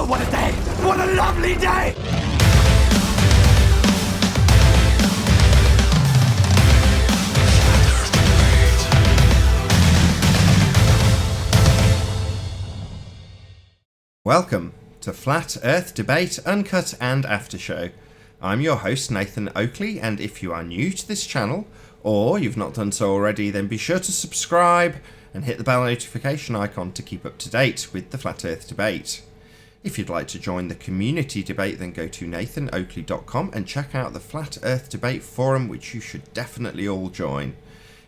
what a day! What a lovely day! Welcome to Flat Earth Debate, Uncut and After Show. I'm your host, Nathan Oakley, and if you are new to this channel, or you've not done so already, then be sure to subscribe and hit the bell notification icon to keep up to date with the Flat Earth Debate. If you'd like to join the community debate, then go to nathanoakley.com and check out the Flat Earth Debate forum, which you should definitely all join.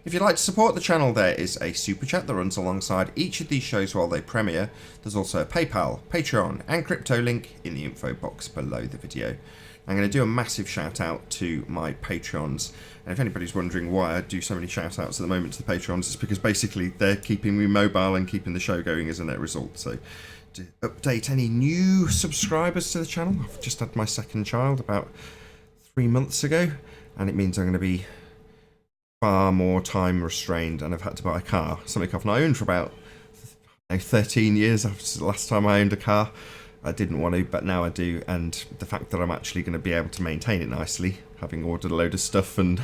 If you'd like to support the channel, there is a super chat that runs alongside each of these shows while they premiere. There's also a PayPal, Patreon and crypto link in the info box below the video. I'm going to do a massive shout out to my Patreons, and if anybody's wondering why I do so many shout outs at the moment to the Patreons, it's because basically they're keeping me mobile and keeping the show going as a net result. So to update any new subscribers to the channel, I've just had my second child about 3 months ago, and it means I'm going to be far more time restrained, and I've had to buy a car, something I've not owned for about 13 years after the last time I owned a car. I didn't want to, but now I do, and the fact that I'm actually going to be able to maintain it nicely, having ordered a load of stuff, and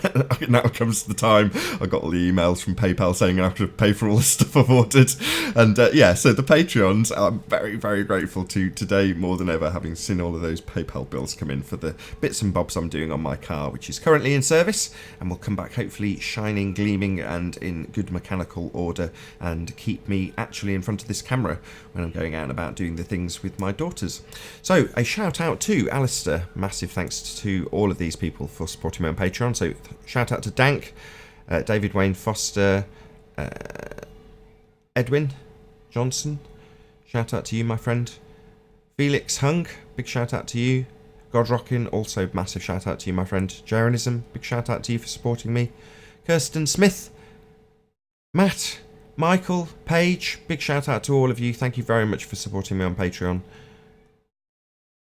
now comes the time. I got all the emails from PayPal saying I have to pay for all the stuff I've ordered, and yeah, so the Patreons I'm very, very grateful to today more than ever, having seen all of those PayPal bills come in for the bits and bobs I'm doing on my car, which is currently in service, and will come back hopefully shining, gleaming, and in good mechanical order, and keep me actually in front of this camera when I'm going out and about doing the things with my daughters. So a shout out to Alistair, massive thanks to all of these people for supporting me on Patreon. So shout out to Dank, David Wayne Foster, Edwin Johnson, shout out to you, my friend. Felix Hung, big shout out to you. Godrockin, also massive shout out to you, my friend. Jeranism, big shout out to you for supporting me. Kirsten Smith, Matt, Michael, Paige, big shout out to all of you. Thank you very much for supporting me on Patreon.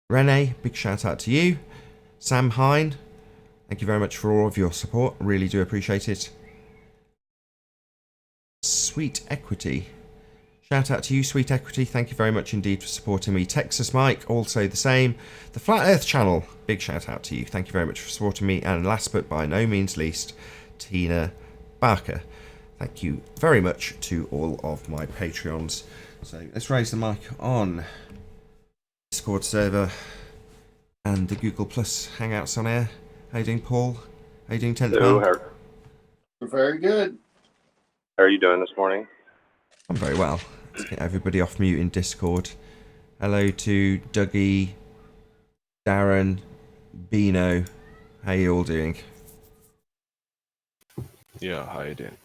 Renee, big shout out to you. Sam Hine, thank you very much for all of your support. Really do appreciate it. Sweet Equity, shout out to you, Sweet Equity. Thank you very much indeed for supporting me. Texas Mike, also the same. The Flat Earth channel, big shout out to you. Thank you very much for supporting me. And last but by no means least, Tina Barker. Thank you very much to all of my Patreons. So let's raise the mic on Discord server and the Google Plus Hangouts on air. How you doing, Paul? How you doing, 10th man? Very good. How are you doing this morning? I'm very well. Let's get everybody off mute in Discord. Hello to Dougie, Darren, Bino. How you all doing? Yeah, how you doing?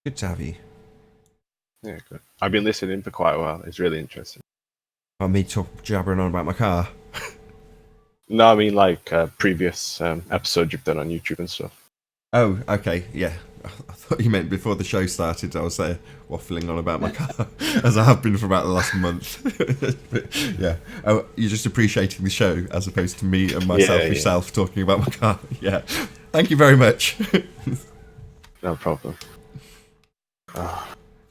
Good to have you. Yeah, good. I've been listening for quite a while. It's really interesting. Oh, me jabbering on about my car? No, I mean like previous episodes you've done on YouTube and stuff. Oh, okay, yeah. I thought you meant before the show started I was there waffling on about my car, as I have been for about the last month. But, yeah. Oh, you're just appreciating the show as opposed to me and my selfish self talking about my car. Yeah. Thank you very much. No problem.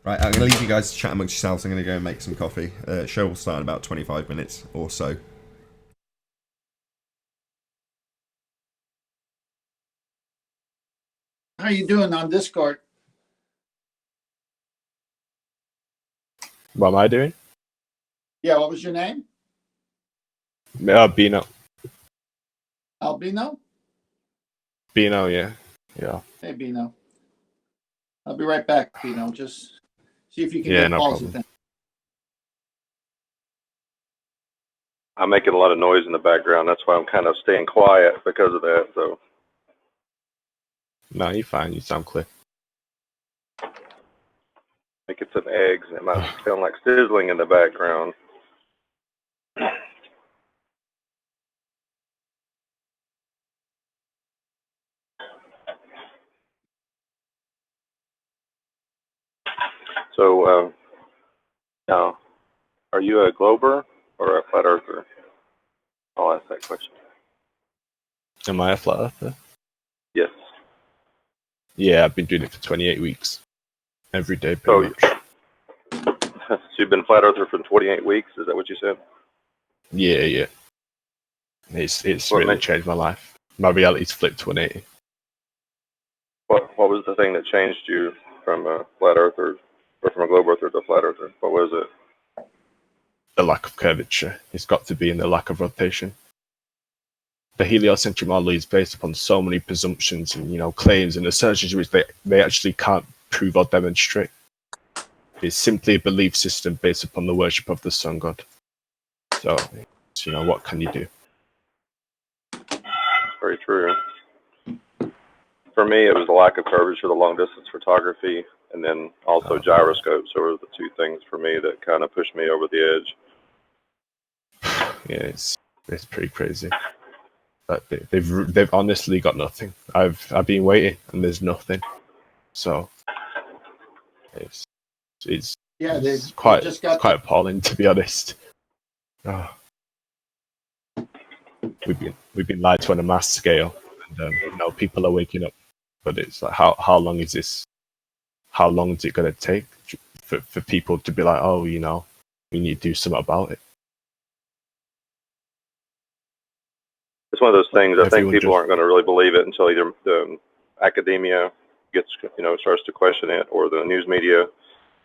Right, I'm going to leave you guys to chat amongst yourselves. I'm going to go and make some coffee. Show will start in about 25 minutes or so. How you doing on Discord? What am I doing? Yeah, what was your name? Bino. Albino? Bino, yeah. Yeah. Hey, Bino. I'll be right back, Bino. Just see if you can Yeah, get no Paul's problem. thing. I'm making a lot of noise in the background. That's why I'm kind of staying quiet because of that. So No, you're fine. You sound clear. making some eggs, and it might sound like sizzling in the background. So, now, are you a Glober or a Flat Earther? I'll ask that question. Am I a flat earther? Yes. Yeah, I've been doing it for 28 weeks. Every day, pretty much. So you've been flat earther for 28 weeks. Is that what you said? Yeah. It's What really made, changed my life. My reality's flipped 180. what was the thing that changed you from a flat earther, or from a globe earther to a flat earther? What was it? The lack of curvature. It's got to be in the lack of rotation. The heliocentric model is based upon so many presumptions and claims and assertions which they actually can't prove or demonstrate. It's simply a belief system based upon the worship of the sun god. So what can you do? Very true. For me, it was the lack of curvature for the long distance photography, and then also gyroscopes. So were the two things for me that kind of pushed me over the edge. Yeah, it's pretty crazy. But they've honestly got nothing. I've been waiting and there's nothing. So it's quite appalling, to be honest. Oh. We've been lied to on a mass scale, and people are waking up. But it's like, how long is this? How long is it going to take for people to be like, oh, we need to do something about it? It's one of those things. I think people aren't going to really believe it until either the academia starts to question it, or the news media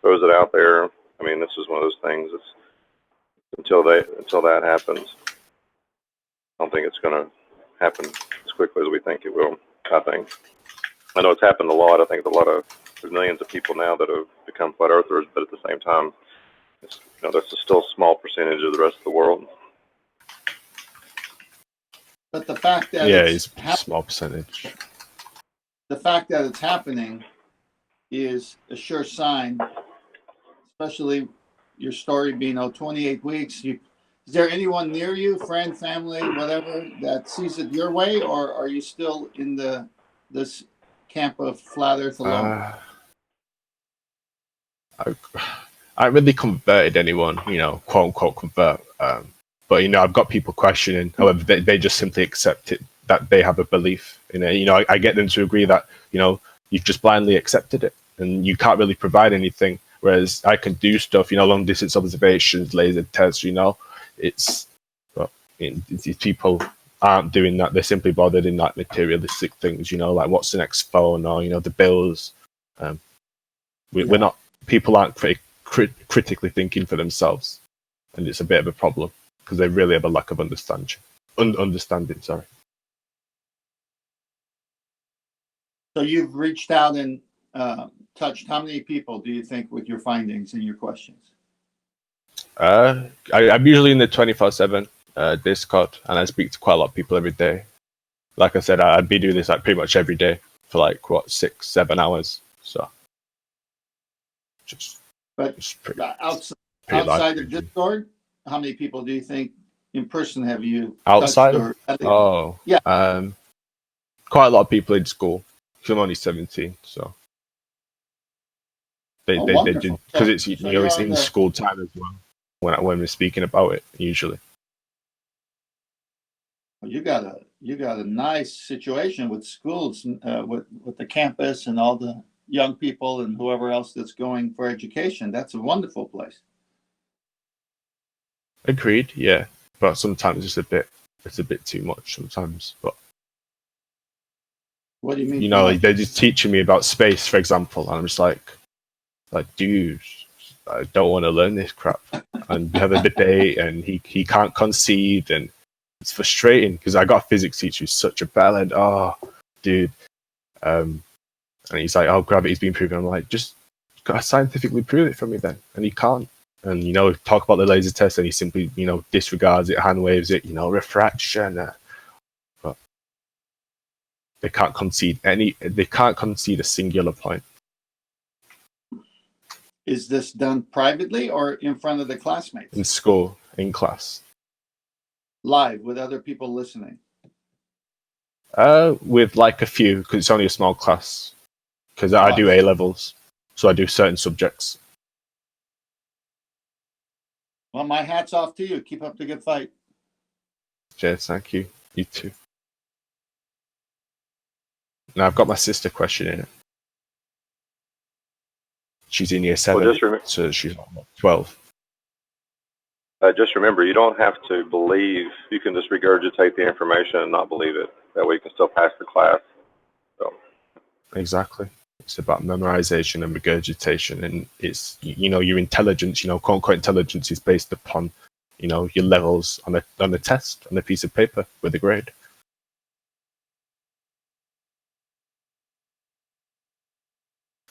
throws it out there. I mean, this is one of those things. It's until that happens, I don't think it's going to happen as quickly as we think it will. I know it's happened a lot. I think there's millions of people now that have become flat earthers, but at the same time, that's still a small percentage of the rest of the world. But the fact that it's a small percentage. The fact that it's happening is a sure sign, especially your story being 28 weeks. Is there anyone near you, friend, family, whatever, that sees it your way, or are you still in this camp of flat Earth alone? I haven't really converted anyone, quote unquote convert. But I've got people questioning. However, they just simply accept it, that they have a belief in it. I get them to agree that you've just blindly accepted it, and you can't really provide anything. Whereas I can do stuff, long distance observations, laser tests. These people aren't doing that. They're simply bothered in like materialistic things. Like what's the next phone, or the bills. We're not. People aren't critically thinking for themselves, and it's a bit of a problem because they really have a lack of understanding. Sorry. So you've reached out and touched how many people do you think with your findings and your questions? I'm usually in the 24/7 Discord, and I speak to quite a lot of people every day. Like I said, I'd be doing this like pretty much every day for 6-7 hours. So outside of Discord, how many people do you think in person have you outside? Touched Quite a lot of people in school. I'm only 17, so they did, because it's it's in school time as well when we're speaking about it usually. Well, you got a nice situation with schools, with the campus and all the young people and whoever else that's going for education. That's a wonderful place. Agreed, yeah, but sometimes it's a bit too much sometimes. But what do you mean? They're just teaching me about space, for example, and I'm just like, dude, I don't want to learn this crap. And we have a debate, and he can't concede, and it's frustrating because I got a physics teacher who's such a bellend. Oh, dude. And he's like, oh, gravity's been proven. I'm like, just gotta scientifically prove it for me then. And he can't. And, talk about the laser test, and he simply, disregards it, hand waves it, refraction. But they can't concede a singular point. Is this done privately or in front of the classmates? In school, in class. Live with other people listening? With like a few, because it's only a small class. Because I do A levels, so I do certain subjects. Well, my hat's off to you. Keep up the good fight. Cheers, thank you. You too. Now I've got my sister questioning it. She's in year 7, so she's not 12. Just remember, you don't have to believe. You can just regurgitate the information and not believe it. That way you can still pass the class. So. Exactly. It's about memorization and regurgitation, and it's, your intelligence, quote unquote intelligence is based upon, your levels on a test, on a piece of paper with a grade.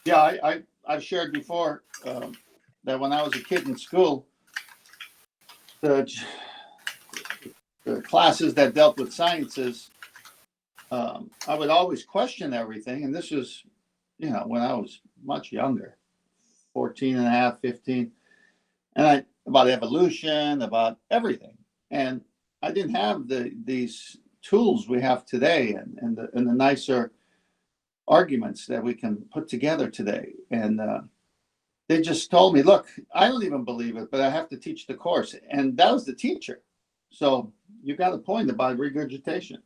Yeah, I've shared before that when I was a kid in school, the classes that dealt with sciences, I would always question everything. And this was, when I was much younger, 14 and a half, 15. And about evolution, about everything. And I didn't have these tools we have today and the nicer arguments that we can put together today. And they just told me, look, I don't even believe it, but I have to teach the course. And that was the teacher. So you got a point about regurgitation.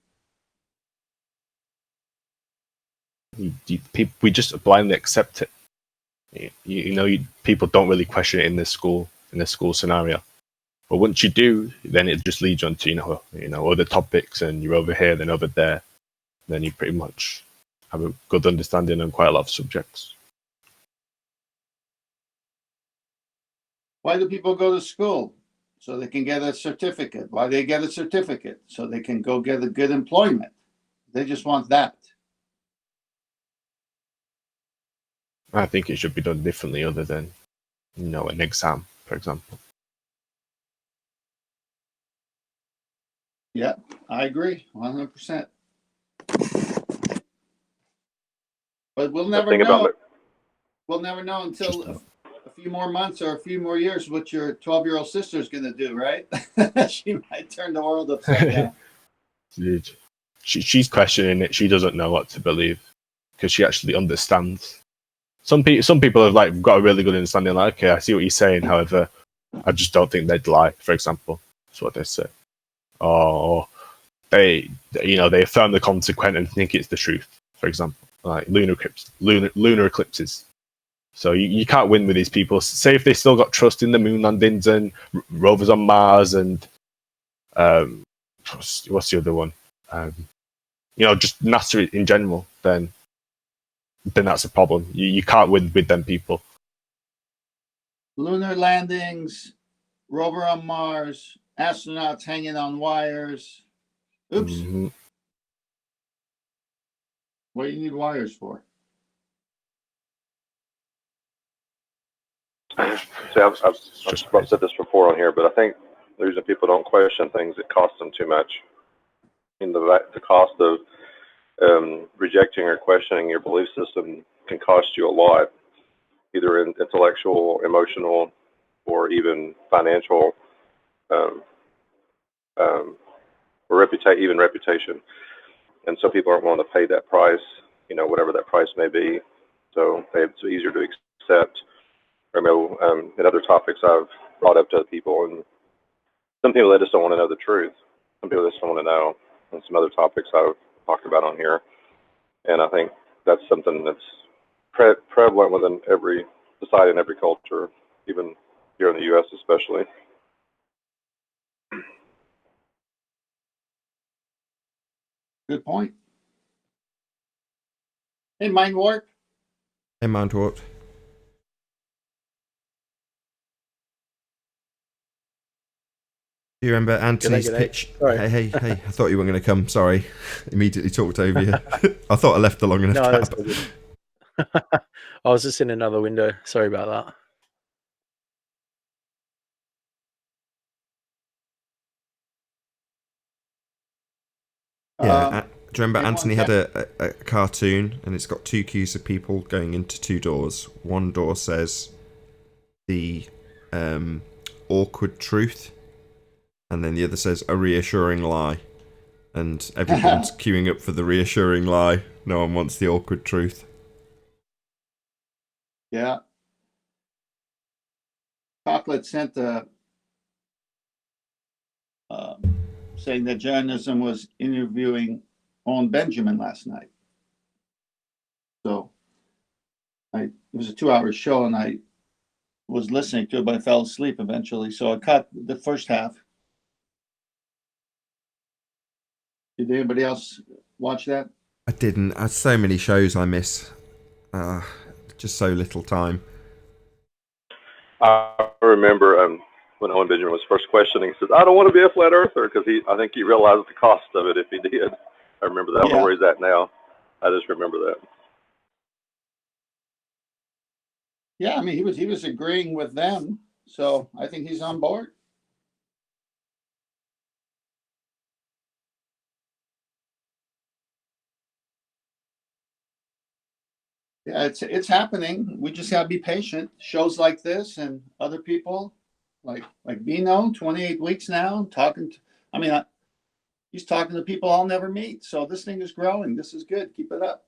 We just blindly accept it. People don't really question it in the school scenario. But once you do, then it just leads on to, other topics, and you're over here, then over there. Then you pretty much have a good understanding on quite a lot of subjects. Why do people go to school? So they can get a certificate. Why they get a certificate? So they can go get a good employment. They just want that. I think it should be done differently other than, an exam, for example. Yeah, I agree 100%. But we'll never know. We'll never know until a few more months or a few more years what your 12-year-old sister is going to do, right? She might turn the world upside down. Dude, she's questioning it. She doesn't know what to believe because she actually understands. Some people have got a really good understanding. Like, okay, I see what you're saying. However, I just don't think they'd lie. For example, that's what they say. Or they affirm the consequent and think it's the truth. For example, like lunar eclipses. So you can't win with these people. Say if they still got trust in the moon landings and rovers on Mars and what's the other one? Just NASA in general. Then that's a problem. You can't win with them people. Lunar landings, rover on Mars, astronauts hanging on wires. Oops. Mm-hmm. What do you need wires for? See, I've said this before on here, but I think the reason people don't question things, it costs them too much. The cost of rejecting or questioning your belief system can cost you a lot, either in intellectual, emotional, or even financial, or even reputation. And so people aren't willing to pay that price, whatever that price may be. So it's easier to accept. In other topics I've brought up to other people, and some people, they just don't want to know the truth. Some people just don't want to know. And some other topics I've talked about on here. And I think that's something that's prevalent within every society and every culture, even here in the U.S. especially. Good point. Hey, Mind Warp. Hey, Mind Warp. Do you remember Anthony's pitch? Sorry. Hey, I thought you weren't going to come. Sorry. Immediately talked over you. I thought I left a long enough gap. That's all good. I was just in another window. Sorry about that. Yeah. Do you remember Anthony had a cartoon, and it's got two queues of people going into two doors. One door says the awkward truth, and then the other says a reassuring lie. And everyone's queuing up for the reassuring lie. No one wants the awkward truth. Yeah. Chocolate sent saying that Jainism was interviewing Owen Benjamin last night. So it was a 2-hour show, and I was listening to it, but I fell asleep eventually. So I cut the first half. Did anybody else watch that? I didn't. I had so many shows I miss. Just so little time. I remember when Owen Benjamin was first questioning, he says, "I don't want to be a flat earther," because I think he realized the cost of it if he did. I remember that. I don't know where he's at now. I just remember that. Yeah, I mean, he was agreeing with them, so I think he's on board. Yeah, it's happening. We just gotta be patient. Shows like this and other people, like Bino, 28 weeks now, talking. He's talking to people I'll never meet. So this thing is growing. This is good. Keep it up.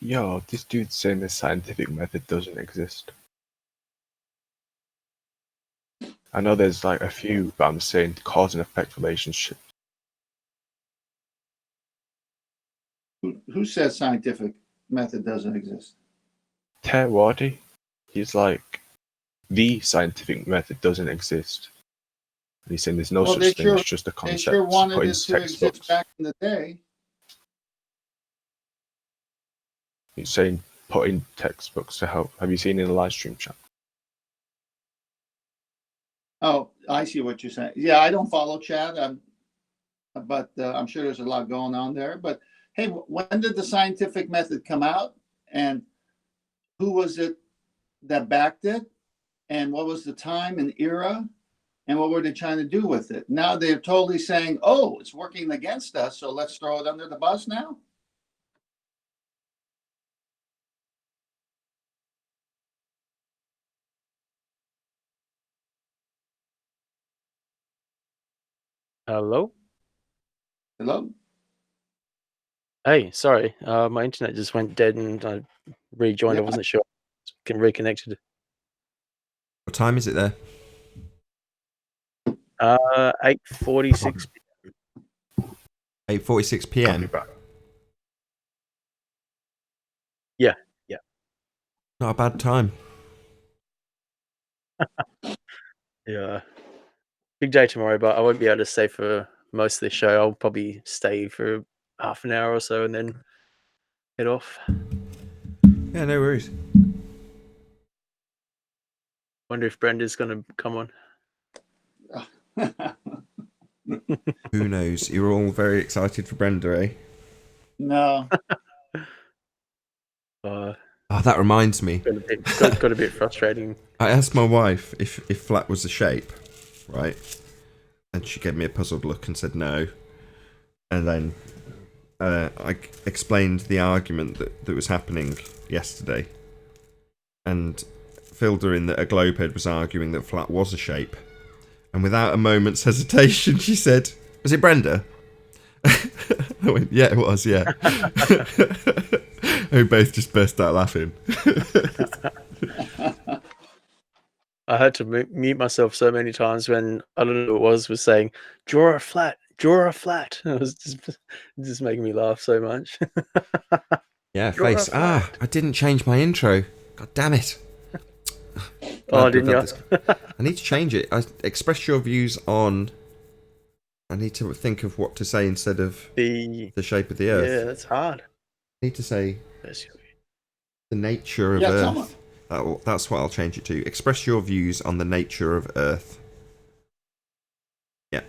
Yo, this dude's saying the scientific method doesn't exist. I know there's like a few, but I'm saying cause and effect relationship. Who says scientific method doesn't exist? Ted Wardy, he's like, the scientific method doesn't exist. And he's saying there's no such thing, it's just a They concept sure wanted put in it to textbooks. exist back in the day. He's saying put in textbooks to help. Have you seen in the live stream chat? Oh, I see what you're saying. Yeah, I don't follow chat, but I'm sure there's a lot going on there. But hey, when did the scientific method come out, and who was it that backed it, and what was the time and era, and what were they trying to do with it? Now they're totally saying, "Oh, it's working against us, so let's throw it under the bus now." Hello? Hello? Hey, sorry. My internet just went dead and I rejoined. Yeah. I wasn't sure. Can reconnected. What time is it there? 8:46. 8:46 I'll be p.m. back. Yeah. Not a bad time. Yeah. Big day tomorrow, but I won't be able to stay for most of the show. I'll probably stay for half an hour or so and then head off. Yeah, no worries. Wonder if Brenda's going to come on. Who knows? You're all very excited for Brenda, eh? No. Oh, that reminds me. Got a bit frustrating. I asked my wife if flat was a shape, right? And she gave me a puzzled look and said no. And then I explained the argument that was happening yesterday, and filled her in that a globehead was arguing that flat was a shape. And without a moment's hesitation, she said, "Was it Brenda?" I went, "Yeah, it was, yeah." We both just burst out laughing. I had to mute myself so many times when, I don't know who it was saying, draw a flat. It was just making me laugh so much. Yeah, face. I didn't change my intro. God damn it. Oh, didn't you? I need to change it. Express your views on... I need to think of what to say instead of the shape of the earth. Yeah, that's hard. I need to say the nature of Earth. That's what I'll change it to. Express your views on the nature of Earth. Yeah.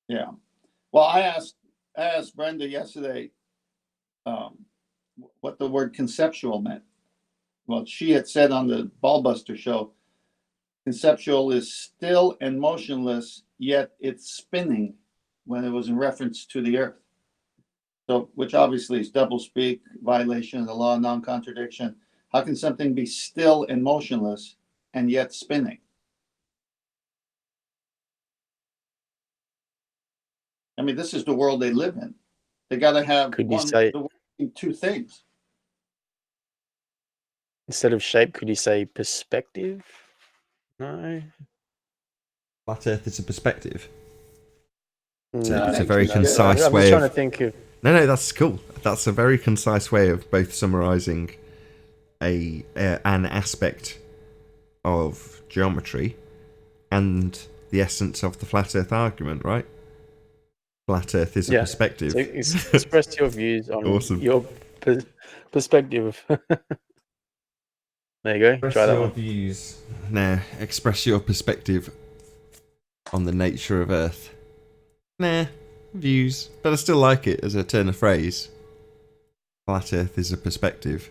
Yeah. Well, I asked Brenda yesterday what the word conceptual meant. Well, she had said on the Ballbuster show, conceptual is still and motionless, yet it's spinning, when it was in reference to the Earth. So, which obviously is doublespeak, violation of the law of non-contradiction. How can something be still and motionless and yet spinning? I mean, this is the world they live in. They got to have two things. Instead of shape, could you say perspective? No. Flat Earth is a perspective. No, it's a very concise way. I'm just trying to think of. No, that's cool. that's a very concise way of both summarising an aspect of geometry and the essence of the flat Earth argument, right? Flat Earth is a perspective. So express your views on Awesome. your perspective. There you go. Express Try that your one. views. Nah, express your perspective on the nature of Earth. Nah, views. But I still like it as a turn of phrase. Flat Earth is a perspective.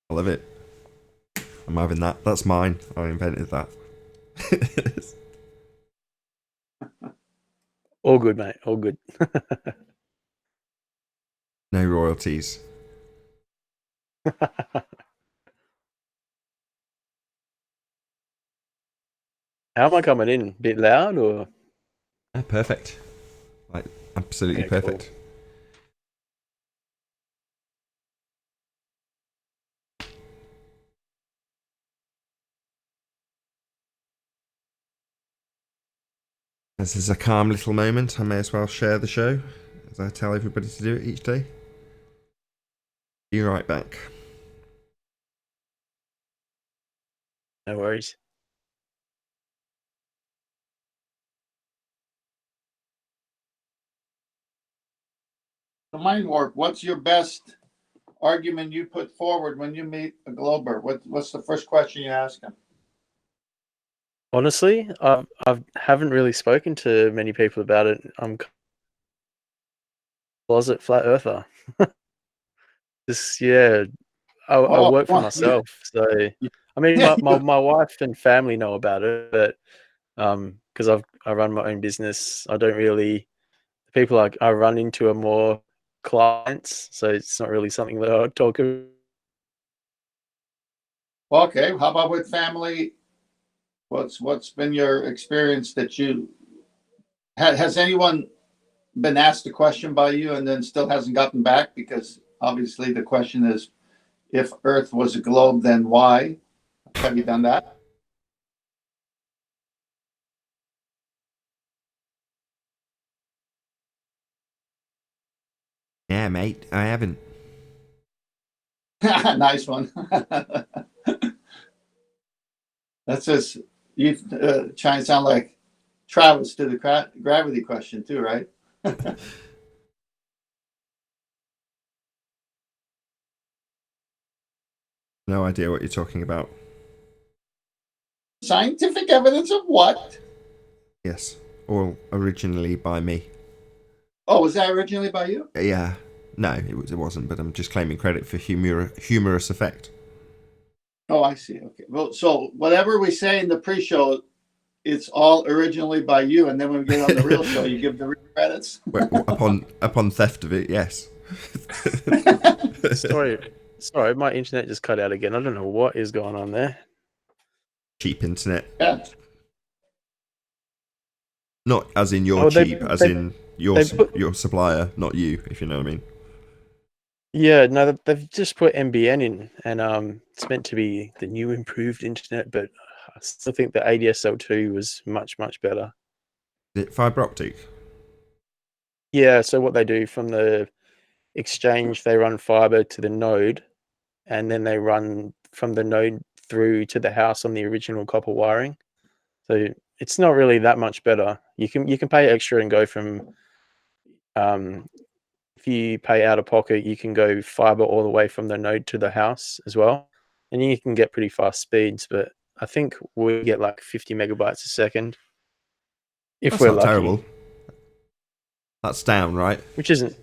I love it. I'm having that. That's mine. I invented that. All good, mate. All good. No royalties. How am I coming in? Bit loud or? Yeah, perfect. Like, absolutely Yeah, cool. perfect. This is a calm little moment. I may as well share the show as I tell everybody to do it each day. Be right back. No worries. The mind warp. What's your best argument you put forward when you meet a glober? What's the first question you ask him? Honestly, I haven't really spoken to many people about it. I'm closet flat earther. I work for myself, so I mean, my wife and family know about it, but because I run my own business, I don't really. The people I run into are more clients, so it's not really something that I would talk about. Okay, how about with family? What's been your experience that you has anyone been asked a question by you and then still hasn't gotten back? Because obviously the question is, if Earth was a globe, then why? Have you done that? Yeah, mate, I haven't. Nice one. That's just you trying to sound like Travis to the gravity question too, right? No idea what you're talking about. Scientific evidence of what? Yes, all originally by me. Oh, was that originally by you? Yeah, no, it wasn't. But I'm just claiming credit for humorous effect. Oh, I see. Okay. Well, so whatever we say in the pre-show, it's all originally by you, and then when we get on the real show, you give the real credits. upon theft of it, yes. Sorry, my internet just cut out again. I don't know what is going on there. Cheap internet. Yeah. Not as in your cheap, as in your supplier, not you, if you know what I mean. Yeah, no, they've just put NBN in, and it's meant to be the new improved internet, but I still think the ADSL2 was much better. Is it fibre optic? Yeah, so what they do from the exchange, they run fiber to the node, and then they run from the node through to the house on the original copper wiring. So it's not really that much better. You can pay extra and go from if you pay out of pocket, you can go fiber all the way from the node to the house as well, and you can get pretty fast speeds. But I think we get like 50 megabytes a second if That's we're not lucky. terrible. That's down, right? Which isn't.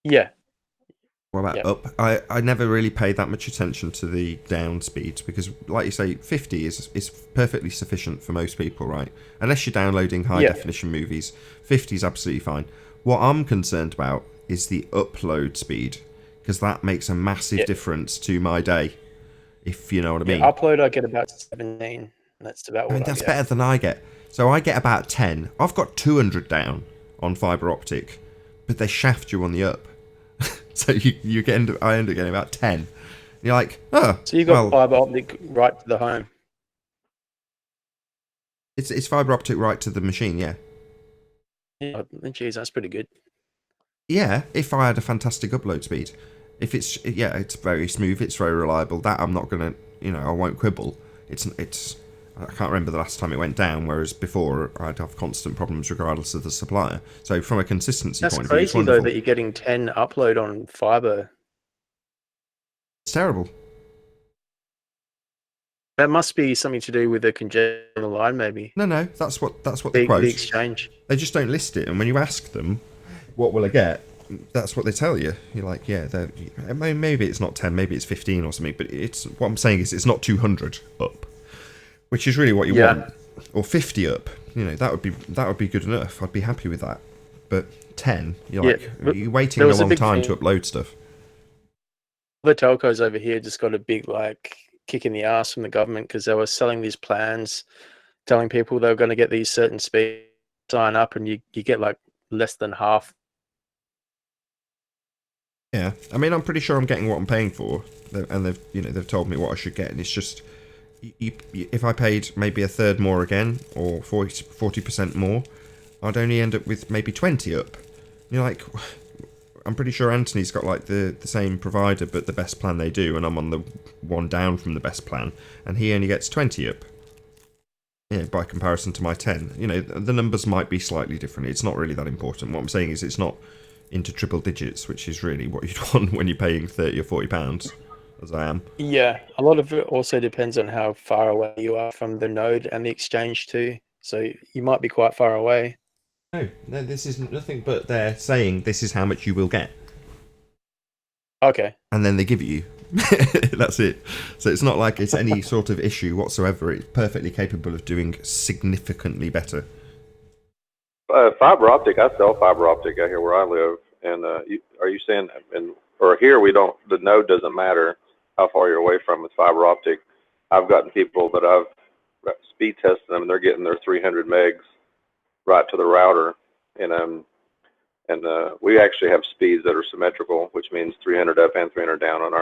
Yeah. What about up? I never really paid that much attention to the down speeds because, like you say, 50 is perfectly sufficient for most people, right? Unless you're downloading high definition movies, 50 is absolutely fine. What I'm concerned about is the upload speed because that makes a massive difference to my day, if you know what I mean. Upload, I get about 17. That's about what I mean. That's better than I get. So I get about 10. I've got 200 down on fibre optic, but they shaft you on the up. So I end up getting about 10. And you're like, oh. So you got fibre optic right to the home. It's fibre optic right to the machine, yeah. Yeah, geez, that's pretty good. Yeah, if I had a fantastic upload speed. If it's very smooth, it's very reliable. That I'm not gonna, I won't quibble. It's. I can't remember the last time it went down. Whereas before, I'd have constant problems regardless of the supplier. So from a consistency That's point of view, it's crazy wonderful. though that you're getting 10 upload on fiber. It's terrible. That must be something to do with the congestion on the line, maybe. No, that's what they quote. The exchange. They just don't list it, and when you ask them, what will I get? That's what they tell you. You're like, yeah, maybe it's not 10, maybe it's 15 or something, but it's what I'm saying is it's not 200 up, which is really what you want, or 50 up. That would be good enough. I'd be happy with that. But 10, you're waiting a long time to upload stuff. The telcos over here just got a big kick in the ass from the government because they were selling these plans, telling people they were going to get these certain speeds, sign up, and you get less than half. Yeah, I mean, I'm pretty sure I'm getting what I'm paying for, and they've told me what I should get, and it's just if I paid maybe a third more again or 40% more, I'd only end up with maybe 20 up. You're like, I'm pretty sure Anthony's got the same provider, but the best plan they do, and I'm on the one down from the best plan, and he only gets 20 up. Yeah, by comparison to my 10. The numbers might be slightly different. It's not really that important. What I'm saying is it's not into triple digits, which is really what you'd want when you're paying £30 or £40, as I am. Yeah, a lot of it also depends on how far away you are from the node and the exchange too. So you might be quite far away. No, this is nothing but they're saying this is how much you will get. Okay. And then they give you. That's it. So it's not like it's any sort of issue whatsoever. It's perfectly capable of doing significantly better. Fiber optic, I sell fiber optic out here where I live. And are you saying, or here the node doesn't matter how far you're away from with fiber optic. I've gotten people that I've speed tested them and they're getting their 300 megs right to the router. And we actually have speeds that are symmetrical, which means 300 up and 300 down on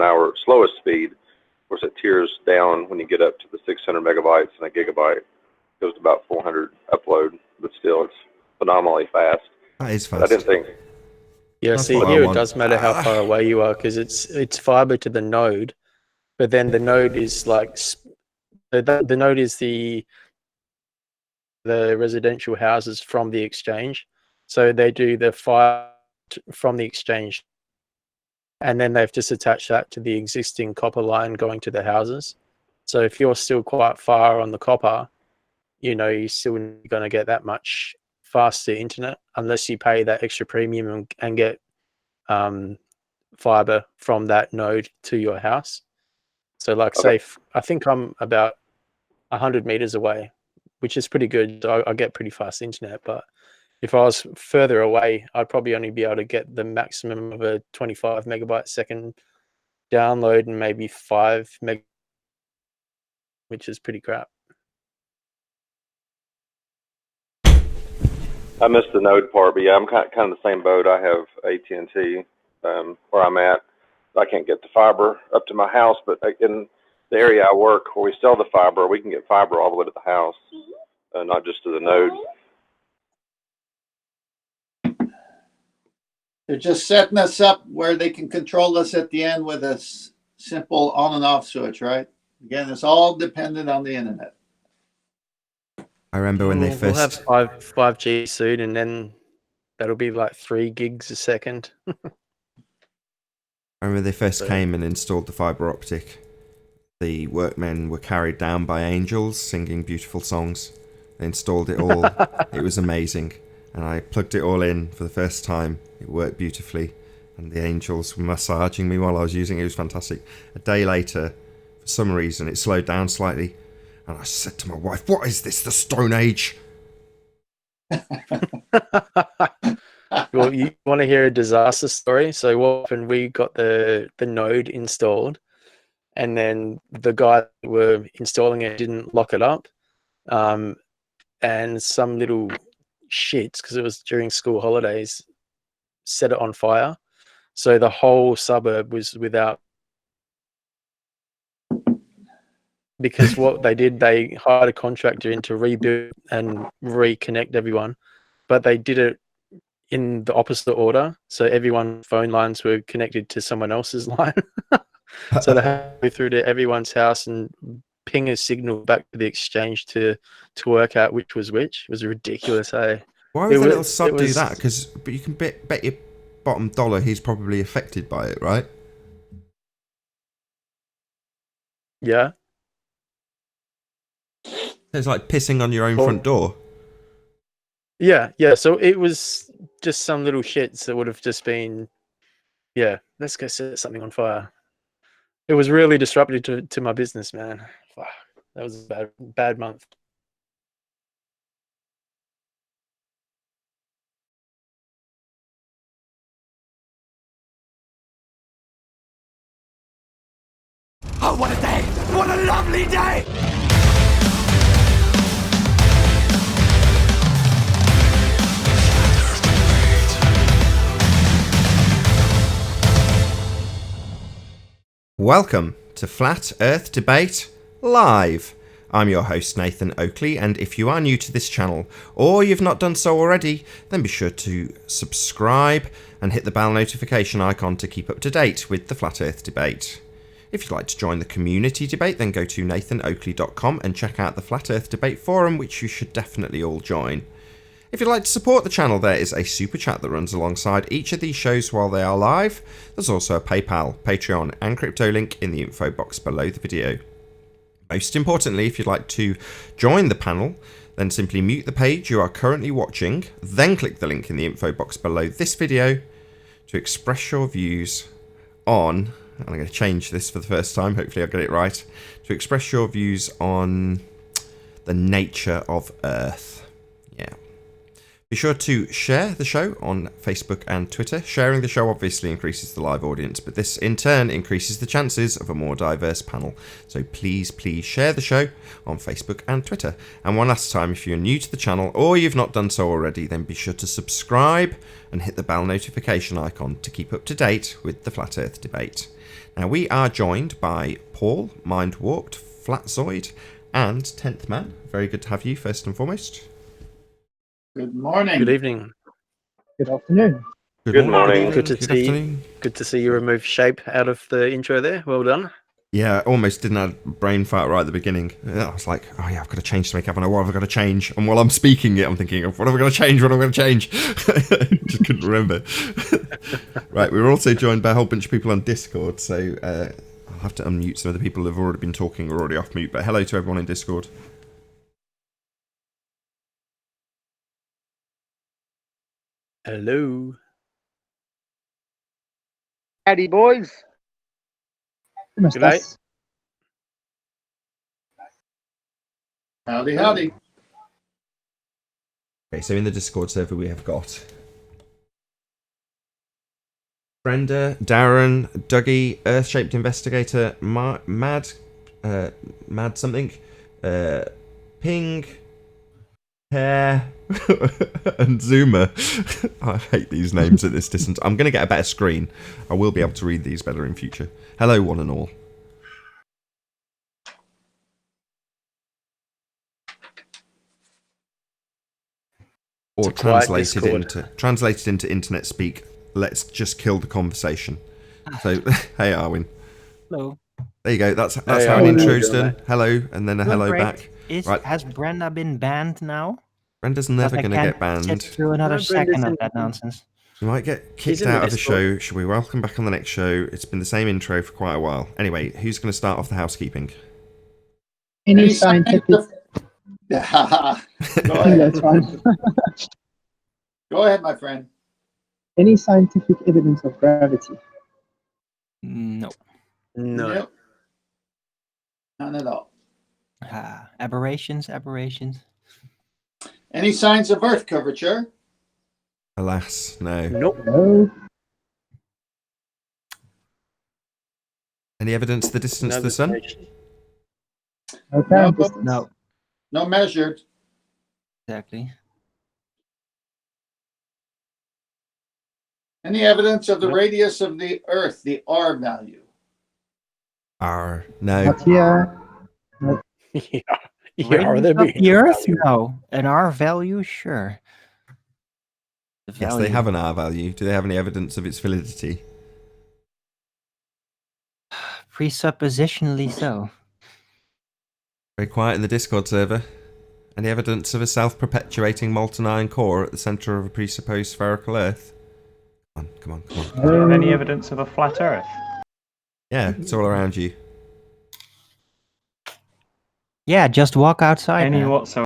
our slowest speed. Of course, it tiers down when you get up to the 600 megabytes and a gigabyte. It goes to about 400 upload, but still, it's phenomenally fast. That is fast. I didn't think. Yeah, That's see, here it does matter how far away you are because it's fiber to the node, but then the node is the node is the residential houses from the exchange. So they do the fiber from the exchange, and then they've just attached that to the existing copper line going to the houses. So if you're still quite far on the copper, you're still going to get that much faster internet unless you pay that extra premium and get fiber from that node to your house. So say I think I'm about 100 meters away, which is pretty good. I get pretty fast internet, but if I was further away, I'd probably only be able to get the maximum of a 25 megabyte second download and maybe 5 meg, which is pretty crap. I missed the node part, but yeah, I'm kind of the same boat. I have AT&T where I'm at. I can't get the fiber up to my house, but in the area I work where we sell the fiber, we can get fiber all the way to the house, not just to the node. They're just setting us up where they can control us at the end with a simple on and off switch, right? Again, it's all dependent on the internet. I remember when they first... We'll have 5G soon, and then that'll be 3 gigs a second. I remember they first came and installed the fibre optic. The workmen were carried down by angels singing beautiful songs. They installed it all. It was amazing. And I plugged it all in for the first time. It worked beautifully. And the angels were massaging me while I was using it. It was fantastic. A day later, for some reason, it slowed down slightly. And I said to my wife, "What is this, the Stone Age?" Well, you want to hear a disaster story? So what happened, we got the node installed, and then the guy that were installing it didn't lock it up. And some little shits, because it was during school holidays, set it on fire. So the whole suburb was without, because what they did, they hired a contractor in to rebuild and reconnect everyone. but they did it in the opposite order. So everyone's phone lines were connected to someone else's line. So they had to go through to everyone's house and ping a signal back to the exchange to work out which was which. It was ridiculous, hey? Why would It the little was- sod it do was- that? But you can bet your bottom dollar he's probably affected by it, right? Yeah. It's like pissing on your own Well- front door. Yeah, yeah. So it was just some little shits that would have just been, yeah, let's go set something on fire. It was really disruptive to my business, man. Fuck, that was a bad month. Oh, what a day! What a lovely day! Welcome to Flat Earth Debate Live. I'm your host Nathan Oakley, and if you are new to this channel or you've not done so already, then be sure to subscribe and hit the bell notification icon to keep up to date with the Flat Earth Debate. If you'd like to join the community debate, then go to nathanoakley.com and check out the Flat Earth Debate forum, which you should definitely all join. If you'd like to support the channel, there is a super chat that runs alongside each of these shows while they are live. There's also a PayPal, Patreon and crypto link in the info box below the video. Most importantly, if you'd like to join the panel, then simply mute the page you are currently watching, then click the link in the info box below this video to express your views on, and I'm going to change this for the first time, hopefully I'll get it right, to express your views on the nature of Earth. Yeah. Be sure to share the show on Facebook and Twitter. Sharing the show obviously increases the live audience, but this in turn increases the chances of a more diverse panel. So please share the show on Facebook and Twitter. And one last time, if you're new to the channel or you've not done so already, then be sure to subscribe and hit the bell notification icon to keep up to date with the Flat Earth Debate. Now we are joined by Paul, Mindwarped, Flatzoid, and 10th Man. Very good to have you first and foremost. Good morning. Good evening. Good afternoon. Good morning. Good to Good see. afternoon. Good to see you remove shape out of the intro there. Well done. Yeah, I almost didn't have brain fart right at the beginning. I was like, oh yeah, I've got to change to make up. I know what I've got to change. And while I'm speaking it, I'm thinking, what have I got to change? What am I going to change? Just couldn't remember. Right, we were also joined by a whole bunch of people on Discord. So I'll have to unmute some of the people who have already been talking or already off mute. But hello to everyone in Discord. Hello. Howdy, boys. ¿Cómo Good night. estás? Howdy, howdy. Okay, so in the Discord server we have got Brenda, Darren, Dougie, Earth-Shaped Investigator, Mad something, Ping, Hair, and Zoomer. I hate these names at this distance. I'm going to get a better screen. I will be able to read these better in future. Hello, one and all. Or It's a quiet translated into internet speak, let's just kill the conversation. So, hey Arwin. Hello. There you go. That's Hey, how an Arwin. intro's How you doing, done. Hello, and then a Doing hello great. back. Right. Has Brenda been banned now? Brenda's never 'Cause I going to can't get banned. sit through another No, Brenda's second of in- that nonsense. You might get He's kicked in the out of the Discord. show. Shall we welcome back on the next show? It's been the same intro for quite a while. Anyway, who's going to start off the housekeeping? Any scientific? Go I think ahead. that's fine. Go ahead, my friend. Any scientific evidence of gravity? No. No. Nope. None at all. Aberrations. Any signs of Earth curvature? Alas, no. Nope. No. Any evidence of the distance No to the sun? information. No apparent No. distance. No. No measured. Exactly. Any evidence of the Nope. radius of the Earth, the R value? R. No. Not here. Yeah. Yeah, Radius there of be the no Earth? value. No. And our value? Sure. The Yes, they value. have an R value. Do they have any evidence of its validity? Presuppositionally so. Very quiet in the Discord server. Any evidence of a self-perpetuating molten iron core at the centre of a presupposed spherical Earth? Come on. Do you have any evidence of a flat Earth? Yeah, it's all around you. Yeah, just walk outside. Any man. whatsoever?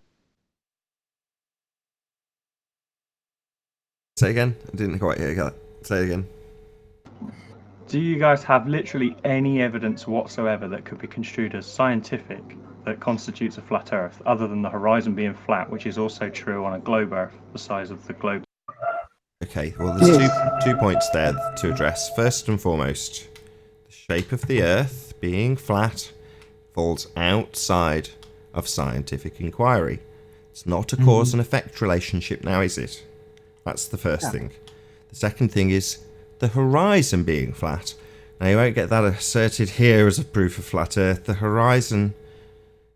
Say again? I didn't quite hear that. Say it again. Do you guys have literally any evidence whatsoever that could be construed as scientific that constitutes a flat Earth, other than the horizon being flat, which is also true on a globe Earth the size of the globe? Okay, well, there's two points there to address. First and foremost, the shape of the Earth being flat falls outside of scientific inquiry. It's not a cause and effect relationship now, is it? That's the first thing. The second thing is the horizon being flat. Now, you won't get that asserted here as a proof of flat Earth. The horizon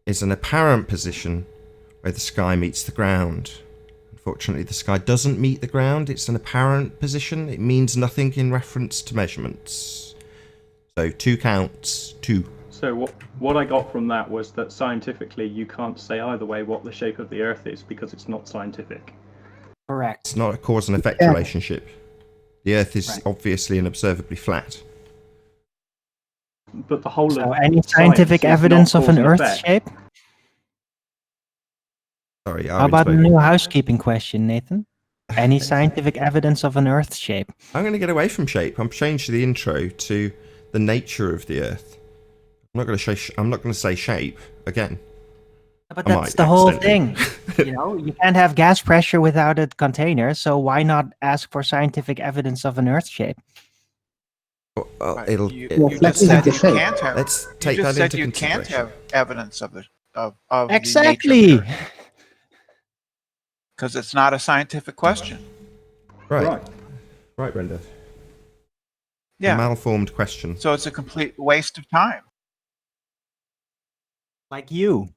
is an apparent position where the sky meets the ground. Unfortunately, the sky doesn't meet the ground. It's an apparent position. It means nothing in reference to measurements. So 2 counts, 2. So what I got from that was that scientifically you can't say either way what the shape of the Earth is because it's not scientific. Correct. It's not a cause and effect relationship. The Earth is obviously and observably flat. But the whole So of any science scientific is evidence not of an cause and Earth effect. shape? Sorry, How about a new housekeeping question, Nathan? Any scientific evidence of an Earth shape? I'm going to get away from shape. I'm changing the intro to the nature of the Earth. I'm not going to say shape again. But I that's might the whole thing. accidentally. You can't have gas pressure without a container, so why not ask for scientific evidence of an Earth shape? Well, You flat just isn't said the you shape. can't have. let's You take just that said into you can't consideration. have evidence of the of Exactly. because it's not a scientific question. Right, Brenda. A Yeah. malformed question. So it's a complete waste of time. Like you.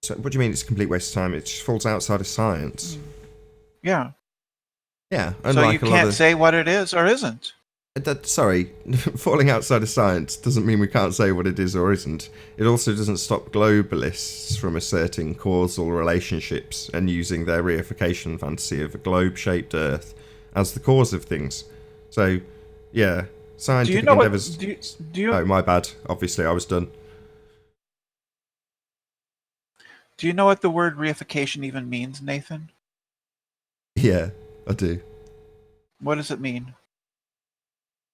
So, what do you mean it's a complete waste of time? It just falls outside of science. Yeah. Yeah, So unlike you a lot can't of... say what it is or isn't. Sorry, falling outside of science doesn't mean we can't say what it is or isn't. It also doesn't stop globalists from asserting causal relationships and using their reification fantasy of a globe-shaped Earth as the cause of things. So, yeah, Do scientific you know what? endeavours... Do you Oh, my bad. Obviously, I was done. do you know what the word reification even means, Nathan? Yeah, I do. What does it mean?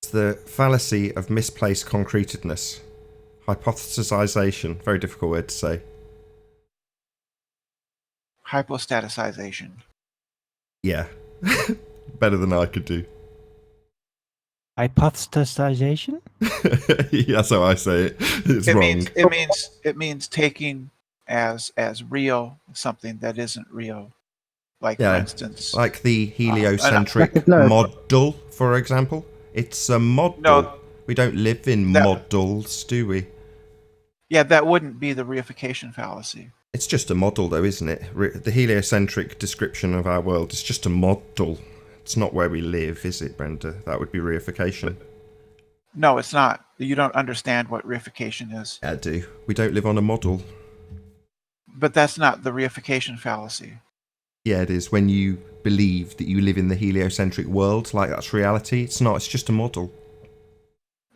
It's the fallacy of misplaced concretedness. Hypothesization. Very difficult word to say. Hypostaticization. Yeah. Better than I could do. Hypothesization? That's how I say it. It's wrong. It means taking as real something that isn't real. Like Yeah, for instance, like the heliocentric Like a globe. model, for example. It's a model. No, We don't live in that- models, do we? yeah, that wouldn't be the reification fallacy. It's just a model, though, isn't it? The heliocentric description of our world is just a model. It's not where we live, is it, Brenda? That would be reification. No, it's not. You don't understand what reification is. I do. We don't live on a model. But that's not the reification fallacy. Yeah, it is. When you believe that you live in the heliocentric world, like that's reality. It's not. It's just a model.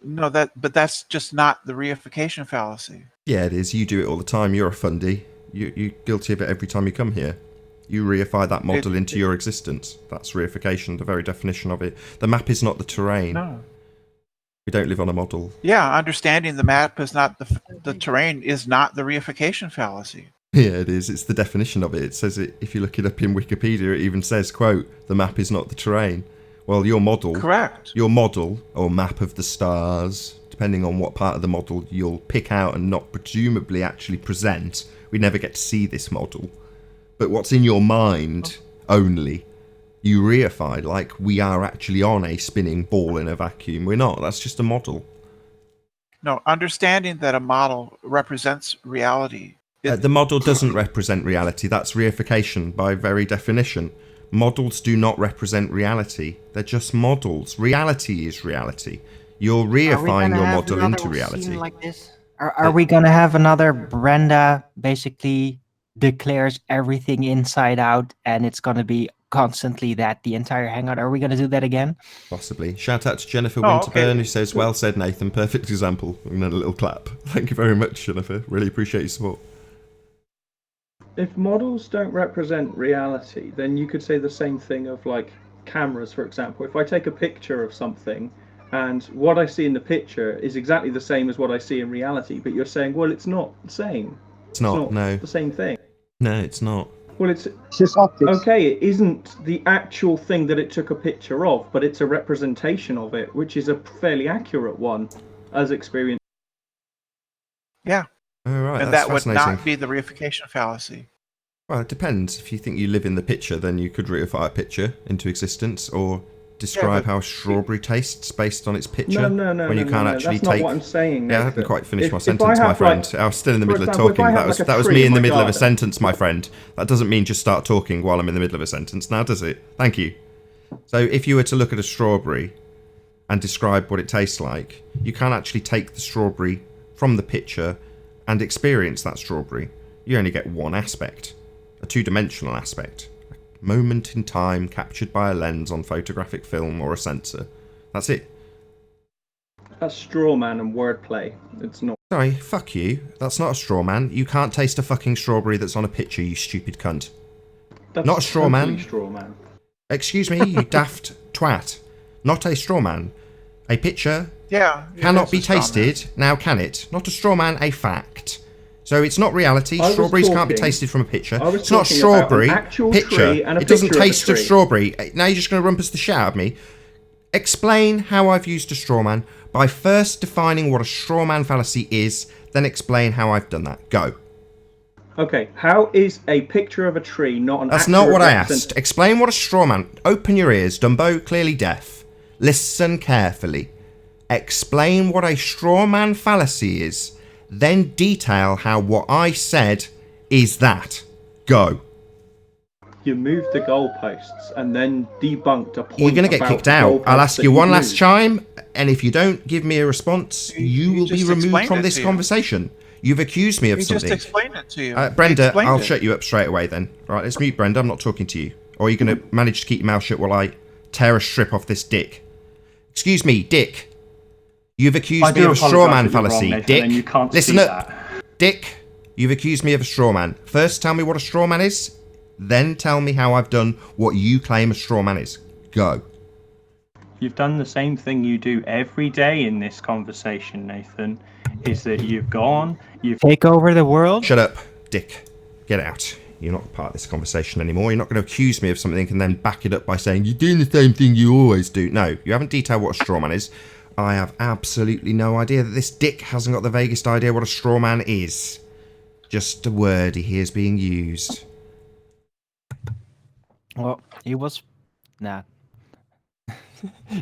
No, but that's just not the reification fallacy. Yeah, it is. You do it all the time. You're a fundy. You're guilty of it every time you come here. You reify that model into your existence. That's reification, the very definition of it. The map is not the terrain. No. We don't live on a model. Yeah, understanding the map is not the terrain is not the reification fallacy. Yeah, it is. It's the definition of it. It says it, if you look it up in Wikipedia, it even says, quote, the map is not the terrain. Well, your model... Correct. Your model, or map of the stars, depending on what part of the model you'll pick out and not presumably actually present, we never get to see this model. But what's in your mind only, you reify, like we are actually on a spinning ball in a vacuum. We're not. That's just a model. No, understanding that a model represents reality. The model doesn't represent reality. That's reification by very definition. Models do not represent reality. They're just models. Reality is reality. You're reifying your model into reality. Like this? Are we gonna have another Brenda basically declares everything inside out, and it's gonna be constantly that the entire hangout? Are we gonna do that again? Possibly. Shout out to Jennifer Oh, Winterburn, okay. who says, "Well said, Nathan. Perfect example." And then a little clap. Thank you very much, Jennifer. Really appreciate your support. If models don't represent reality, then you could say the same thing of like cameras, for example. If I take a picture of something and what I see in the picture is exactly the same as what I see in reality, but you're saying, well, it's not the same. It's not, no. The same thing. No, it's not. Well, it's just optics. Okay, it isn't the actual thing that it took a picture of, but it's a representation of it, which is a fairly accurate one, as experienced. Yeah. All right, And that's that would fascinating. not be the reification fallacy. Well, it depends. If you think you live in the picture, then you could reify a picture into existence, or describe how a strawberry tastes based on its picture. No, when you can't actually that's take. not what I'm saying. Yeah, I haven't quite finished my sentence, my friend. I was still in the middle of example, talking. That was me in the middle of a sentence, my friend. That doesn't mean just start talking while I'm in the middle of a sentence, now does it? Thank you. So if you were to look at a strawberry and describe what it tastes like, you can't actually take the strawberry from the picture and experience that strawberry. You only get one aspect, a two-dimensional aspect, a moment in time captured by a lens on photographic film or a sensor. That's it. That's straw man and wordplay. It's not. Sorry, fuck you. That's not a straw man. You can't taste a fucking strawberry that's on a picture, you stupid cunt. That's not a straw man. Straw man. Excuse me, you daft twat. Not a straw man. A picture cannot be tasted, now can it? Not a straw man, a fact. So it's not reality. Strawberries can't be tasted from a picture. It's not strawberry. Picture. It doesn't taste of strawberry. Now you're just going to rumpus the shit out of me. Explain how I've used a straw man by first defining what a straw man fallacy is, then explain how I've done that. Go. Okay, how is a picture of a tree not an That's not what I asked. Explain what a straw man... Open your ears, Dumbo, clearly deaf. Listen carefully. Explain what a straw man fallacy is, then detail how what I said is that. Go. You moved the goalposts and then debunked a point. You're going to get kicked out. I'll ask you one last time, and if you don't give me a response, you will be removed from this conversation. You've accused me of something. Just explain it to you. Brenda, I'll shut you up straight away then. Right, let's mute Brenda. I'm not talking to you. Or are you going to manage to keep your mouth shut while I tear a strip off this dick? Excuse me, Dick. You've accused me of a straw man fallacy. Dick, listen up. Dick, you've accused me of a straw man. First, tell me what a straw man is. Then tell me how I've done what you claim a straw man is. Go. You've done the same thing you do every day in this conversation, Nathan. Is that you've gone, you've... Take over the world? Shut up, Dick. Get out. You're not part of this conversation anymore. You're not going to accuse me of something and then back it up by saying, you're doing the same thing you always do. No, you haven't detailed what a straw man is. I have absolutely no idea that this dick hasn't got the vaguest idea what a straw man is. Just a word he hears being used. Well, he was... Nah.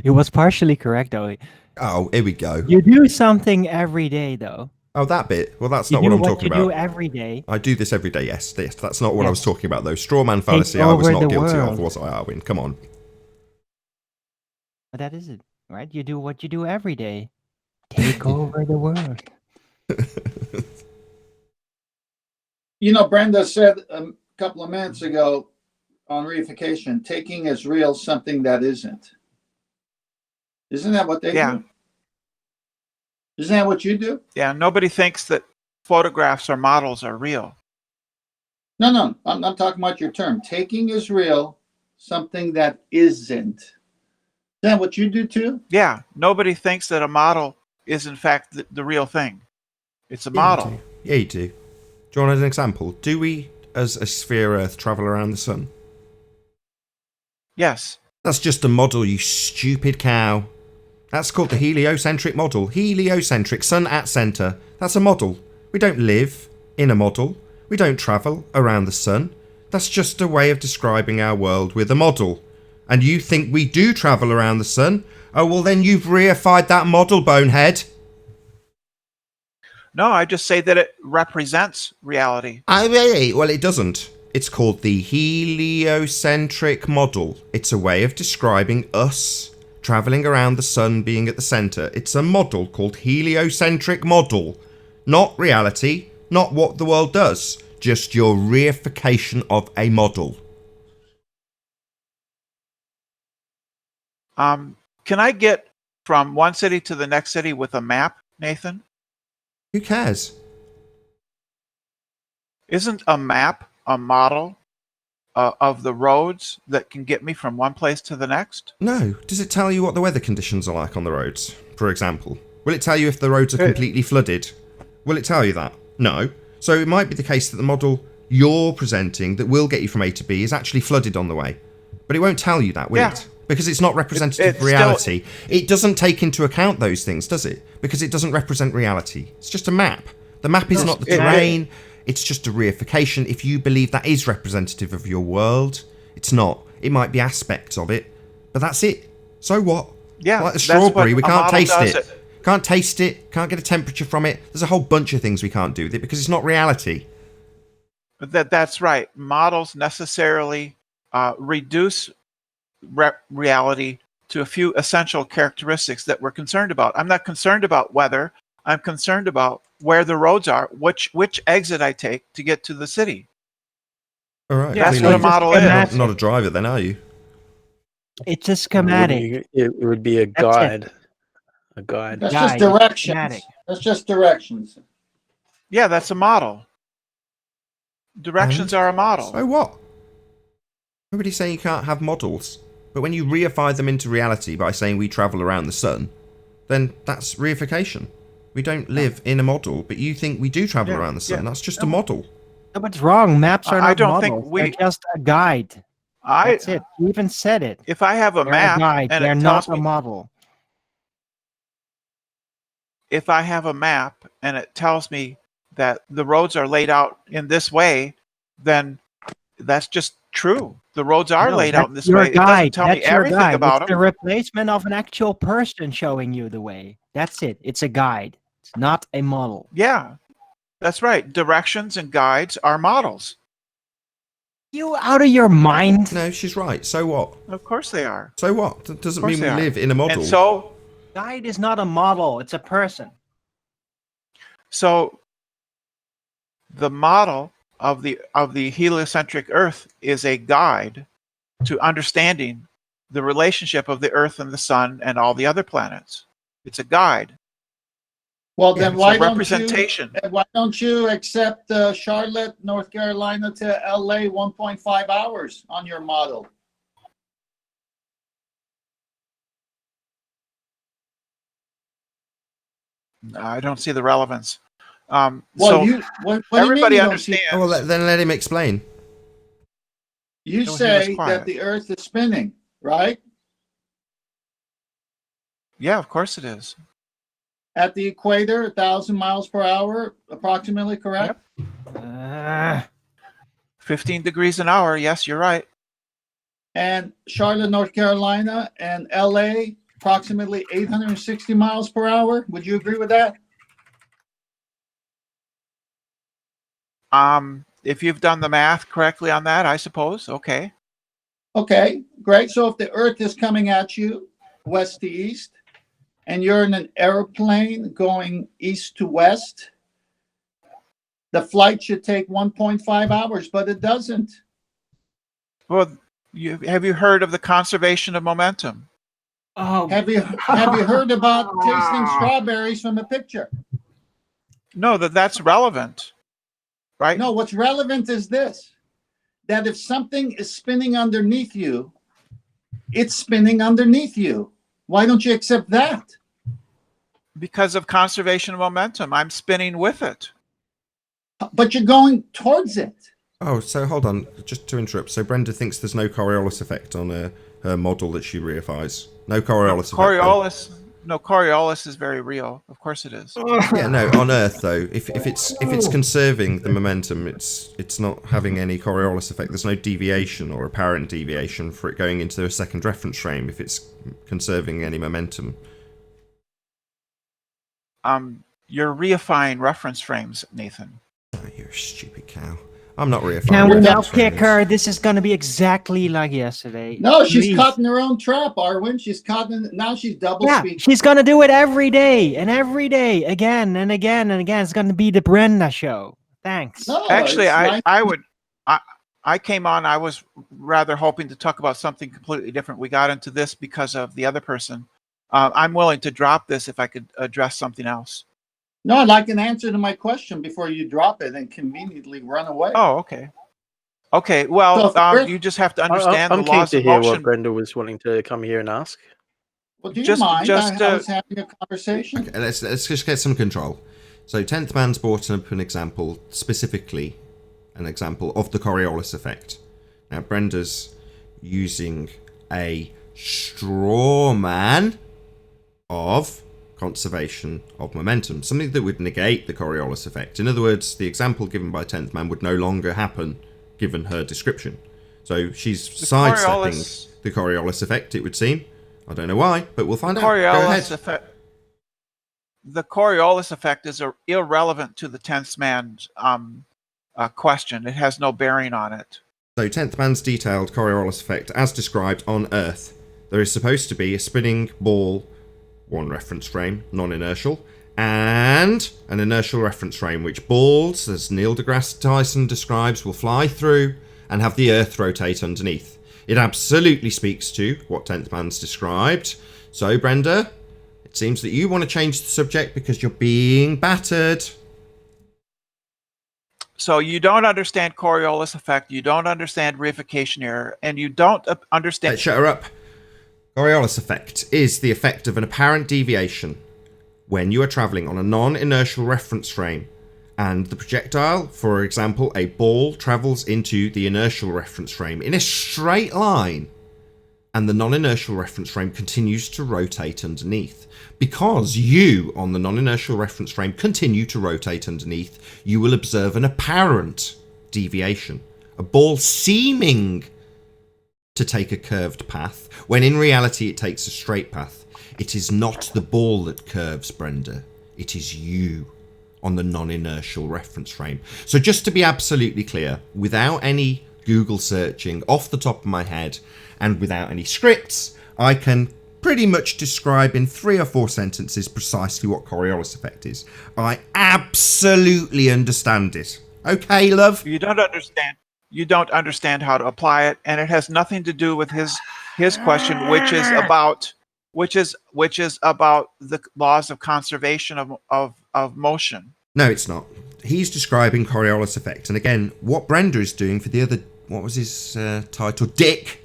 He was partially correct, though. Oh, here we go. You do something every day, though. Oh, that bit? Well, that's not what I'm talking about. You do every day. I do this every day, yes. That's not what I was talking about, though. Straw man fallacy, I was not guilty of, was I, Arwin? Come on. But that is it, right? You do what you do every day. Take over the world. You know, Brenda said a couple of minutes ago on reification, taking as real something that isn't. Isn't that what they do? Isn't that what you do? Yeah, nobody thinks that photographs or models are real. No, I'm talking about your term. Taking as real something that isn't. Is that what you do too? Yeah, nobody thinks that a model is in fact the real thing. It's a model. Yeah, you do. Do you want an example? Do we, as a sphere Earth, travel around the sun? Yes. That's just a model, you stupid cow. That's called the heliocentric model. Heliocentric, sun at centre. That's a model. We don't live in a model. We don't travel around the sun. That's just a way of describing our world with a model. And you think we do travel around the sun? Oh, well then you've reified that model, bonehead. No, I just say that it represents reality. Oh, really? Well, it doesn't. It's called the heliocentric model. It's a way of describing us travelling around the sun being at the centre. It's a model called heliocentric model. Not reality, not what the world does, just your reification of a model. Can I get from one city to the next city with a map, Nathan? Who cares? Isn't a map a model of the roads that can get me from one place to the next? No. Does it tell you what the weather conditions are like on the roads, for example? Will it tell you if the roads are completely flooded? Will it tell you that? No. So it might be the case that the model you're presenting that will get you from A to B is actually flooded on the way. But it won't tell you that, will it? Because it's not representative of reality. It doesn't take into account those things, does it? Because it doesn't represent reality. It's just a map. The map is not the terrain. It's just a reification. If you believe that is representative of your world, it's not. It might be aspects of it, but that's it. So what? Yeah, like the strawberry, we can't taste it. it. Can't taste it. Can't get a temperature from it. There's a whole bunch of things we can't do with it because it's not reality. That's right. Models necessarily reduce reality to a few essential characteristics that we're concerned about. I'm not concerned about weather. I'm concerned about where the roads are, which exit I take to get to the city. All right. Yeah, that's what a model is. Not a driver then, are you? It's a schematic. It would be a guide. A guide. That's just directions. Schematic. That's just directions. Yeah, that's a model. Directions are a model. So what? Nobody's saying you can't have models. But when you reify them into reality by saying we travel around the sun, then that's reification. We don't live in a model, but you think we do travel around the sun. That's just a model. No, but it's wrong. Maps are not I don't models. think we. They're just a guide. That's it. You even said it. If I have a They're map a guide. and They're it not tells a me, model. if I have a map and it tells me that the roads are laid out in this way, then that's just true. The roads are laid out in this way. It doesn't tell me everything about them. It's them. the replacement of an actual person showing you the way. That's it. It's a guide. It's not a model. Yeah, that's right. Directions and guides are models. You out of your mind? No, she's right. So what? Of course they are. So what? That doesn't mean we live in a model. And so, guide is not a model. It's a person. So the model of the heliocentric Earth is a guide to understanding the relationship of the Earth and the Sun and all the other planets. It's a guide. Well, then why don't you accept Charlotte, North Carolina to LA 1.5 hours on your model? I don't see the relevance. Well, so everybody understands. Oh, well, then let him explain. You say that the Earth is spinning, right? Yeah, of course it is. At the equator, 1,000 miles per hour, approximately, correct? Yep. 15 degrees an hour. Yes, you're right. And Charlotte, North Carolina, and LA, approximately 860 miles per hour. Would you agree with that? If you've done the math correctly on that, I suppose. Okay. Okay, great. So if the Earth is coming at you west to east, and you're in an airplane going east to west, the flight should take 1.5 hours, but it doesn't. Well, have you heard of the conservation of momentum? Oh, have you heard about tasting strawberries from a picture? No, that's relevant, right? No, what's relevant is this: that if something is spinning underneath you, it's spinning underneath you. Why don't you accept that? Because of conservation of momentum. I'm spinning with it. But you're going towards it. Oh, so hold on, just to interrupt. So Brenda thinks there's no Coriolis effect on her model that she reifies. No Coriolis effect. Coriolis is very real. Of course it is. Yeah, no, on Earth though, if it's conserving the momentum, it's not having any Coriolis effect. There's no deviation or apparent deviation for it going into a second reference frame if it's conserving any momentum. You're reifying reference frames, Nathan. Oh, you're a stupid cow. I'm not reaffirming. Can we the now Dutch kick famous. her? This is going to be exactly like yesterday. No, she's Please. caught in her own trap, Arwen. She's caught in. Now she's double Yeah, speaking. she's going to do it every day and every day, again and again and again. It's going to be the Brenda show. Thanks. No, Actually, it's I, nice. I would. I came on. I was rather hoping to talk about something completely different. We got into this because of the other person. I'm willing to drop this if I could address something else. No, I'd like an answer to my question before you drop it and conveniently run away. Oh, okay. Okay. Well, you just have to understand I'm the keen laws to of hear motion. what Brenda was willing to come here and ask. Well, do you Just- mind? just, I was having a conversation. Okay, let's just get some control. So 10th Man's brought up an example, specifically an example of the Coriolis effect. Now Brenda's using a straw man of conservation of momentum, something that would negate the Coriolis effect. In other words, the example given by 10th Man would no longer happen given her description. So she's sidestepping the Coriolis effect, it would seem. I don't know why, but we'll find out. Go ahead. The Coriolis effect is irrelevant to the 10th man's question. It has no bearing on it. So 10th Man's detailed Coriolis effect, as described on Earth. There is supposed to be a spinning ball, one reference frame, non-inertial, and an inertial reference frame, which balls, as Neil deGrasse Tyson describes, will fly through and have the Earth rotate underneath. It absolutely speaks to what 10th Man's described. So, Brenda, it seems that you want to change the subject because you're being battered. So you don't understand Coriolis effect, you don't understand reification error, and you don't understand... Shut her up. Coriolis effect is the effect of an apparent deviation when you are travelling on a non-inertial reference frame and the projectile, for example, a ball, travels into the inertial reference frame in a straight line, and the non-inertial reference frame continues to rotate underneath. Because you, on the non-inertial reference frame, continue to rotate underneath, you will observe an apparent deviation. A ball seeming to take a curved path, when in reality it takes a straight path. It is not the ball that curves, Brenda. It is you on the non-inertial reference frame. So just to be absolutely clear, without any Google searching off the top of my head and without any scripts, I can pretty much describe in 3 or 4 sentences precisely what Coriolis effect is. I absolutely understand it. Okay, love? You don't understand. You don't understand how to apply it, and it has nothing to do with his question, which is about the laws of conservation of motion. No, it's not. He's describing Coriolis effect, and again, what Brenda is doing for the other, what was his title? Dick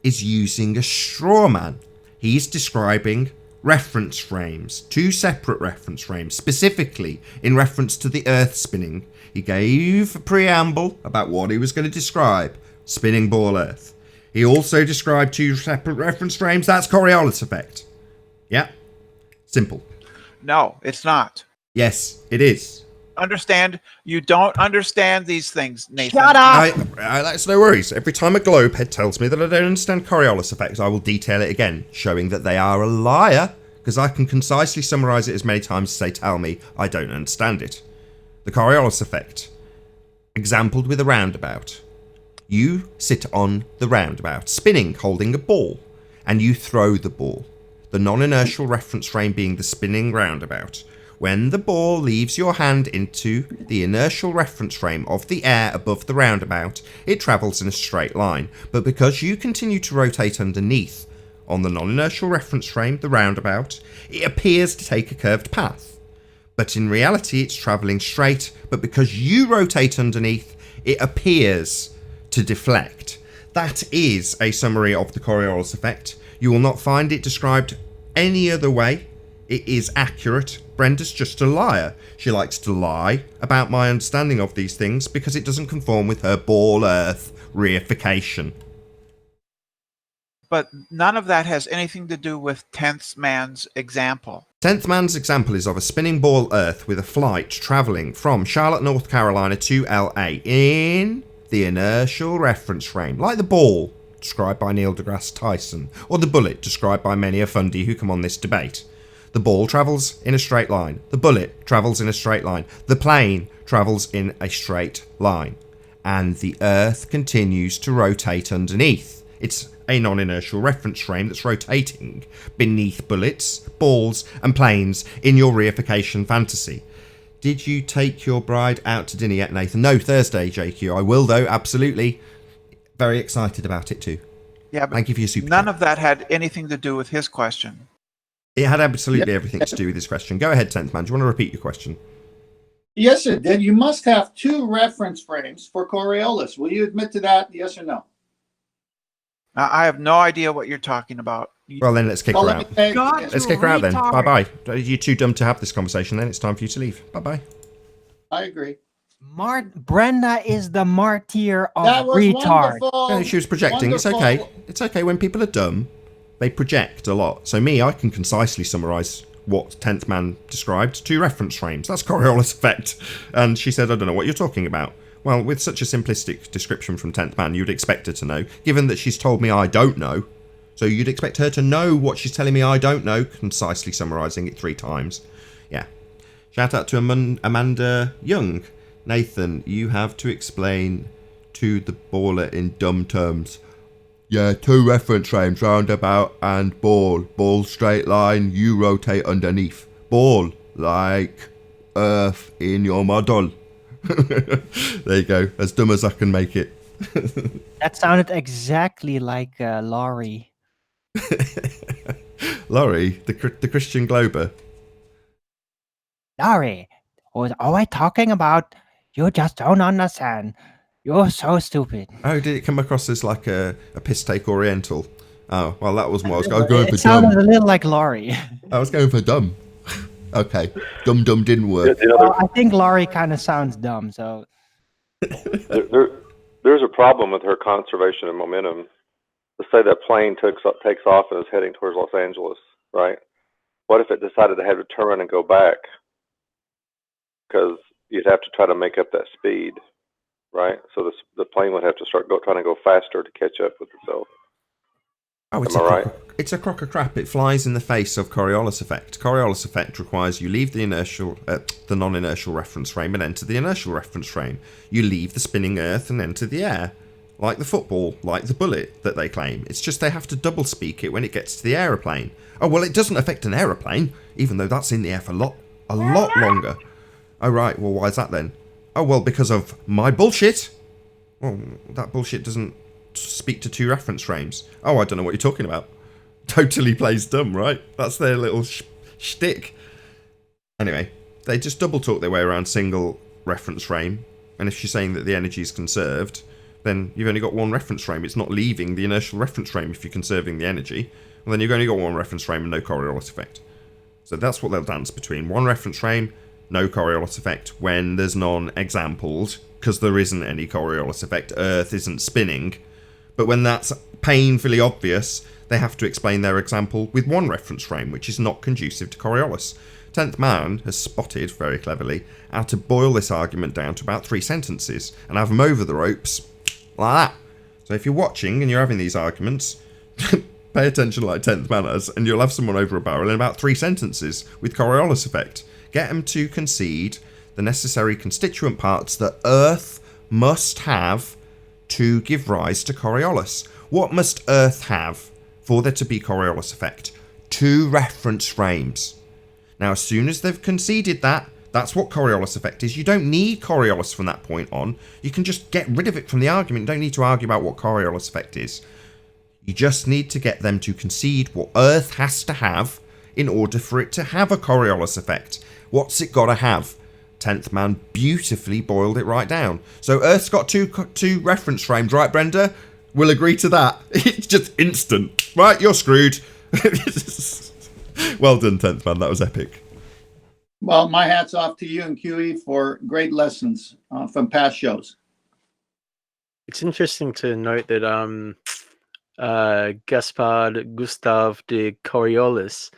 is using a straw man. He's describing reference frames, 2 separate reference frames, specifically in reference to the Earth spinning. He gave a preamble about what he was going to describe, spinning ball Earth. He also described 2 separate reference frames. That's Coriolis effect. Yeah, simple. No, it's not. Yes, it is. Understand? You don't understand these things, Nathan. Shut up! That's no worries. Every time a globehead tells me that I don't understand Coriolis effect, I will detail it again, showing that they are a liar, because I can concisely summarise it as many times as they tell me I don't understand it. The Coriolis effect, exampled with a roundabout. You sit on the roundabout, spinning, holding a ball, and you throw the ball. The non-inertial reference frame being the spinning roundabout. When the ball leaves your hand into the inertial reference frame of the air above the roundabout, it travels in a straight line. But because you continue to rotate underneath on the non-inertial reference frame, the roundabout, it appears to take a curved path. But in reality, it's travelling straight, but because you rotate underneath, it appears to deflect. That is a summary of the Coriolis effect. You will not find it described any other way. It is accurate. Brenda's just a liar. She likes to lie about my understanding of these things because it doesn't conform with her ball Earth reification. But none of that has anything to do with 10th man's example. 10th man's example is of a spinning ball Earth with a flight travelling from Charlotte, North Carolina to LA in the inertial reference frame, like the ball described by Neil deGrasse Tyson, or the bullet described by many a fundy who come on this debate. The ball travels in a straight line. The bullet travels in a straight line. The plane travels in a straight line. and the Earth continues to rotate underneath. It's a non-inertial reference frame that's rotating beneath bullets, balls, and planes in your reification fantasy. Did you take your bride out to dinner yet, Nathan? No, Thursday, JQ. I will, though, absolutely. Very excited about it, too. Yeah, but thank you for your super none chat. of that had anything to do with his question. It had absolutely everything to do with this question. Go ahead, 10th man. Do you want to repeat your question? Yes, it did. You must have 2 reference frames for Coriolis. Will you admit to that? Yes or no? I have no idea what you're talking about. Well, then let's kick her out. God, Let's you kick her out then. retard. Bye-bye. You're too dumb to have this conversation then. It's time for you to leave. Bye-bye. I agree. Brenda is the martyr of That was retard. wonderful. No, she was projecting. Wonderful. It's okay. It's okay when people are dumb. They project a lot. So me, I can concisely summarise what 10th man described. 2 reference frames. That's Coriolis effect. And she said, I don't know what you're talking about. Well, with such a simplistic description from 10th man, you'd expect her to know, given that she's told me I don't know. So you'd expect her to know what she's telling me I don't know, concisely summarising it 3 times. Yeah. Shout out to Amanda Young. Nathan, you have to explain to the baller in dumb terms. Yeah, 2 reference frames, roundabout and ball. Ball straight line, you rotate underneath. Ball, like Earth in your model. There you go, as dumb as I can make it. That sounded exactly like Laurie. Laurie, the Christian Glober. Laurie, what are we talking about? You just don't understand. You're so stupid. Oh, did it come across as like a piss take Oriental? Oh, well, that was what I was going for. It sounded a little like Laurie. I was going for dumb. Okay, dumb didn't work. Well, I think Laurie kind of sounds dumb, so... There's a problem with her conservation of momentum. Let's say that plane takes off and is heading towards Los Angeles, right? What if it decided to have to turn and go back? Because you'd have to try to make up that speed, right? So the plane would have to start trying to go faster to catch up with itself. Oh, it's a crock of crap. It flies in the face of Coriolis effect. Coriolis effect requires you leave the non-inertial reference frame and enter the inertial reference frame. You leave the spinning Earth and enter the air. Like the football, like the bullet that they claim. It's just they have to double speak it when it gets to the aeroplane. Oh, well, it doesn't affect an aeroplane, even though that's in the air for a lot longer. Oh, right. Well, why is that then? Oh, well, because of my bullshit. Well, that bullshit doesn't speak to 2 reference frames. Oh, I don't know what you're talking about. Totally plays dumb, right? That's their little shtick. Anyway, they just double talk their way around single reference frame. And if you're saying that the energy is conserved, then you've only got 1 reference frame. It's not leaving the inertial reference frame if you're conserving the energy. Well, then you've only got 1 reference frame and no Coriolis effect. So that's what they'll dance between. 1 reference frame, no Coriolis effect when there's non-examples, because there isn't any Coriolis effect. Earth isn't spinning. But when that's painfully obvious, they have to explain their example with 1 reference frame, which is not conducive to Coriolis. 10th man has spotted, very cleverly, how to boil this argument down to about 3 sentences, and have them over the ropes, like that. So if you're watching and you're having these arguments, pay attention like 10th man has, and you'll have someone over a barrel in about 3 sentences with Coriolis effect. Get them to concede the necessary constituent parts that Earth must have to give rise to Coriolis. What must Earth have for there to be Coriolis effect? 2 reference frames. Now, as soon as they've conceded that, that's what Coriolis effect is. You don't need Coriolis from that point on. You can just get rid of it from the argument. You don't need to argue about what Coriolis effect is. You just need to get them to concede what Earth has to have in order for it to have a Coriolis effect. What's it got to have? 10th man beautifully boiled it right down. So Earth's got two reference frames, right, Brenda? We'll agree to that. It's just instant. Right, you're screwed. Well done, 10th man. That was epic. Well, my hat's off to you and QE for great lessons from past shows. It's interesting to note that Gaspard Gustave de Coriolis,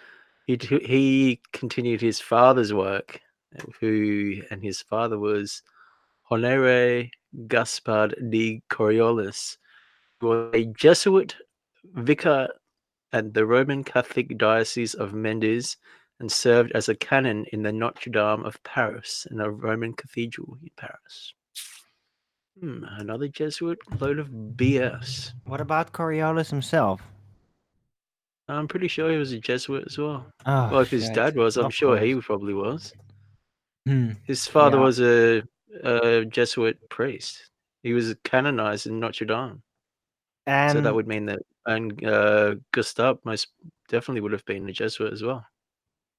he continued his father's work, and his father was Honoré Gaspard de Coriolis, who was a Jesuit vicar at the Roman Catholic Diocese of Mendes and served as a canon in the Notre Dame of Paris, in a Roman cathedral in Paris. Another Jesuit load of BS. What about Coriolis himself? I'm pretty sure he was a Jesuit as well. Oh, Well, if his shit. dad was, I'm Of sure course. he probably was. Hmm. His father Yeah. was a Jesuit priest. He was canonized in Notre Dame. And So that would mean that, and Gustav most definitely would have been a Jesuit as well.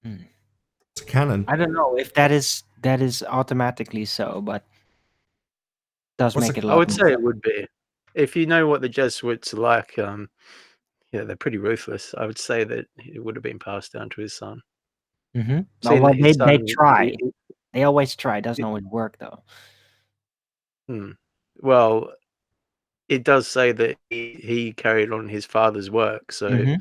It's canon. I don't know if that is automatically so, but does What's make it a I lot would more say it sense. would be. If you know what the Jesuits are like, yeah, they're pretty ruthless. I would say that it would have been passed down to his son. Mm-hmm. Seeing Well, that his they son, try. They always try. Doesn't always work though. Well, it does say that he carried on his father's work. So Mhm.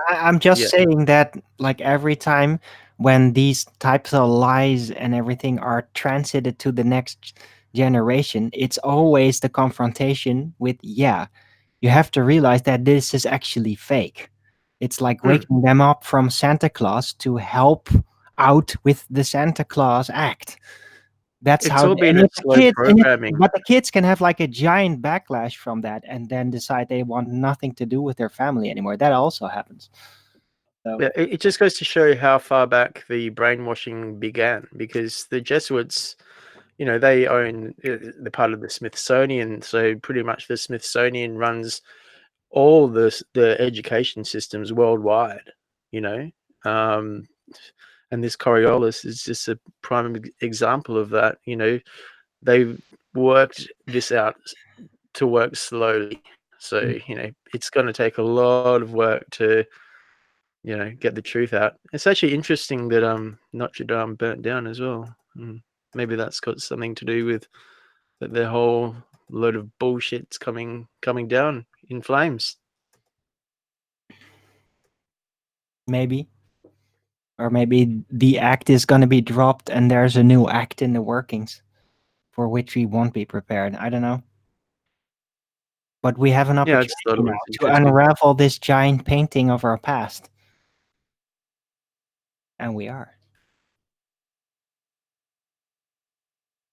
I'm just Yeah. saying that, like, every time when these types of lies and everything are transited to the next generation, it's always the confrontation with, yeah, you have to realize that this is actually fake. It's like waking them up from Santa Claus to help out with the Santa Claus act. That's It's how. all been And a if the slow kids, programming. but the kids can have like a giant backlash from that, and then decide they want nothing to do with their family anymore. That also happens. So, Yeah, it just goes to show how far back the brainwashing began, because the Jesuits, they own the part of the Smithsonian. So pretty much the Smithsonian runs all the education systems worldwide, and this Coriolis is just a prime example of that. They've worked this out to work slowly. So, it's going to take a lot of work to, get the truth out. It's actually interesting that Notre Dame burnt down as well. Maybe that's got something to do with that their whole load of bullshit's coming down in flames. maybe. Or maybe the act is going to be dropped and there's a new act in the workings for which we won't be prepared. I don't know. But we have an Yeah, I opportunity just thought it now was to interesting. unravel this giant painting of our past. And we are.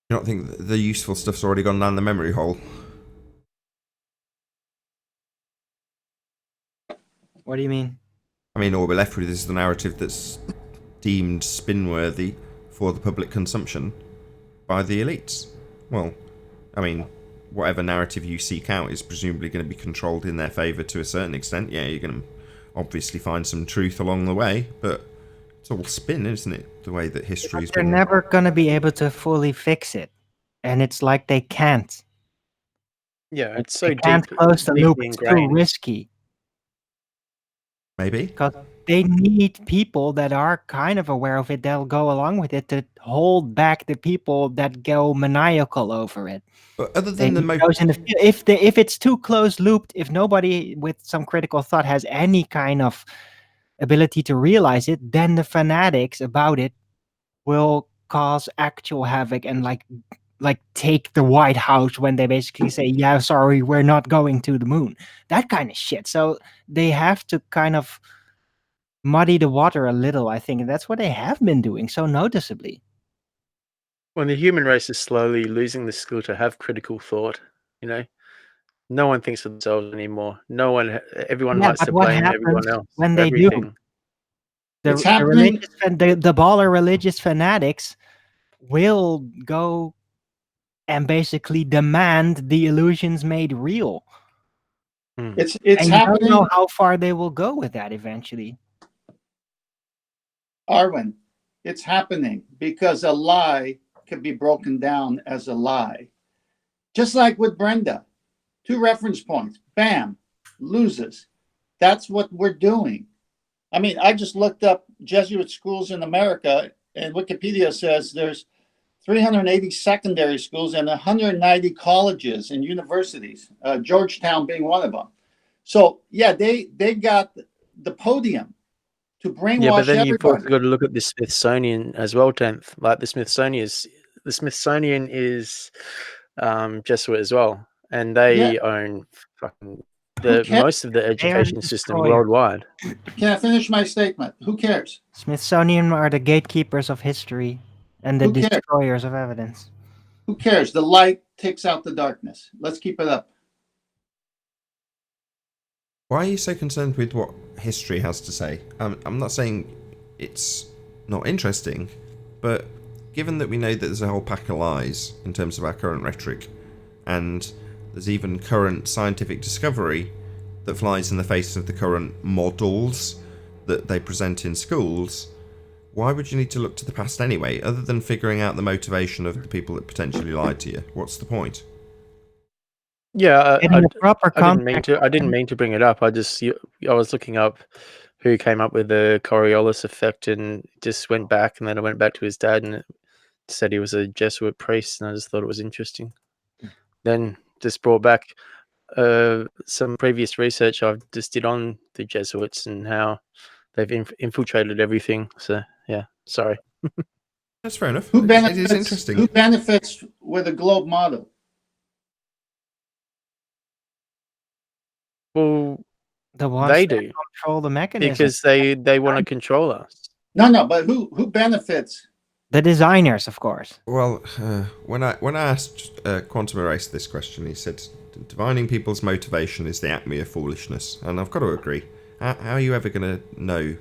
You don't think the useful stuff's already gone down the memory hole? What do you mean? I mean, all we're left with is the narrative that's deemed spin-worthy for the public consumption by the elites. Well, I mean, whatever narrative you seek out is presumably going to be controlled in their favour to a certain extent. Yeah, you're going to obviously find some truth along the way, but it's all spin, isn't it? The way that history's They're been... never going to be able to fully fix it. And it's like they can't. Yeah, it's so They can't close the loop. deeply It's too ingrained. risky. Maybe. Because they need people that are kind of aware of it. They'll go along with it to hold back the people that go maniacal over it. But other than If it's too close looped, if nobody with some critical thought has any kind of ability to realize it, then the fanatics about it will cause actual havoc and like take the White House when they basically say, yeah, sorry, we're not going to the moon. That kind of shit. So they have to kind of muddy the water a little, I think. And that's what they have been doing so noticeably. When the human race is slowly losing the skill to have critical thought, no one thinks of themselves anymore. Everyone likes to blame everyone else. When they everything. do? It's happening. The baller religious fanatics will go and basically demand the illusions made real. It's and happening. You don't know how far they will go with that eventually. Arwen, it's happening because a lie can be broken down as a lie. Just like with Brenda, 2 reference points, bam, loses. That's what we're doing. I mean, I just looked up Jesuit schools in America, and Wikipedia says there's 380 secondary schools and 190 colleges and universities, Georgetown being one of them. So, yeah, they got the podium to brainwash Yeah, but then you've everybody. also got to look at the Smithsonian as well, 10th. Like the Smithsonian is Jesuit as well, and they own fucking most of the education system worldwide. Can I finish my statement? Who cares? Smithsonian are the gatekeepers of history and the destroyers of evidence. Who cares? The Lite takes out the darkness. Let's keep it up. Why are you so concerned with what history has to say? I'm not saying it's not interesting, but given that we know that there's a whole pack of lies in terms of our current rhetoric, and there's even current scientific discovery that flies in the face of the current models that they present in schools, why would you need to look to the past anyway, other than figuring out the motivation of the people that potentially lied to you? What's the point? Yeah, Getting the proper I didn't mean context. to. I didn't mean to bring it up. I was looking up who came up with the Coriolis effect, and just went back, and then I went back to his dad, and it said he was a Jesuit priest, and I just thought it was interesting. Then just brought back some previous research I've just did on the Jesuits and how they've infiltrated everything. So yeah, sorry. That's fair enough. Who It is interesting. Who benefits with a globe model? Well, The ones they that do, control the mechanism. because they want to control us. No, but who benefits? The designers, of course. Well, when I asked Quantum Erase this question, he said divining people's motivation is the acme of foolishness, and I've got to agree. How are you ever going to know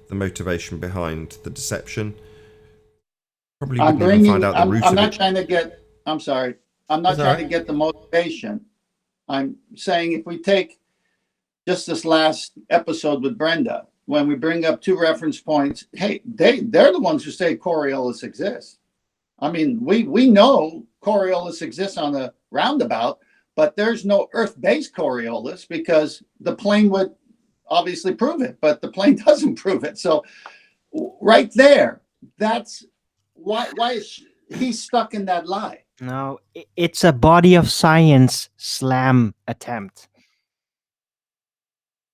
the motivation behind the deception? Probably wouldn't even find out the root I'm of not it. trying to get. I'm sorry. I'm not That's trying all to get the motivation. I'm saying if we take just this last episode with Brenda, when we bring up two reference points, hey, they're the ones who say Coriolis exists. I mean, we know Coriolis exists on a roundabout, but there's no Earth-based Coriolis because the plane would obviously prove it, but the plane doesn't prove it. So right there, that's why is he stuck in that lie? No, it's a body of science slam attempt.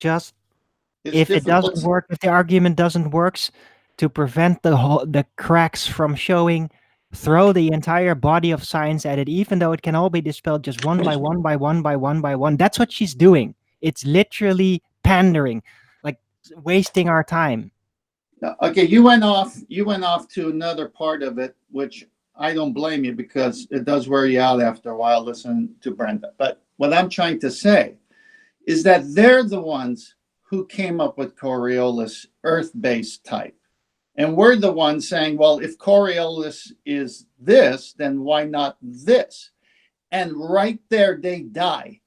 Just It's if it difficult. doesn't work, if the argument doesn't work, to prevent the cracks from showing, throw the entire body of science at it, even though it can all be dispelled just one by one by one by one by one. That's what she's doing. It's literally pandering, like wasting our time. Okay, you went off to another part of it, which I don't blame you because it does wear you out after a while listening to Brenda. But what I'm trying to say is that they're the ones who came up with Coriolis Earth-based type. And we're the ones saying, well, if Coriolis is this, then why not this? And right there, they die.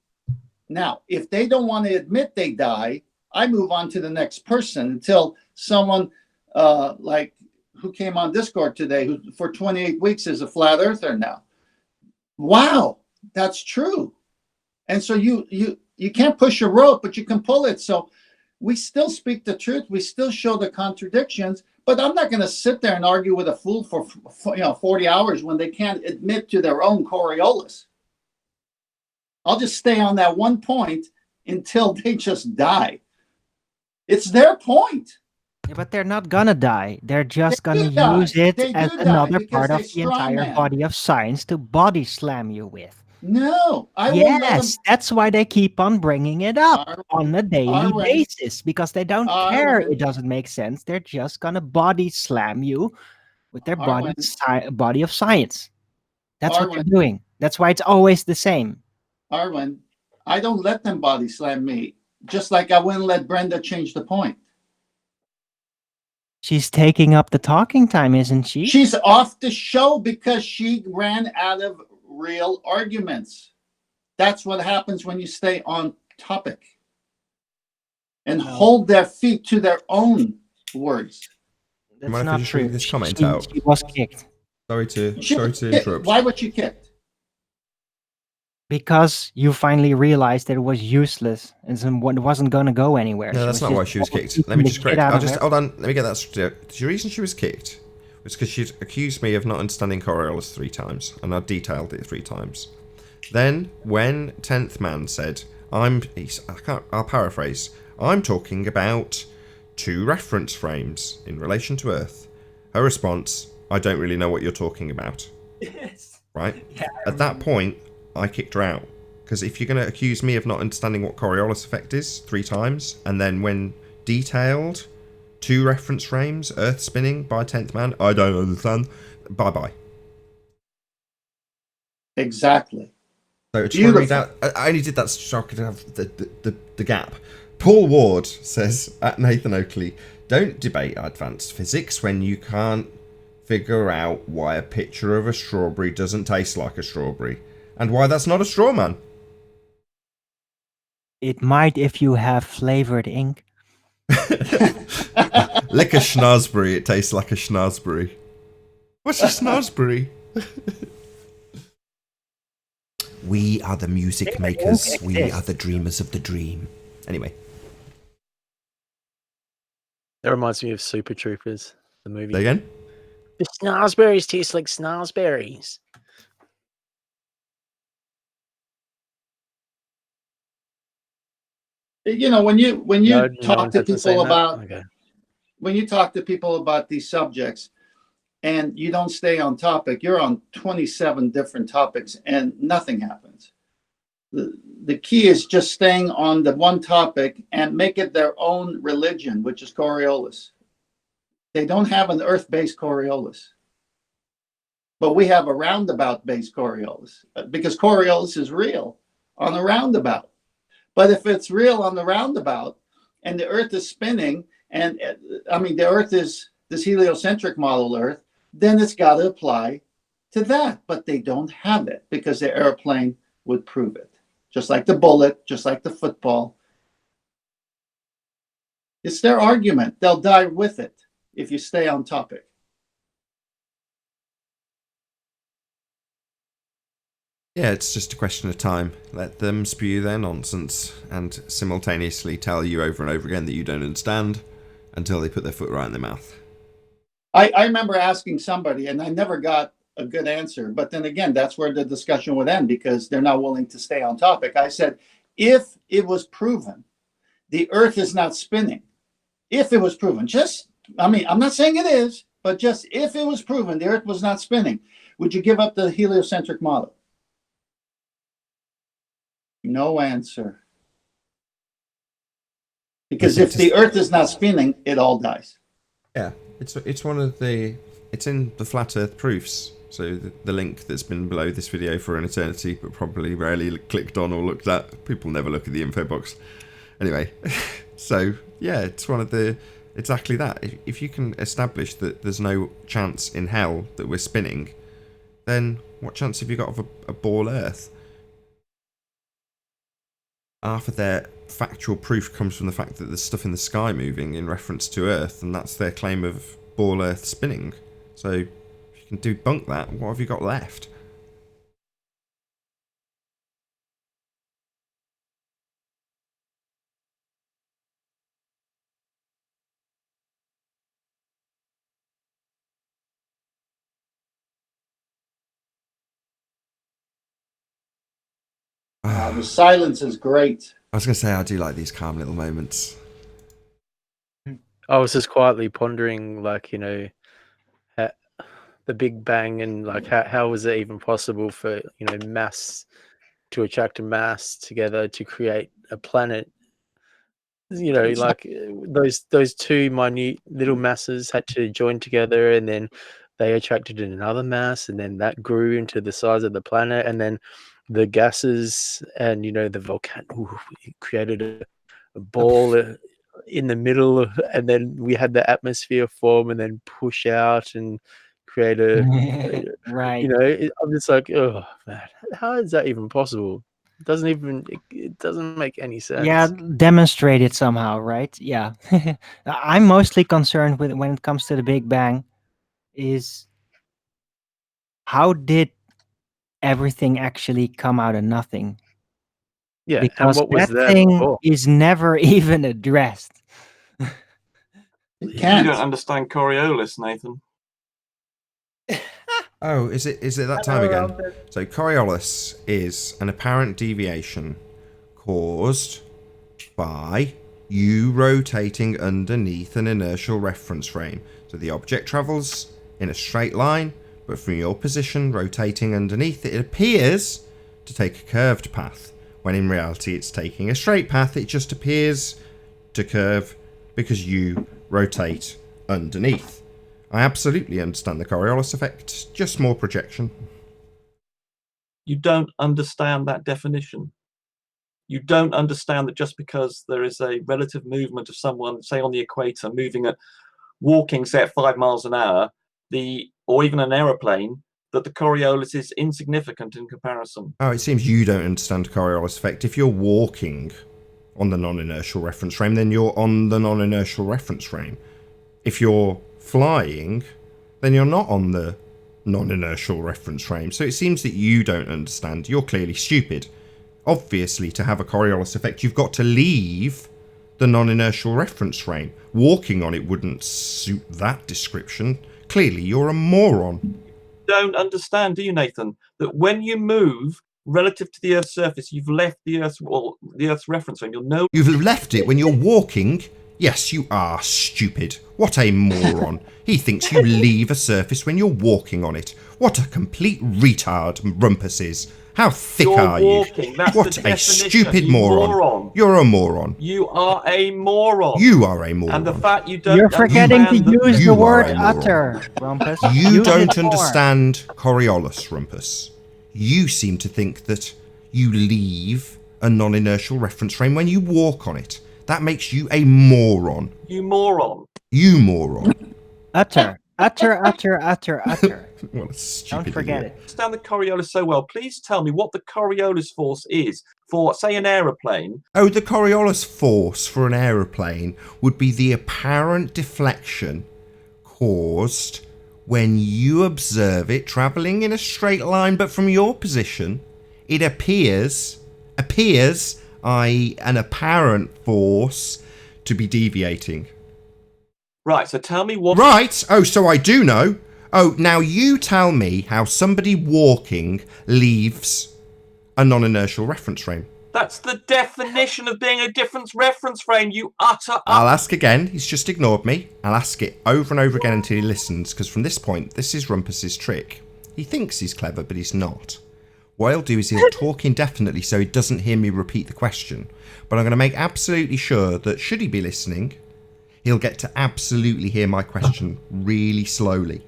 Now, if they don't want to admit they die, I move on to the next person until someone like who came on Discord today, who for 28 weeks is a flat earther now. Wow, that's true. And so you can't push a rope, but you can pull it. So we still speak the truth. We still show the contradictions. But I'm not going to sit there and argue with a fool for 40 hours when they can't admit to their own Coriolis. I'll just stay on that one point until they just die. It's their point. Yeah, but they're not gonna die. They're just They gonna do die. use it They as do die another because part they of the entire strawman. body of science to body slam you with. No, I won't let them. Yes, that's why they keep on bringing it up on a daily Arwen. basis, because they don't care. Arwen. It doesn't make sense. They're just gonna body slam you with their body of science. That's what they're Arwen. doing. That's why it's always the same. Arwen, I don't let them body slam me, just like I wouldn't let Brenda change the point. She's taking up the talking time, isn't she? She's off the show because she ran out of real arguments. That's what happens when you stay on topic and hold their feet to their own words. That's Mind if I not just true. read this comment out? She was kicked. Sorry to She was kicked. interrupt. Why was she kicked? Because you finally realized that it was useless and it wasn't going to go anywhere. No, that's not why she was kicked. Let me just correct. Hold on. Let me get that straight. The reason she was kicked was because she'd accused me of not understanding Coriolis 3 times, and I detailed it 3 times. Then, when 10th Man said, I'll paraphrase, I'm talking about 2 reference frames in relation to Earth. Her response, I don't really know what you're talking about. Yes. Right? Yeah, at that point, I kicked her out. Because if you're going to accuse me of not understanding what Coriolis effect is 3 times, and then when detailed 2 reference frames, Earth spinning by 10th Man, I don't understand. Bye-bye. Exactly. So I just want to read out. I only did that so I could have the gap. Paul Ward says at Nathan Oakley, "Don't debate advanced physics when you can't figure out why a picture of a strawberry doesn't taste like a strawberry, and why that's not a straw man." It might if you have flavored ink. Lick a schnozberry, it tastes like a schnozberry. What's a schnozberry? We are the music makers. We are the dreamers of the dream. Anyway. That reminds me of Super Troopers, the movie. Say again? The snozberries taste like snozberries. You know, when you No talk one to has to say people that? about Okay. when you talk to people about these subjects and you don't stay on topic, you're on 27 different topics and nothing happens. The key is just staying on the one topic and make it their own religion, which is Coriolis. They don't have an earth-based Coriolis, but we have a roundabout-based Coriolis because Coriolis is real on a roundabout. But if it's real on the roundabout and the earth is spinning, and I mean, the earth is this heliocentric model earth, then it's got to apply to that. But they don't have it because the airplane would prove it. Just like the bullet, just like the football. It's their argument. They'll die with it if you stay on topic. Yeah, it's just a question of time. Let them spew their nonsense and simultaneously tell you over and over again that you don't understand until they put their foot right in their mouth. I remember asking somebody, and I never got a good answer. But then again, that's where the discussion would end because they're not willing to stay on topic. I said, if it was proven the earth is not spinning, if it was proven, I'm not saying it is, but just if it was proven the earth was not spinning, would you give up the heliocentric model? No answer. Because if the earth is not spinning, it all dies. Yeah, it's one of the... It's in the Flat Earth Proofs. So the link that's been below this video for an eternity, but probably rarely clicked on or looked at. People never look at the info box. Anyway, so yeah, it's one of the... Exactly that. If you can establish that there's no chance in hell that we're spinning, then what chance have you got of a ball Earth? Half of their factual proof comes from the fact that there's stuff in the sky moving in reference to Earth, and that's their claim of ball Earth spinning. So if you can debunk that, what have you got left? The silence is great. I was going to say, I do like these calm little moments. I was just quietly pondering, like, you know, the Big Bang and like how was it even possible for, you know, mass to attract a mass together to create a planet? You know, like those two minute little masses had to join together, and then they attracted another mass, and then that grew into the size of the planet, and then the gases and, you know, the volcano created a ball in the middle, and then we had the atmosphere form and then push out and create a right. You know, I'm just like, oh man, how is that even possible? It doesn't make any sense. Yeah, demonstrate it somehow, right? Yeah. I'm mostly concerned with when it comes to the Big Bang is how did everything actually come out of nothing? Yeah, Because and what was that there thing before? is never even addressed. It You can't. don't understand Coriolis, Nathan. Oh, is it that time again? So Coriolis is an apparent deviation caused by you rotating underneath an inertial reference frame. So the object travels in a straight line, but from your position rotating underneath it appears to take a curved path, when in reality it's taking a straight path. It just appears to curve because you rotate underneath. I absolutely understand the Coriolis effect, just more projection. you don't understand that definition. You don't understand that just because there is a relative movement of someone, say on the equator, walking, say at 5 miles an hour, or even an aeroplane, that the Coriolis is insignificant in comparison. Oh, it seems you don't understand the Coriolis effect. If you're walking on the non-inertial reference frame, then you're on the non-inertial reference frame. If you're flying, then you're not on the non-inertial reference frame. So it seems that you don't understand. You're clearly stupid. Obviously, to have a Coriolis effect, you've got to leave the non-inertial reference frame. Walking on it wouldn't suit that description. Clearly, you're a moron. Don't understand, do you, Nathan, that when you move relative to the Earth's surface, you've left the Earth's reference frame. You've left it when you're walking. Yes, you are stupid. What a moron. He thinks you leave a surface when you're walking on it. What a complete retard Rumpus is. How thick are you? What a stupid moron. You're a moron. You are a moron. You are a moron. And the fact you don't You're forgetting to use the word are a utter, Rumpus. You Use don't it more. understand Coriolis, Rumpus. You seem to think that you leave a non-inertial reference frame when you walk on it. That makes you a moron. You moron. You moron. Utter. Utter. What a stupid Don't forget idiot. it. Understand the Coriolis so well. Please tell me what the Coriolis force is for, say, an aeroplane. Oh, the Coriolis force for an aeroplane would be the apparent deflection caused when you observe it travelling in a straight line, but from your position, it appears, i.e. an apparent force, to be deviating. Right, so tell me what... Right! Oh, so I do know. Oh, now you tell me how somebody walking leaves a non-inertial reference frame. That's the definition of being a different reference frame, you utter... I'll ask again. He's just ignored me. I'll ask it over and over again until he listens, because from this point, this is Rumpus's trick. He thinks he's clever, but he's not. What he'll do is he'll talk indefinitely so he doesn't hear me repeat the question. But I'm going to make absolutely sure that, should he be listening, he'll get to absolutely hear my question really slowly.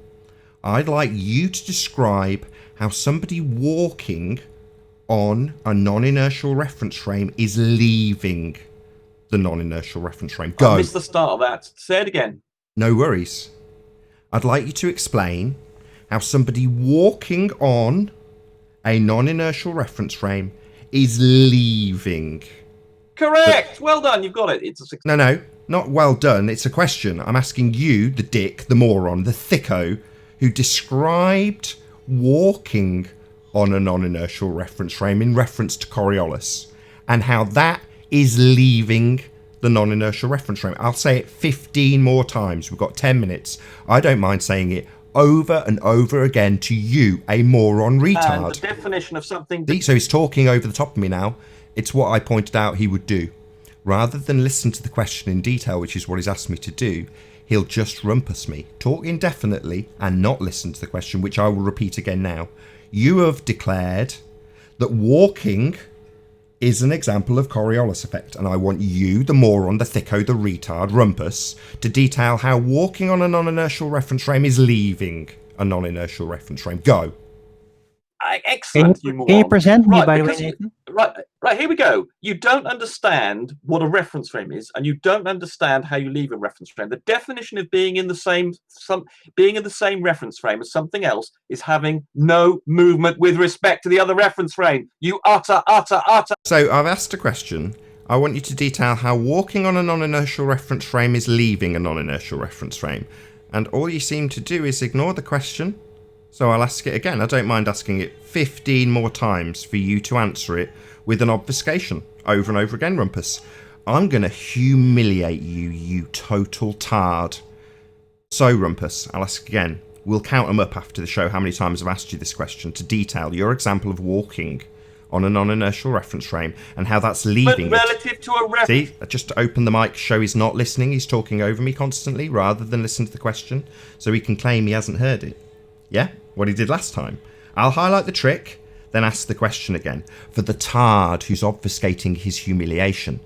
I'd like you to describe how somebody walking on a non-inertial reference frame is leaving the non-inertial reference frame. Go. I missed the start of that. Say it again. No worries. I'd like you to explain how somebody walking on a non-inertial reference frame is leaving. Correct. Well done. You've got it. It's a six. No, not well done. It's a question. I'm asking you, the dick, the moron, the thicko, who described walking on a non-inertial reference frame in reference to Coriolis, and how that is leaving the non-inertial reference frame. I'll say it 15 more times. We've got 10 minutes. I don't mind saying it over and over again to you, a moron retard. And the definition of something... So he's talking over the top of me now. It's what I pointed out he would do. Rather than listen to the question in detail, which is what he's asked me to do, he'll just rumpus me, talk indefinitely, and not listen to the question, which I will repeat again now. You have declared that walking is an example of Coriolis effect, and I want you, the moron, the thicko, the retard, rumpus, to detail how walking on a non-inertial reference frame is leaving a non-inertial reference frame. Go. Excellent, Can you present me, by the way, because Nathan? Right, here we go. You don't understand what a reference frame is, and you don't understand how you leave a reference frame. The definition of being in the same reference frame as something else is having no movement with respect to the other reference frame. You utter. So I've asked a question. I want you to detail how walking on a non-inertial reference frame is leaving a non-inertial reference frame. And all you seem to do is ignore the question. So I'll ask it again. I don't mind asking it 15 more times for you to answer it with an obfuscation over and over again, Rumpus. I'm going to humiliate you, you total tard. So, Rumpus, I'll ask again. We'll count them up after the show how many times I've asked you this question to detail your example of walking on a non-inertial reference frame and how that's leaving But relative to a reference... See, just to open the mic, show he's not listening. He's talking over me constantly rather than listen to the question so he can claim he hasn't heard it. Yeah, what he did last time. I'll highlight the trick, then ask the question again for the tard who's obfuscating his humiliation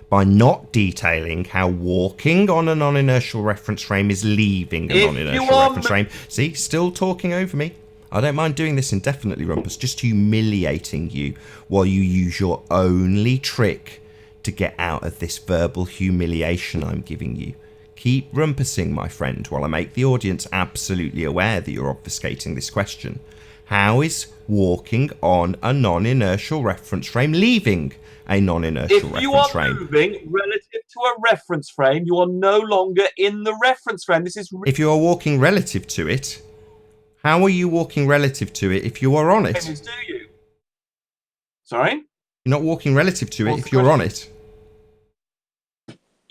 by not detailing how walking on a non-inertial reference frame is leaving a non-inertial reference frame. See, still talking over me. I don't mind doing this indefinitely, Rumpus, just humiliating you while you use your only trick to get out of this verbal humiliation I'm giving you. Keep rumpusing, my friend, while I make the audience absolutely aware that you're obfuscating this question. How is walking on a non-inertial reference frame leaving a non-inertial reference frame? If you are moving relative to a reference frame, you are no longer in the reference frame. This is. If you are walking relative to it, how are you walking relative to it if you are on it? Do you? Sorry? You're not walking relative to it if you're on it.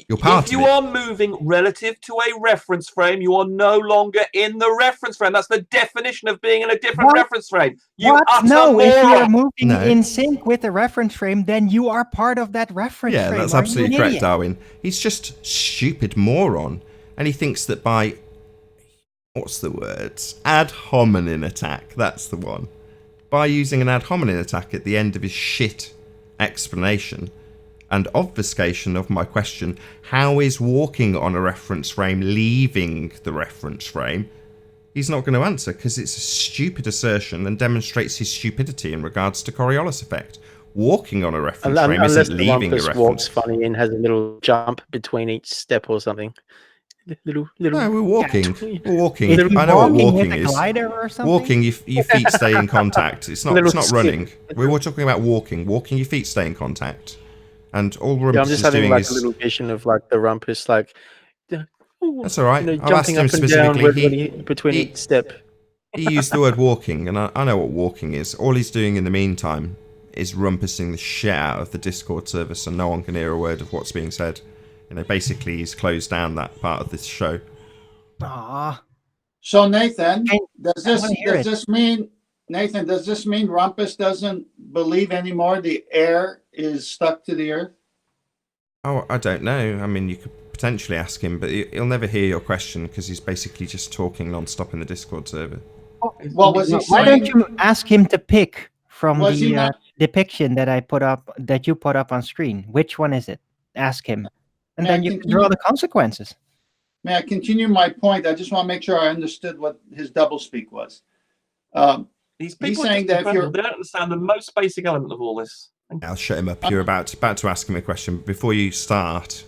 You're part if you are moving relative to a reference frame, you are no longer in the reference frame. That's the definition of being in a different reference frame. You utter No, if moron. you're moving in sync with the reference frame, then you are part of that reference frame. Yeah, that's absolutely correct, Darwin. He's just stupid moron. And he thinks that by, what's the words? Ad hominem attack. That's the one. By using an ad hominem attack at the end of his shit explanation and obfuscation of my question, how is walking on a reference frame leaving the reference frame? He's not going to answer because it's a stupid assertion and demonstrates his stupidity in regards to Coriolis effect. Walking on a reference frame isn't leaving a reference. Walks funny and has a little jump between each step or something. Little. No, we're walking. We're walking. Is he I know what walking walking with a is. glider or something? Walking, your feet stay in contact. It's not skip. running. We were talking about walking. Walking, your feet stay in contact. And all Rumpus I'm just is having doing like is... a little vision of like the Rumpus, like That's all right. I've asked jumping him up and down specifically. between each step. He used the word walking, and I know what walking is. All he's doing in the meantime is rumpusing the shit out of the Discord server, so no one can hear a word of what's being said. You know, basically, he's closed down that part of this show. Aww. So Nathan, does wanna hear it. this mean Rumpus doesn't believe anymore the air is stuck to the earth? Oh, I don't know. I mean, you could potentially ask him, but he'll never hear your question because he's basically just talking non-stop in the Discord server. What was he Why saying? don't you ask him to pick from Was he the not- depiction that you put up on screen? Which one is it? Ask him, and May I then you can continue? draw the consequences. May I continue my point? I just want to make sure I understood what his doublespeak was. These He's people are saying just that if incredible. you're- They don't understand the most basic element of all this. I'll shut him up. You're about to ask him a question. Before you start,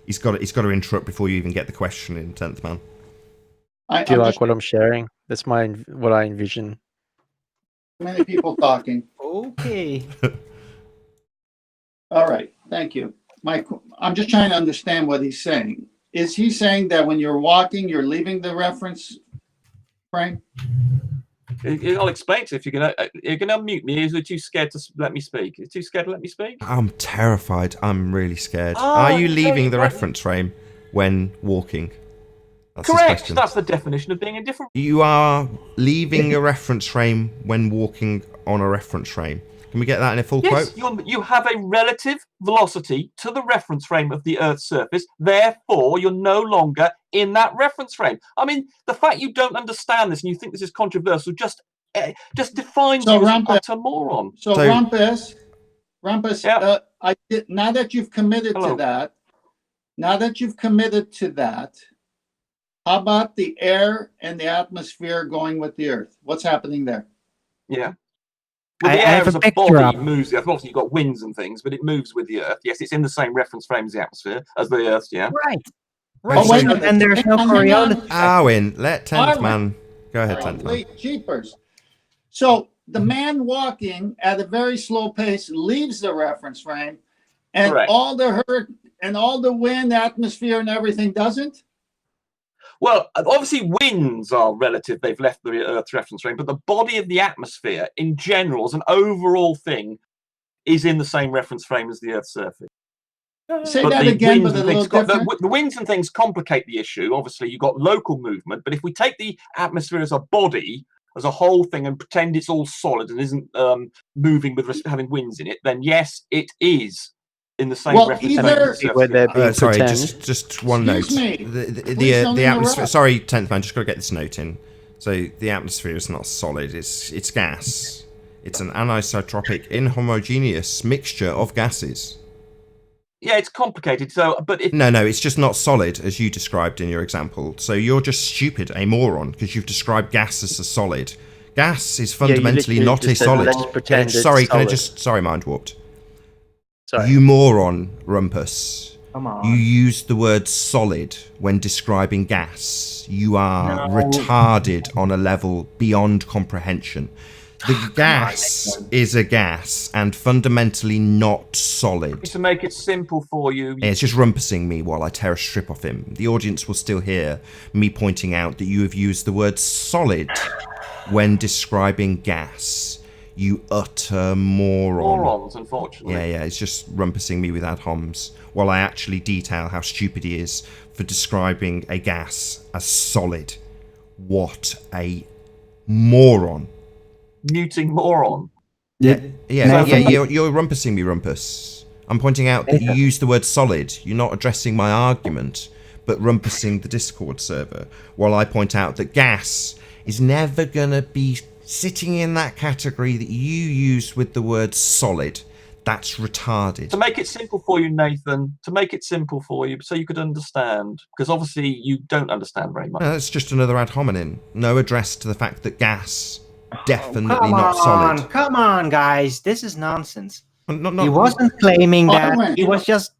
he's got to interrupt before you even get the question in, 10th man. Do you like what I'm sharing? That's what I envision. Many people talking. Okay. All right, thank you. I'm just trying to understand what he's saying. Is he saying that when you're walking, you're leaving the reference frame? I'll explain to you if you're gonna unmute me. Is you too scared to let me speak? Are you too scared to let me speak? I'm terrified. I'm really scared. Oh, Are you okay, leaving the right. reference frame when walking? That's his Correct. question. That's the definition of being indifferent. You are leaving a reference frame when walking on a reference frame. Can we get that in a full Yes, quote? you have a relative velocity to the reference frame of the Earth's surface. Therefore, you're no longer in that reference frame. I mean, the fact you don't understand this and you think this is controversial just defines you as an utter moron. So Rumpus, Yeah. now that you've committed Hello. to that, how about the air and the atmosphere going with the Earth? What's happening there? Yeah. Well, I the air have as a a picture body up. moves. Obviously, you've got winds and things, but it moves with the Earth. Yes, it's in the same reference frame as the atmosphere, as the Earth. Yeah. Right. Oh, wait a minute. And there's no Hang on. Coriolis. Arwin, let 10th Arwin. man. Go ahead, 10th man. Holy jeepers. So the man walking at a very slow pace leaves the reference frame, and Correct. all the wind, atmosphere, and everything doesn't? Well, obviously, winds are relative. They've left the Earth's reference frame, but the body of the atmosphere, in general, as an overall thing, is in the same reference frame as the Earth's surface. Say But that the again, winds but a and little things got- different. the winds and things complicate the issue. Obviously, you've got local movement, but if we take the atmosphere as a body, as a whole thing, and pretend it's all solid and isn't moving with having winds in it, then yes, it is in the same Well, reference either- frame as the Where they're surface. being Sorry, pretend. just one note. Excuse me. The Please don't atmosphere. interrupt. Sorry, 10th man. Just got to get this note in. So the atmosphere is not solid. It's gas. It's an anisotropic, inhomogeneous mixture of gases. Yeah, it's complicated. So, but if No, it's just not solid as you described in your example. So you're just stupid, a moron, because you've described gas as a solid. Gas is fundamentally literally not a just said, solid. let's pretend it's Sorry, can I solid. just... Sorry, mind warped. Sorry. You moron, Rumpus. Come on. You used the word solid when describing gas. You are retarded on a level beyond comprehension. The gas is a gas and fundamentally not solid. To make it simple for you. It's just rumpusing me while I tear a strip off him. The audience will still hear me pointing out that you have used the word solid when describing gas. You utter moron. Morons, unfortunately. Yeah, it's just rumpusing me with ad homs while I actually detail how stupid he is for describing a gas as solid. What a moron. Muting moron. Yeah, you're rumpusing me, Rumpus. I'm pointing out that you use the word solid. You're not addressing my argument, but rumpusing the Discord server, while I point out that gas is never going to be sitting in that category that you use with the word solid. That's retarded. To make it simple for you, Nathan, to make it simple for you so you could understand, because obviously you don't understand very much. No, that's just another ad hominem. No address to the fact that gas definitely not solid. Come on, guys. This is nonsense. No, He wasn't claiming that. Arwen. He was just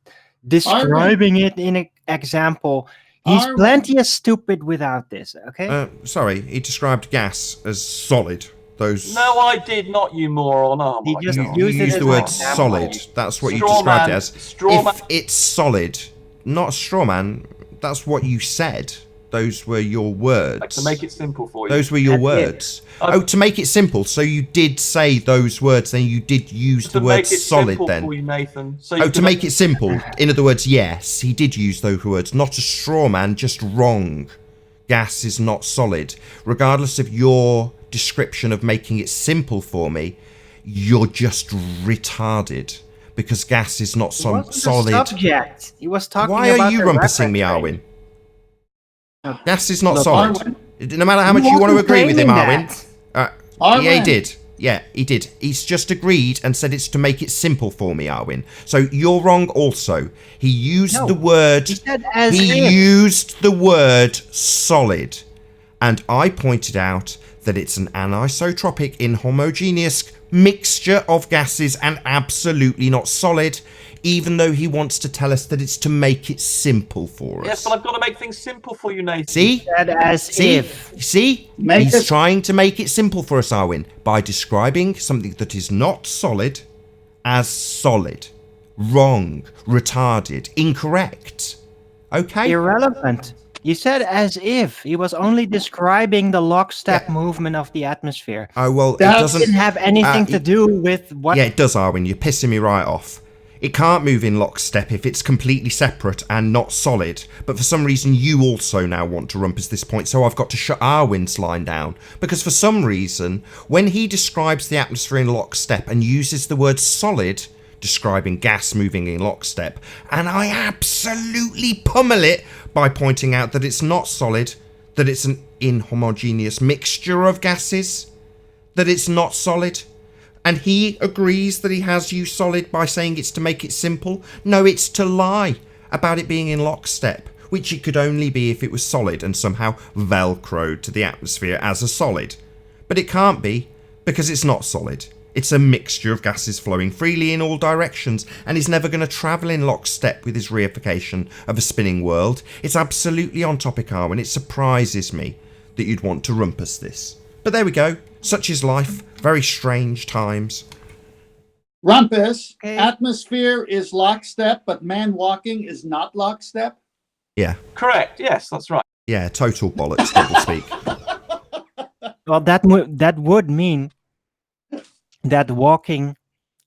describing it in an example. He's Arwen. plenty as stupid without this, okay? Sorry, he described gas as solid. Those. No, I did not, you moron. Oh, He my just God. You used it used as the an word example. solid. That's what you Straw described man. it as. Straw man. If it's solid, not straw man, that's what you said. Those were your words. To make it simple for you. Those were your That's words. Oh, to make it simple. So you did say those words, then you did use Just the to word make it solid simple then. for you, Nathan. So you Oh, can to make it simple. In other words, yes, he did use those words. Not a straw man, just wrong. Gas is not solid. Regardless of your description of making it simple for me, you're just retarded. Because gas is not It wasn't the solid. subject. He was talking Why about are you the rumpusing me, reference rate. Arwen? Gas is not Look, solid. Arwen. No matter how much you want to wasn't agree with him, claiming Arwen. that. Arwen. Yeah, he did. Yeah, he did. He's just agreed and said it's to make it simple for me, Arwen. So you're wrong also. He used No, the word... He said as He if. used the word solid. And I pointed out that it's an anisotropic, inhomogeneous mixture of gases and absolutely not solid, even though he wants to tell us that it's to make it simple for us. Yes, but I've got to make things simple for you, Nathan. See? Said as See? if. See? Make He's it- trying to make it simple for us, Arwen, by describing something that is not solid as solid. Wrong. Retarded. Incorrect. Okay? Irrelevant. You said as if. He was only describing the lockstep movement of the atmosphere. Oh, well, That's- it doesn't... Didn't have anything to it- do with what. Yeah, it does, Arwen. You're pissing me right off. It can't move in lockstep if it's completely separate and not solid. But for some reason, you also now want to rumpus this point, so I've got to shut Arwen's line down. Because for some reason, when he describes the atmosphere in lockstep and uses the word solid, describing gas moving in lockstep, and I absolutely pummel it by pointing out that it's not solid, that it's an inhomogeneous mixture of gases, that it's not solid. And he agrees that he has used solid by saying it's to make it simple. No, it's to lie about it being in lockstep, which it could only be if it was solid and somehow velcroed to the atmosphere as a solid. But it can't be, because it's not solid. It's a mixture of gases flowing freely in all directions, and is never going to travel in lockstep with his reification of a spinning world. It's absolutely on topic, Arwen. It surprises me that you'd want to rumpus this. But there we go. Such is life. Very strange times. Rumpus, Okay. atmosphere is lockstep, but man walking is not lockstep. Yeah. Correct. Yes, that's right. Yeah, total bollocks, doublespeak. Well, that would mean that walking,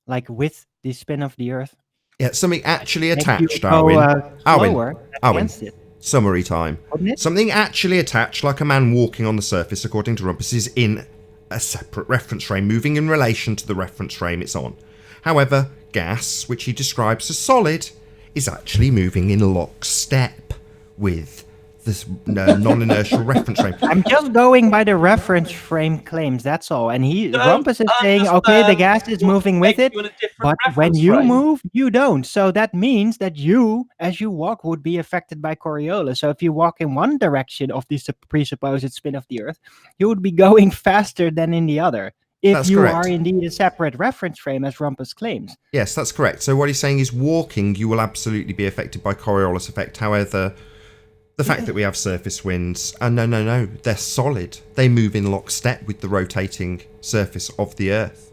like with the spin of the Earth, Yeah, something actually makes attached, you go, Arwen. slower Arwen. against it, Summary time. wouldn't it? Something actually attached, like a man walking on the surface, according to Rumpus, is in a separate reference frame, moving in relation to the reference frame it's on. However, gas, which he describes as solid, is actually moving in lockstep with this non-inertial reference frame. I'm just going by the reference frame claims. That's all. And Rumpus is saying, okay, the gas is moving with it, but when you move, you don't. So that means that you, as you walk, would be affected by Coriolis. So if you walk in one direction of the presupposed spin of the Earth, you would be going faster than in the other. If That's you correct. are indeed a separate reference frame, as Rumpus claims. Yes, that's correct. So what he's saying is walking, you will absolutely be affected by Coriolis effect. However, the fact that we have surface winds, no, they're solid. They move in lockstep with the rotating surface of the Earth,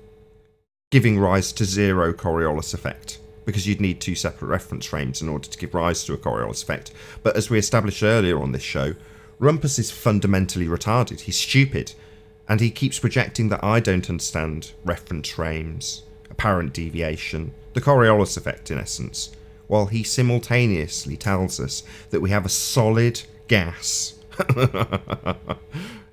giving rise to zero Coriolis effect, because you'd need two separate reference frames in order to give rise to a Coriolis effect. But as we established earlier on this show, Rumpus is fundamentally retarded. He's stupid, and he keeps projecting that I don't understand reference frames, apparent deviation, the Coriolis effect in essence, while he simultaneously tells us that we have a solid gas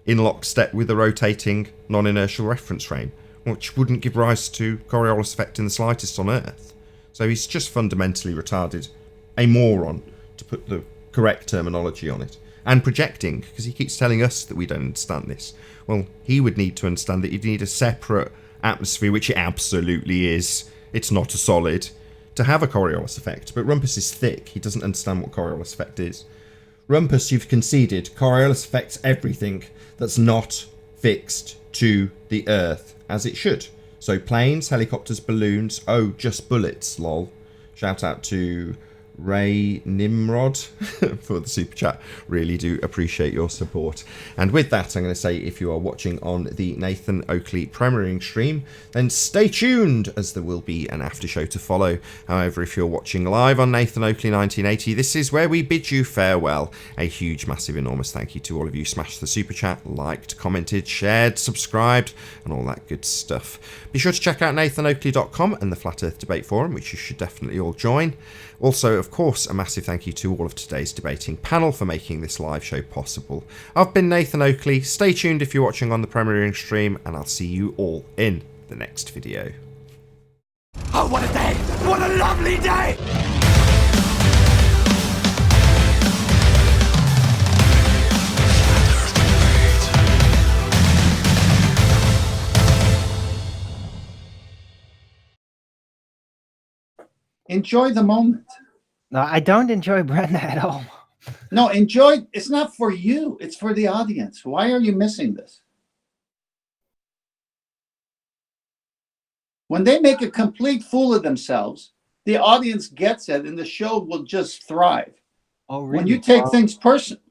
in lockstep with a rotating non-inertial reference frame, which wouldn't give rise to Coriolis effect in the slightest on Earth. So he's just fundamentally retarded, a moron, to put the correct terminology on it, and projecting, because he keeps telling us that we don't understand this. Well, he would need to understand that you'd need a separate atmosphere, which it absolutely is. It's not a solid, to have a Coriolis effect, but Rumpus is thick. He doesn't understand what Coriolis effect is. Rumpus, you've conceded. Coriolis affects everything that's not fixed to the Earth, as it should. So planes, helicopters, balloons, oh, just bullets, lol. Shout out to Ray Nimrod for the super chat. Really do appreciate your support. And with that, I'm going to say, if you are watching on the Nathan Oakley premiering stream, then stay tuned, as there will be an after show to follow. However, if you're watching live on Nathan Oakley 1980, this is where we bid you farewell. A huge, massive, enormous thank you to all of you. Smashed the super chat, liked, commented, shared, subscribed, and all that good stuff. Be sure to check out nathanoakley.com and the Flat Earth Debate Forum, which you should definitely all join. Also, of course, a massive thank you to all of today's debating panel for making this live show possible. I've been Nathan Oakley. Stay tuned if you're watching on the premiering stream, and I'll see you all in the next video. Oh, what a day! What a lovely day! Enjoy the moment. No, I don't enjoy Brenda at all. No, enjoy. It's not for you. It's for the audience. Why are you missing this? When they make a complete fool of themselves, the audience gets it, and the show will just thrive. Oh, really? When you take things personal,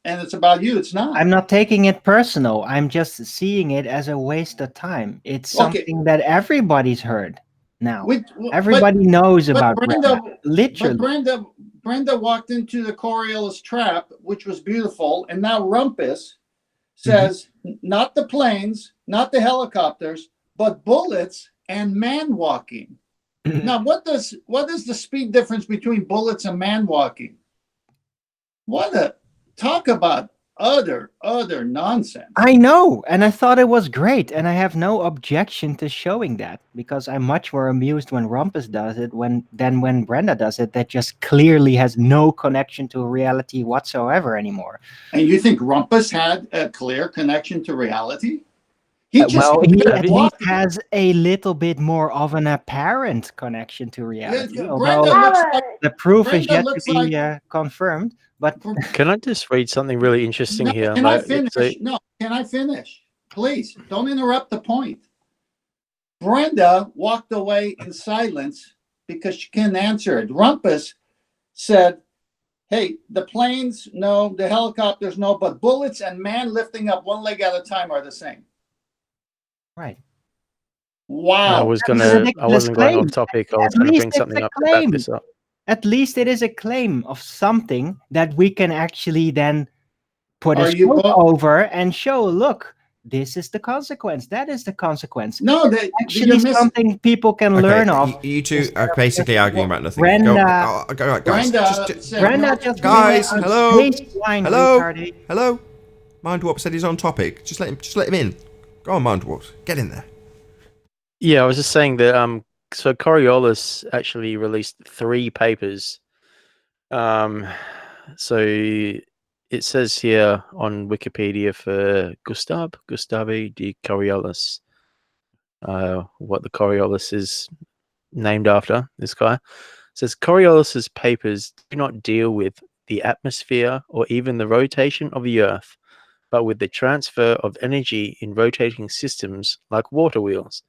and it's about you, it's not. I'm not taking it personal. I'm just seeing it as a waste of time. It's something that everybody's heard now. Everybody knows about Brenda. Literally. But Brenda walked into the Coriolis trap, which was beautiful, and now Rumpus says, not the planes, not the helicopters, but bullets and man walking. Now, what is the speed difference between bullets and man walking? Talk about utter nonsense. I know, and I thought it was great, and I have no objection to showing that, because I'm much more amused when Rumpus does it than when Brenda does it. That just clearly has no connection to reality whatsoever anymore. And you think Rumpus had a clear connection to reality? He at least has a little bit more of an apparent connection to reality. The proof is yet to be confirmed. But can I just read something really interesting here? Can I finish? No, can I finish? Please, don't interrupt the point. Brenda walked away in silence because she couldn't answer it. Rumpus said, hey, the planes, no, the helicopters, no, but bullets and man lifting up one leg at a time are the same. Right. Wow. I wasn't going off topic. I was going to bring something up to back this up. At least it is a claim of something that we can actually then put a scope over and show, look, this is the consequence. That is the consequence. No, actually something people can learn of. You two are basically arguing about nothing. Brenda, guys. Brenda just guys, hello. Hello. Mindwarp said he's on topic. Just let him in. Go on, Mindwarp. Get in there. Yeah, I was just saying that so Coriolis actually released 3 papers So it says here on Wikipedia for Gustave de Coriolis, what the Coriolis is named after, this guy. It says Coriolis's papers do not deal with the atmosphere or even the rotation of the Earth, but with the transfer of energy in rotating systems like water wheels.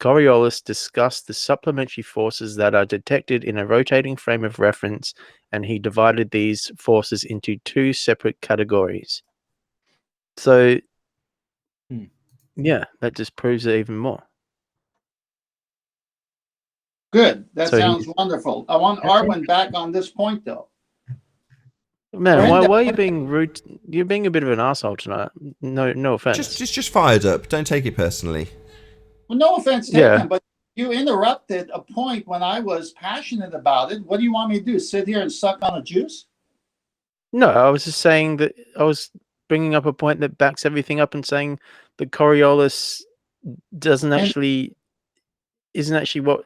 Coriolis discussed the supplementary forces that are detected in a rotating frame of reference, and he divided these forces into two separate categories. So, yeah, that just proves it even more. Good. That So sounds wonderful. I want Arwen back on this point, though. Man, Brenda- why are you being rude? You're being a bit of an asshole tonight. No offense. Just fired up. Don't take it personally. Well, no offense taken, Yeah. but you interrupted a point when I was passionate about it. What do you want me to do? Sit here and suck on a juice? No, I was just saying that I was bringing up a point that backs everything up and saying that Coriolis isn't actually what.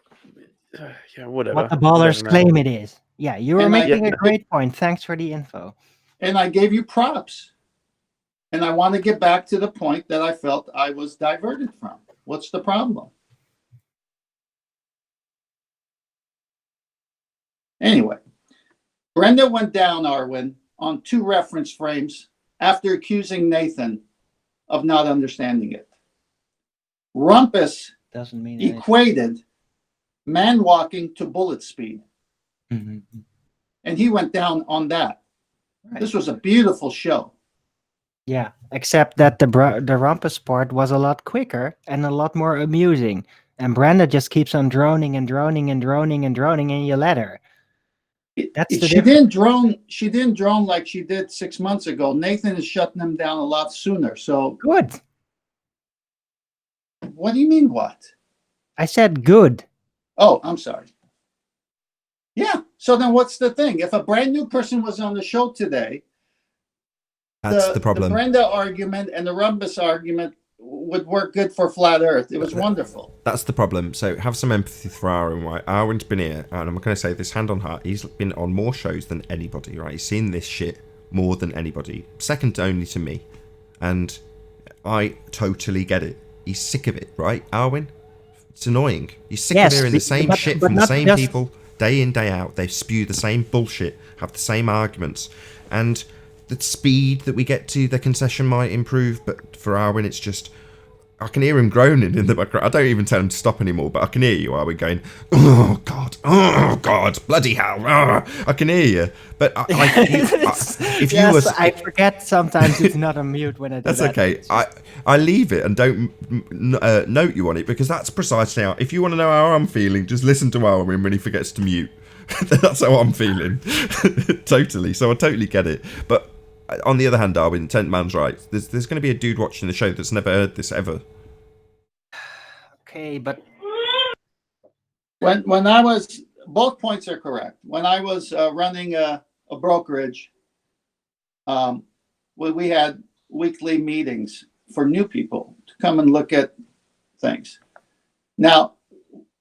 Yeah, whatever. What the It ballers doesn't matter. claim it is. Yeah, you were And making a great point. Thanks for the info. And I gave you props. And I want to get back to the point that I felt I was diverted from. What's the problem? Anyway, Brenda went down, Arwen, on 2 reference frames after accusing Nathan of not understanding it. Rumpus Doesn't mean anything. equated man walking to bullet speed. Mhm. And he went down on that. Right. This was a beautiful show. Yeah, except that the rumpus part was a lot quicker and a lot more amusing. And Brenda just keeps on droning and droning and droning and droning, and you let her. That's the She difference. didn't drone. She didn't drone like she did 6 months ago. Nathan is shutting them down a lot sooner. So Good. what do you mean? What? I said good. Oh, I'm sorry. Yeah. So then, what's the thing? If a brand new person was on the show today, That's the problem. The Brenda argument and the Rumpus argument would work good for Flat Earth. It was wonderful. That's the problem. So have some empathy for Arwen, right? Arwen's been here, and I'm going to say this hand on heart. He's been on more shows than anybody, right? He's seen this shit more than anybody. Second only to me. And I totally get it. He's sick of it, right, Arwen? It's annoying. He's sick of hearing the same shit from the same people day in, day out. They spew the same bullshit, have the same arguments. And the speed that we get to the concession might improve, but for Arwen, it's just... I can hear him groaning in the background. I don't even tell him to stop anymore, but I can hear you, Arwen, going, oh, God, bloody hell. I can hear you. But if you were... I forget sometimes it's not on mute when I do That's that. okay. I leave it and don't note you on it, because that's precisely how... If you want to know how I'm feeling, just listen to Arwen when he forgets to mute. That's how I'm feeling. Totally. So I totally get it. But on the other hand, Darwin, Tent Man's right. There's going to be a dude watching the show that's never heard this ever. Okay, but When I was, both points are correct. When I was running a brokerage, we had weekly meetings for new people to come and look at things. Now,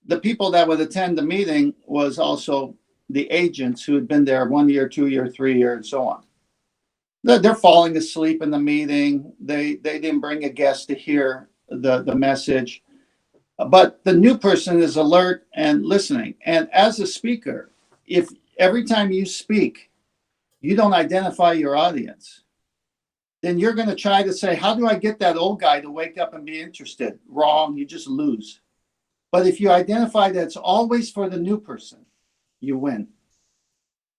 the people that would attend the meeting was also the agents who had been there 1 year, 2 year, 3 year, and so on. They're falling asleep in the meeting. They didn't bring a guest to hear the message. But the new person is alert and listening. And as a speaker, if every time you speak, you don't identify your audience, then you're going to try to say, how do I get that old guy to wake up and be interested? Wrong. You just lose. But if you identify that it's always for the new person, you win.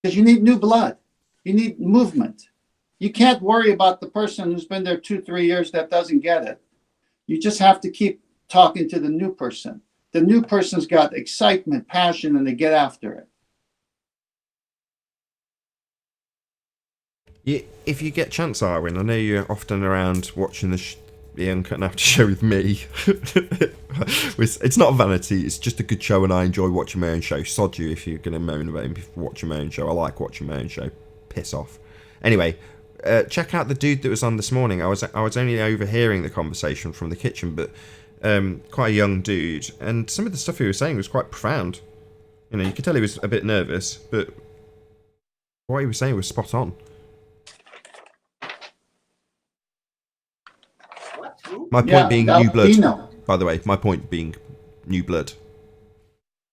Because you need new blood. You need movement. You can't worry about the person who's been there 2-3 years that doesn't get it. You just have to keep talking to the new person. The new person's got excitement, passion, and they get after it. If you get a chance, Arwen, I know you're often around watching the Uncut and After show with me. It's not vanity, it's just a good show, and I enjoy watching my own show. Sod you if you're going to moan about me watching my own show. I like watching my own show. Piss off. Anyway, check out the dude that was on this morning. I was only overhearing the conversation from the kitchen, but quite a young dude, and some of the stuff he was saying was quite profound. You know, you could tell he was a bit nervous, but What he was saying was spot on. My point being new blood. Bino. By the way, my point being new blood.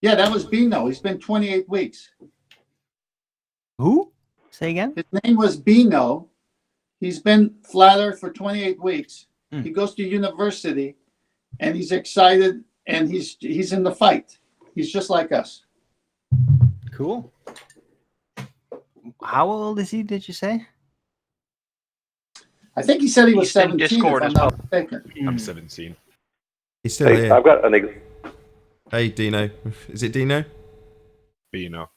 Yeah, that was Bino. He's been 28 weeks. Who? Say again? His name was Bino. He's been flat Earth for 28 weeks. He goes to university, and he's excited, and he's in the fight. He's just like us. Cool. How old is he, did you say? I think he said he was He's in 17, Discord if I'm as well. not mistaken. I'm 17. He's still Hey, here. I've got Hey, Dino. Is it Dino? Bino.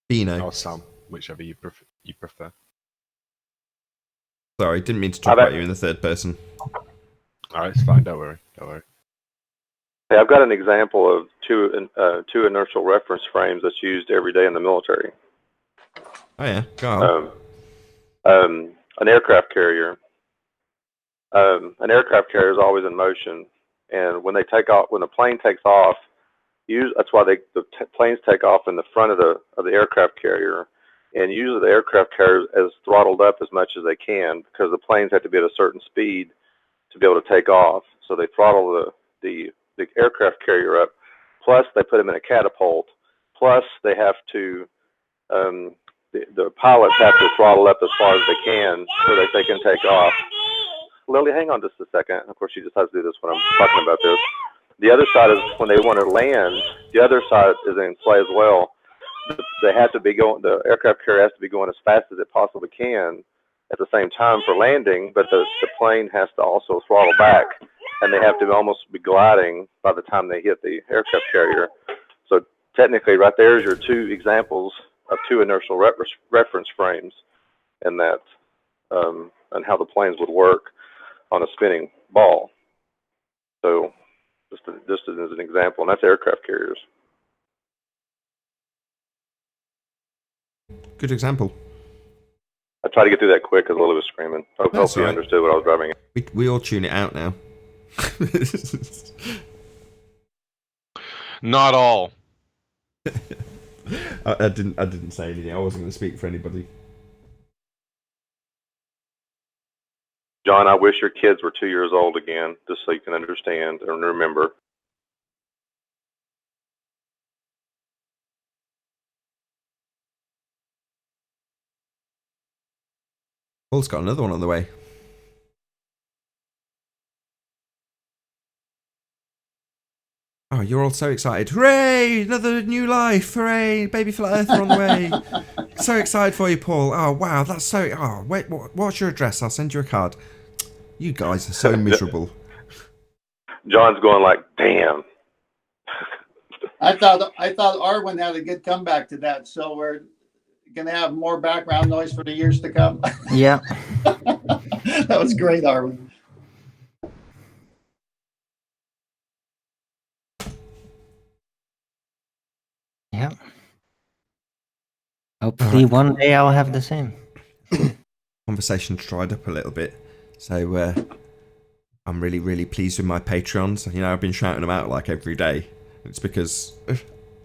Dino. Or Sam, whichever you prefer. Sorry, didn't mean to talk about you in the third person. Alright, it's fine. Don't worry. Hey, I've got an example of two inertial reference frames that's used every day in the military. Oh yeah, go on. An aircraft carrier. An aircraft carrier is always in motion, and when they take off, when the plane takes off, that's why the planes take off in the front of the aircraft carrier, and usually the aircraft carrier is throttled up as much as they can because the planes have to be at a certain speed to be able to take off. So they throttle the aircraft carrier up. Plus, they put them in a catapult. Plus, they have to the pilots have to throttle up as far as they can so that they can take off. Lily, hang on just a second. Of course, she just has to do this when I'm talking about this. The other side is when they want to land. The other side is in play as well. They have to be going. The aircraft carrier has to be going as fast as it possibly can at the same time for landing, but the plane has to also throttle back, and they have to almost be gliding by the time they hit the aircraft carrier. So technically, right there's your two examples of two inertial reference frames, and that and how the planes would work on a spinning ball. So just as an example, and that's aircraft carriers. Good example. I tried to get through that quick because Lily was screaming. I hope you right. understood what I was driving at. We all tune it out now. Not all. I didn't say anything. I wasn't going to speak for anybody. John, I wish your kids were 2 years old again, just so you can understand and remember. Paul's got another one on the way. Oh, you're all so excited. Hooray! Another new life. Hooray! Baby flat earther on the way. So excited for you, Paul. Oh, wow. That's so... Oh, wait. What's your address? I'll send you a card. You guys are so miserable. John's going like, damn. I thought Arwen had a good comeback to that, so we're going to have more background noise for the years to come. Yeah. That was great, Arwen. Yeah. Hopefully one day I'll have the same. Conversation's dried up a little bit. So I'm really, really pleased with my Patreons. You know, I've been shouting them out like every day. It's because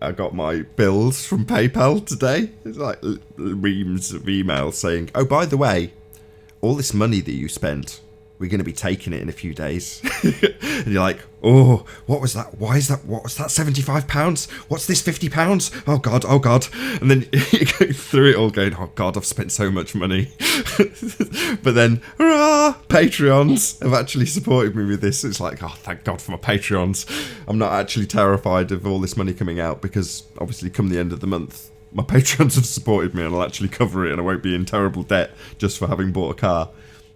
I got my bills from PayPal today. It's like reams of emails saying, oh, by the way, all this money that you spent, we're going to be taking it in a few days. And you're like, oh, what was that? Why is that? What was that? £75? What's this? £50? Oh, God. Oh, God. And then you go through it all going, oh, God, I've spent so much money. But then, hurrah, Patreons have actually supported me with this. It's like, oh, thank God for my Patreons. I'm not actually terrified of all this money coming out because obviously come the end of the month, my Patreons have supported me and I'll actually cover it and I won't be in terrible debt just for having bought a car.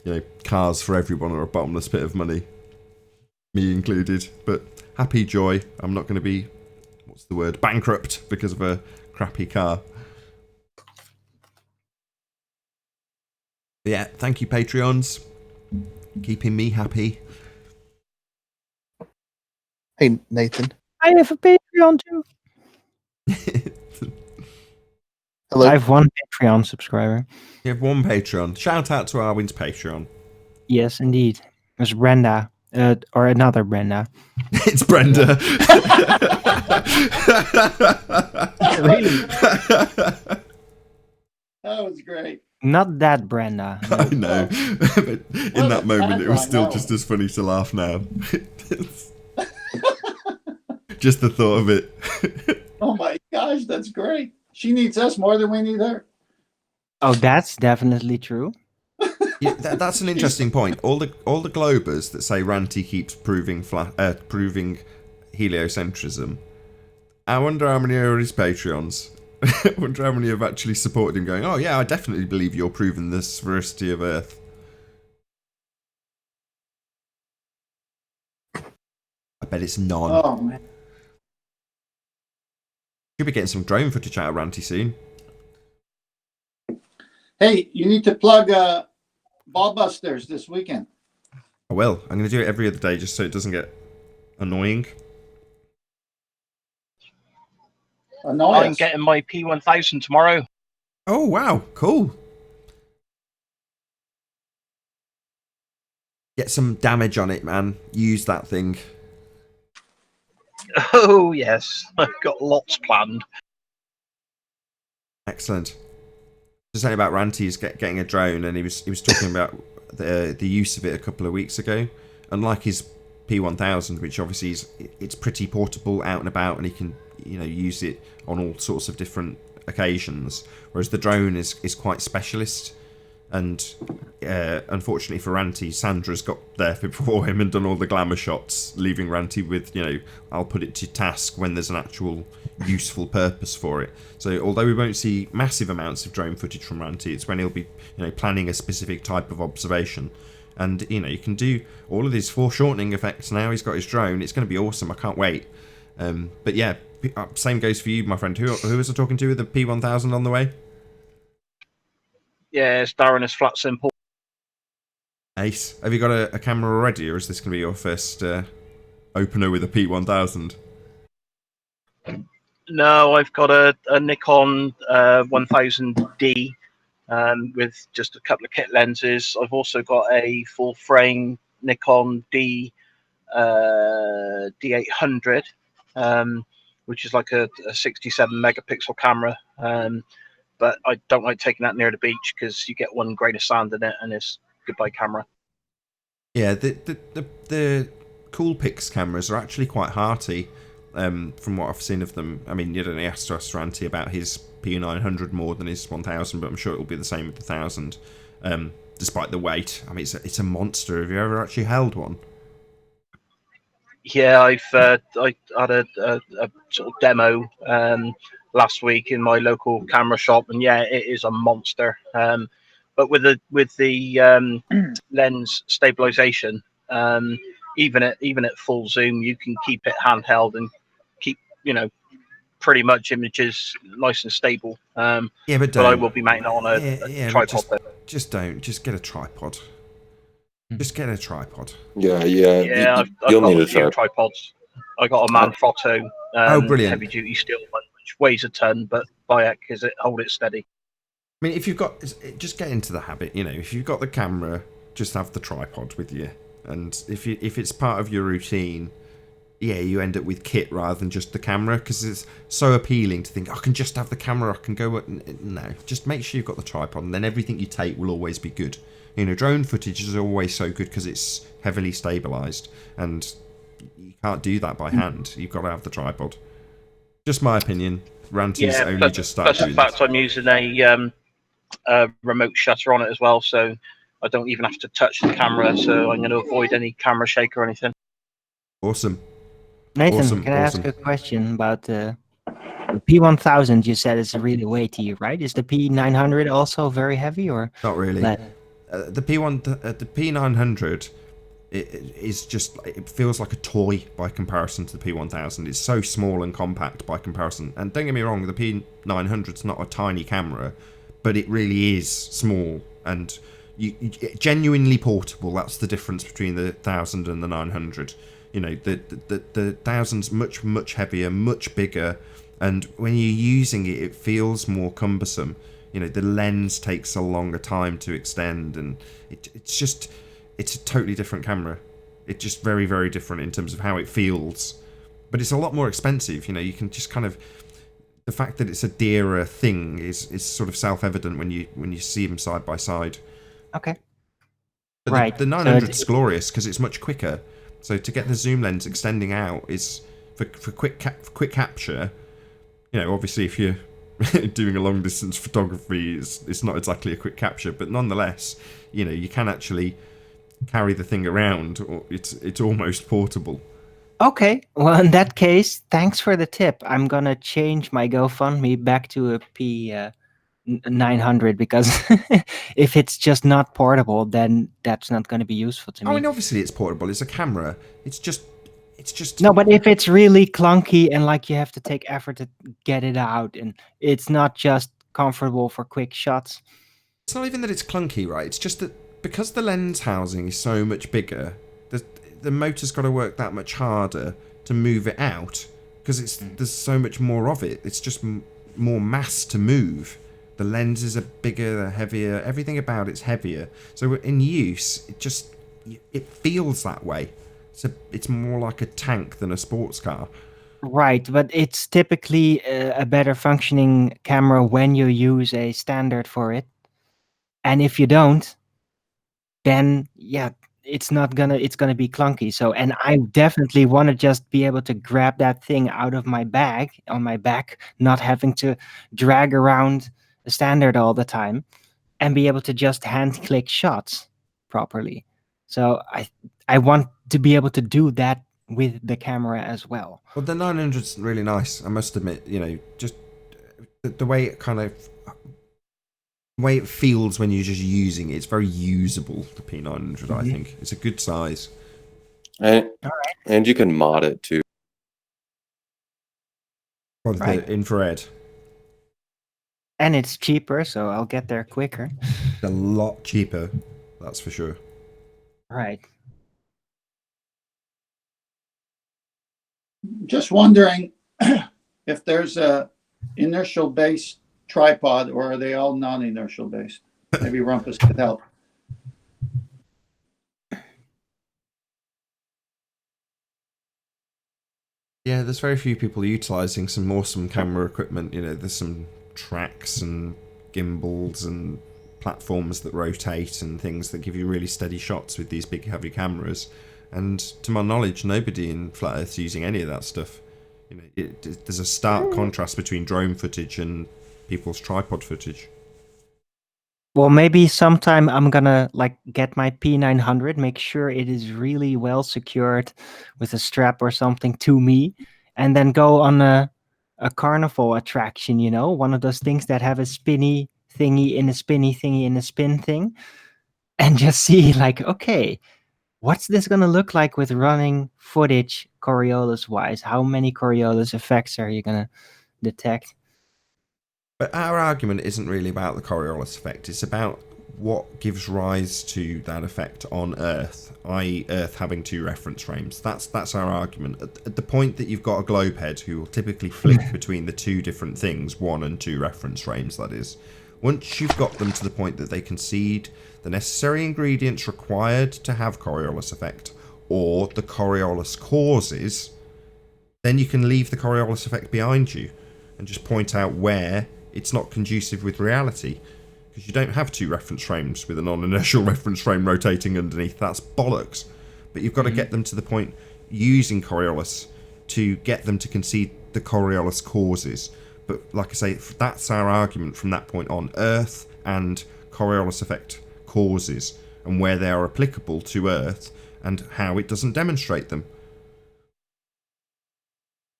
You know, cars for everyone are a bottomless pit of money. Me included. But happy joy. I'm not going to be, what's the word, bankrupt because of a crappy car. But yeah, thank you, Patreons. Keeping me happy. Hey, Nathan. I have a Patreon too. Hello. I have one Patreon subscriber. You have one Patreon. Shout out to Arwin's Patreon. Yes, indeed. There's Brenda. Or another Brenda. It's Brenda. Really? That was great. Not that, Brenda. No. I know, but in that moment, it was still just as as funny to laugh now. Just the thought of it. Oh my gosh, that's great. She needs us more than we need her. Oh, that's definitely true. Yeah, that's an interesting point. All the globers that say Ranty keeps proving heliocentrism. I wonder how many are his Patreons. I wonder how many have actually supported him, going, "Oh yeah, I definitely believe you're proving the sphericity of Earth." I bet it's none. Oh man. Should be getting some drone footage out of Ranty soon. Hey, you need to plug Ballbusters this weekend. I will. I'm going to do it every other day just so it doesn't get annoying. Annoying. I'm getting my P1000 tomorrow. Oh wow, cool. Get some damage on it, man. Use that thing. Oh yes, I've got lots planned. Excellent. Just saying about Ranty's getting a drone, and he was talking about the use of it a couple of weeks ago. Unlike his P1000, which obviously it's pretty portable, out and about, and he can use it on all sorts of different occasions. Whereas the drone is quite specialist, and unfortunately for Ranty, Sandra's got there before him and done all the glamour shots, leaving Ranty with I'll put it to task when there's an actual useful purpose for it. So although we won't see massive amounts of drone footage from Ranty, it's when he'll be planning a specific type of observation. And you can do all of these foreshortening effects now. He's got his drone. It's going to be awesome. I can't wait. But yeah, same goes for you, my friend. Who was I talking to with the P1000 on the way? Yeah, it's Darren is Flat Simple. Ace. Have you got a camera already, or is this going to be your first opener with a P1000? No, I've got a Nikon 1000D with just a couple of kit lenses. I've also got a full frame Nikon D800, which is like a 67 megapixel camera. But I don't like taking that near the beach because you get one grain of sand in it and it's goodbye camera. Yeah, the Coolpix cameras are actually quite hearty. From what I've seen of them. I mean, you don't have to ask Ranty about his P900 more than his 1000, but I'm sure it'll be the same with the 1000, despite the weight. I mean, it's a monster. Have you ever actually held one? Yeah, I had a sort of demo last week in my local camera shop, and yeah, it is a monster. But with the lens stabilization, even at full zoom, you can keep it handheld and keep pretty much images nice and stable. Yeah, but I will be mounting it on a tripod. Just get a tripod. Just get a tripod. Yeah, I've got a few tripods. I got a Manfrotto brilliant, heavy duty steel one, which weighs a ton, but Bayek is it hold it steady. I mean, if you've got, just get into the habit. If you've got the camera, just have the tripod with you. And if it's part of your routine, yeah, you end up with kit rather than just the camera, because it's so appealing to think I can just have the camera. I can go. No, just make sure you've got the tripod, and then everything you take will always be good. Drone footage is always so good because it's heavily stabilized, and you can't do that by hand. You've got to have the tripod. Just my opinion. Ranty's only just started doing this. Plus, the fact I'm using a remote shutter on it as well, so I don't even have to touch the camera, so I'm going to avoid any camera shake or anything. Awesome. Nathan, can I ask a question about the P1000? You said it's really weighty, right? Is the P900 also very heavy, or not really? The P900, it feels like a toy by comparison to the P1000. It's so small and compact by comparison. And don't get me wrong, the P900's not a tiny camera, but it really is small and genuinely portable. That's the difference between the 1000 and the 900. The 1000's much heavier, much bigger, and when you're using it, it feels more cumbersome. The lens takes a longer time to extend, and it's a totally different camera. It's just very, very different in terms of how it feels, but it's a lot more expensive. You can just kind of the fact that it's a dearer thing is sort of self-evident when you see them side by side. Okay. But Right. The 900 is glorious because it's much quicker. So to get the zoom lens extending out is for quick capture. You know, obviously if you're doing a long distance photography, it's not exactly a quick capture, but nonetheless, you know, you can actually carry the thing around, or it's almost portable. Okay, well, in that case, thanks for the tip. I'm gonna change my GoFundMe back to a P900 because if it's just not portable, then that's not going to be useful to me. I mean, obviously it's portable. It's a camera. It's just. No, but if it's really clunky and like you have to take effort to get it out, and it's not just comfortable for quick shots. It's not even that it's clunky, right? It's just that because the lens housing is so much bigger, the motor's got to work that much harder to move it out because there's so much more of it. It's just more mass to move. The lenses are bigger, they're heavier. Everything about it's heavier. So in use, it feels that way. It's more like a tank than a sports car. Right, but it's typically a better functioning camera when you use a standard for it. And if you don't, then yeah, it's gonna be clunky. So, and I definitely want to just be able to grab that thing out of my bag on my back, not having to drag around the standard all the time, and be able to just hand click shots properly. So I want to be able to do that with the camera as well. Well, the 900's really nice, I must admit. You know, just the way it feels when you're just using it. It's very usable, the P900, I think. It's a good size. And you can mod it too. Or the infrared. And it's cheaper, so I'll get there quicker. A lot cheaper, that's for sure. Right. Just wondering if there's a inertial based tripod, or are they all non-inertial based? Maybe Rumpus could help. Yeah, there's very few people utilizing some awesome camera equipment. You know, there's some tracks and gimbals and platforms that rotate and things that give you really steady shots with these big heavy cameras. And to my knowledge, nobody in Flat Earth's using any of that stuff. You know, there's a stark contrast between drone footage and people's tripod footage. Well, maybe sometime I'm gonna get my P900, make sure it is really well secured with a strap or something to me, and then go on a carnival attraction, you know, one of those things that have a spinny thingy in a spinny thingy in a spin thing, and just see okay, what's this gonna look like with running footage Coriolis wise? How many Coriolis effects are you gonna detect? But our argument isn't really about the Coriolis effect. It's about what gives rise to that effect on Earth, i.e. Earth having two reference frames. That's our argument. At the point that you've got a globe head who will typically flick between the two different things, 1 and 2 reference frames, that is. Once you've got them to the point that they concede the necessary ingredients required to have Coriolis effect, or the Coriolis causes, then you can leave the Coriolis effect behind you and just point out where it's not conducive with reality, because you don't have 2 reference frames with a non-inertial reference frame rotating underneath. That's bollocks. But you've got to get them to the point using Coriolis to get them to concede the Coriolis causes. But like I say, that's our argument from that point on. Earth and Coriolis effect causes, and where they are applicable to Earth, and how it doesn't demonstrate them.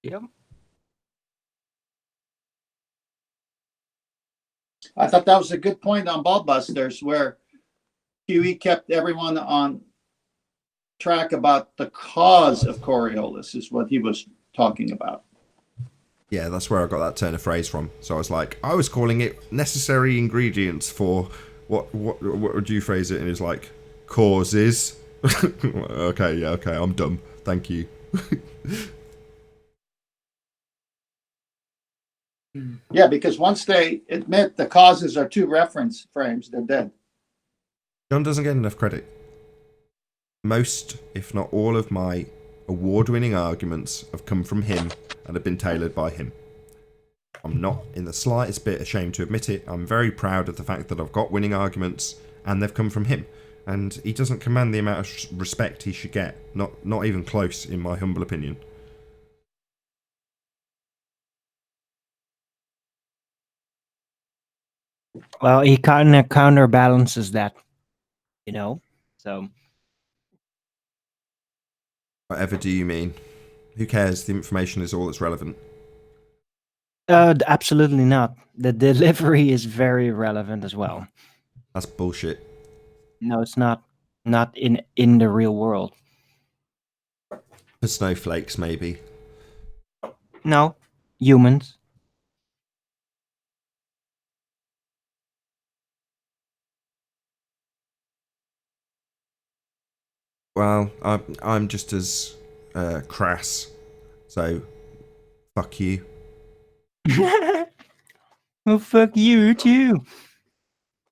Yep. I thought that was a good point on Ballbusters, where QE kept everyone on track about the cause of Coriolis, is what he was talking about. Yeah, that's where I got that turn of phrase from. So I was like, I was calling it necessary ingredients for what would you phrase it? And it's like, causes. Okay, I'm dumb. Thank you. Yeah, because once they admit the causes are 2 reference frames, they're dead. John doesn't get enough credit. Most, if not all, of my award-winning arguments have come from him and have been tailored by him. I'm not in the slightest bit ashamed to admit it. I'm very proud of the fact that I've got winning arguments, and they've come from him. And he doesn't command the amount of respect he should get. Not even close, in my humble opinion. Well, he kind of counterbalances that, so. Whatever do you mean? Who cares? The information is all that's relevant. Absolutely not. The delivery is very relevant as well. That's bullshit. No, it's not. Not in the real world. For snowflakes, maybe. No, humans. Well, I'm just as crass, so fuck you. Well, fuck you too.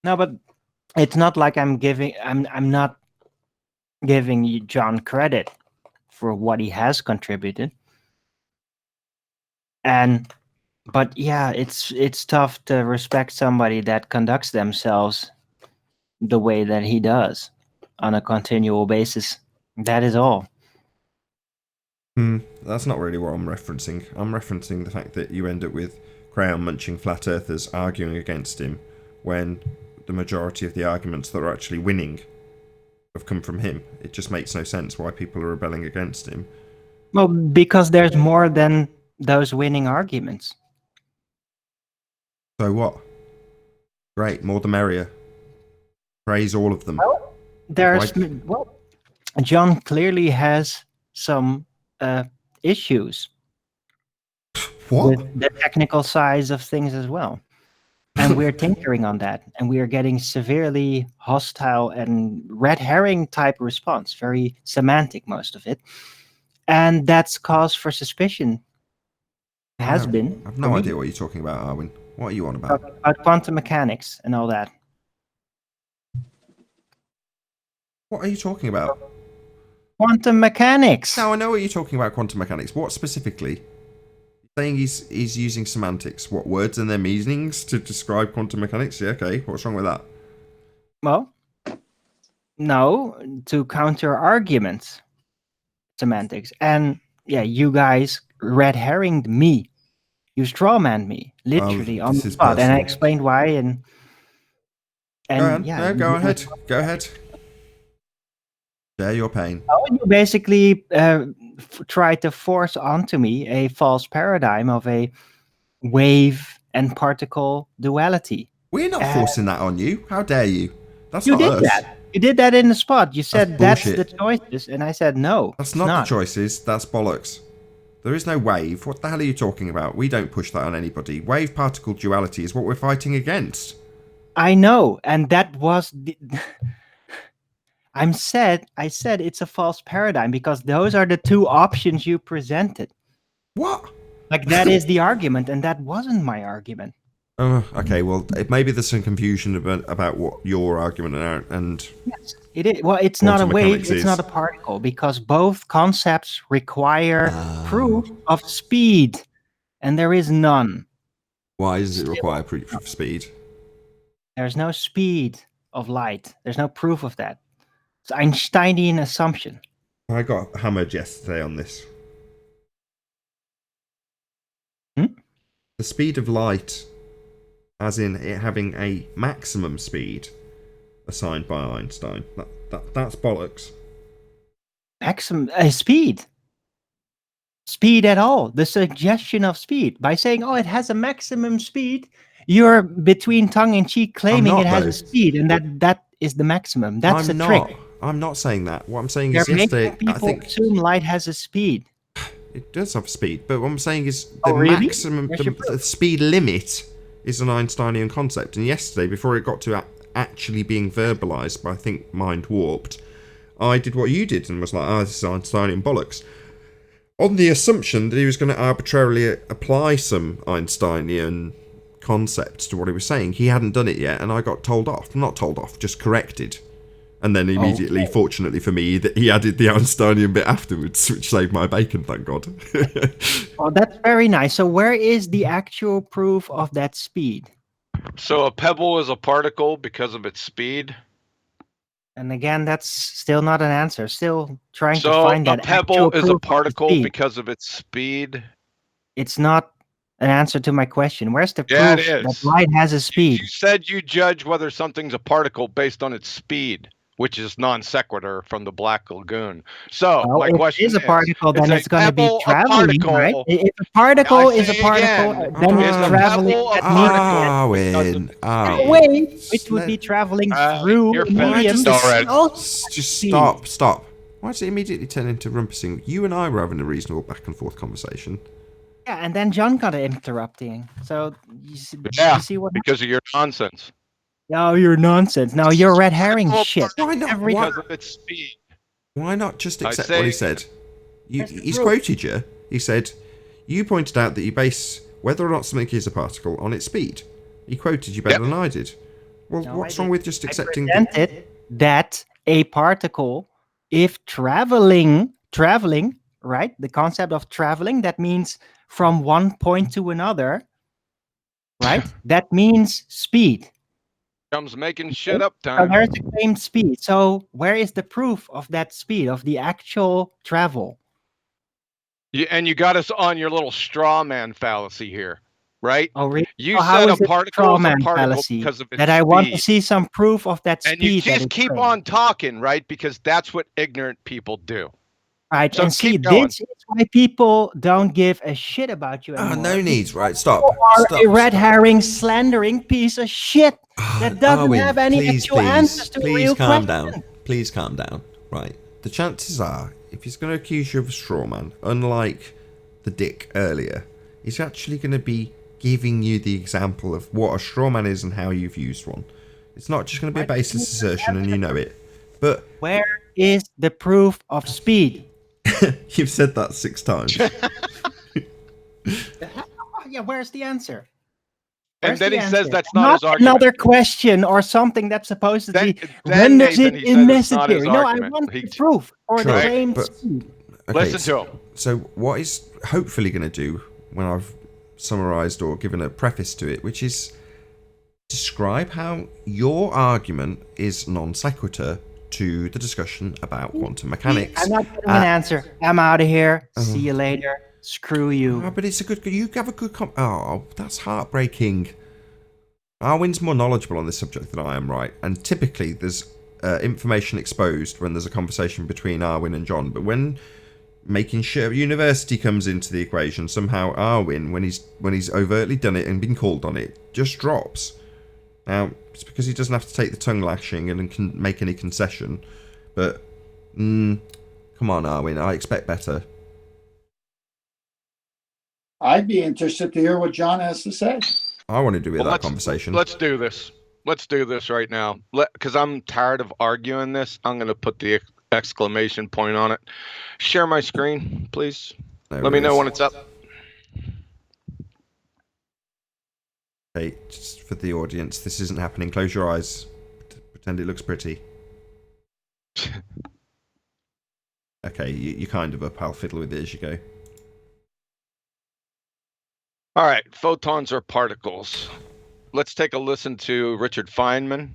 No, but it's not like I'm not giving you John credit for what he has contributed. But yeah, it's tough to respect somebody that conducts themselves the way that he does on a continual basis. That is all. That's not really what I'm referencing. I'm referencing the fact that you end up with crown-munching flat earthers arguing against him when the majority of the arguments that are actually winning have come from him. It just makes no sense why people are rebelling against him. Well, because there's more than those winning arguments. So what? Great, more the merrier. Praise all of them. Well, John clearly has some issues. What? With the technical sides of things as well. And we're tinkering on that. And we are getting severely hostile and red herring type response. Very semantic, most of it. And that's cause for suspicion. Has been. I have no idea what you're talking about, Arwin. What are you on about? About quantum mechanics and all that. What are you talking about? Quantum mechanics. No, I know what you're talking about, quantum mechanics. What specifically? You're saying he's using semantics. What, words and their meanings to describe quantum mechanics? Yeah, okay. What's wrong with that? Well, no, to counter arguments. Semantics. And yeah, you guys red herringed me. You strawmanned me, literally on the spot. And I explained why and yeah. Go ahead. Go ahead. Share your pain. Oh, you basically try to force onto me a false paradigm of a wave and particle duality. We're not forcing that on you. How dare you? That's you not did us. that. You did that in the spot. You said that's the bullshit. choices, and I said no. That's not the choices. That's bollocks. There is no wave. What the hell are you talking about? We don't push that on anybody. Wave particle duality is what we're fighting against. I know, and that was the. I said it's a false paradigm because those are the two options you presented. What? Like that is the argument, and that wasn't my argument. Okay, well, maybe there's some confusion about what your argument and yes, it is. Well, it's not a wave, it's not a particle, because both concepts require proof of speed, and there is none. Why does it require proof of speed? There's no speed of light. There's no proof of that. It's Einsteinian assumption. I got hammered yesterday on this. The speed of light, as in it having a maximum speed assigned by Einstein. That's bollocks. Maximum speed. Speed at all. The suggestion of speed. By saying, oh, it has a maximum speed, you're between tongue and cheek claiming it has a speed, and that is the maximum. That's the trick. I'm not saying that. What I'm saying is yesterday, people I think assume light has a speed. It does have speed, but what I'm saying is the maximum, the speed limit is an Einsteinian concept. And yesterday, before it got to actually being verbalized by, I think, Mind Warped, I did what you did and was like, this is Einsteinian bollocks. On the assumption that he was going to arbitrarily apply some Einsteinian concepts to what he was saying. He hadn't done it yet, and I got told off. Not told off, just corrected. And then immediately, fortunately for me, that he added the Einsteinian bit afterwards, which saved my bacon, thank God. Oh, that's very nice. So where is the actual proof of that speed? So a pebble is a particle because of its speed. And again, that's still not an answer. Still trying to So find a that pebble actual is a proof of the particle speed. because of its speed. It's not an answer to my question. Where's the Yeah, proof it that is. light has a speed? You said you judge whether something's a particle based on its speed, which is non sequitur from the Black Lagoon. So Well, my if question it is a particle, then a it's going to be pebble a traveling, right? particle? If a particle I is a say particle, again, then is it's a traveling. pebble a That means particle? wait, which would be traveling through You're a medium. finished already. Just stop. Why does it immediately turn into rumpusing? You and I were having a reasonable back and forth conversation. Yeah, and then John got interrupting. So you see what? Because of your nonsense. No, you're nonsense. No, you're red herring shit. Why not? Because of its speed. Why not just I accept say- what he said? He's quoted you. He said, you pointed out that you base whether or not something is a particle on its speed. He quoted you better than I did. Well, what's wrong with just accepting presented that a particle, if traveling, right? The concept of traveling, that means from one point to another, right? That means speed. Comes making shit up So time. there's the same speed. So where is the proof of that speed, of the actual travel? And you got us on your little straw man fallacy here, right? Oh, really? You So how said is a it particle is a strawman particle fallacy? because of its That I want to speed. see some proof of that And you speed. that just it's keep trained. on talking, right? Because that's what ignorant people do. Right, So and see, keep going. this is why people don't give a shit about you anymore. no needs, right? Stop. You are Stop. a red herring, slandering piece of shit that doesn't Arwin, have any actual answers to please real calm questions. down. Please calm down. Right. The chances are, if he's going to accuse you of a straw man, unlike the dick earlier, he's actually going to be giving you the example of what a straw man is and how you've used one. It's not just going to be a baseless assertion and you know it. But where is the proof of speed? You've said that 6 times. Yeah, where's the answer? And Where's then the he answer? says that's not his argument. Another question or something that supposedly then renders Nathan, it he says it's not his unnecessary. No, I argument. want He- the proof or the Right, claimed but- speed. Listen to him. So what he's hopefully going to do when I've summarised or given a preface to it, which is describe how your argument is non sequitur to the discussion about quantum mechanics. I'm not getting an answer. I'm out of here. See you later. Screw you. Oh, but it's a good. You have a good. Oh, that's heartbreaking. Arwin's more knowledgeable on this subject than I am, right? And typically, there's information exposed when there's a conversation between Arwin and John. But when making sure university comes into the equation, somehow Arwin, when he's overtly done it and been called on it, just drops. Now, it's because he doesn't have to take the tongue lashing and can make any concession. But come on, Arwin, I expect better. I'd be interested to hear what John has to say. I want to do that let's- conversation. Let's do this. Let's do this right now. Because I'm tired of arguing this. I'm going to put the exclamation point on it. Share my screen, please. Let me know when it's up. Okay, just for the audience, this isn't happening. Close your eyes. Pretend it looks pretty. Okay, you kind of up. I'll fiddle with it as you go. All right, photons are particles. Let's take a listen to Richard Feynman.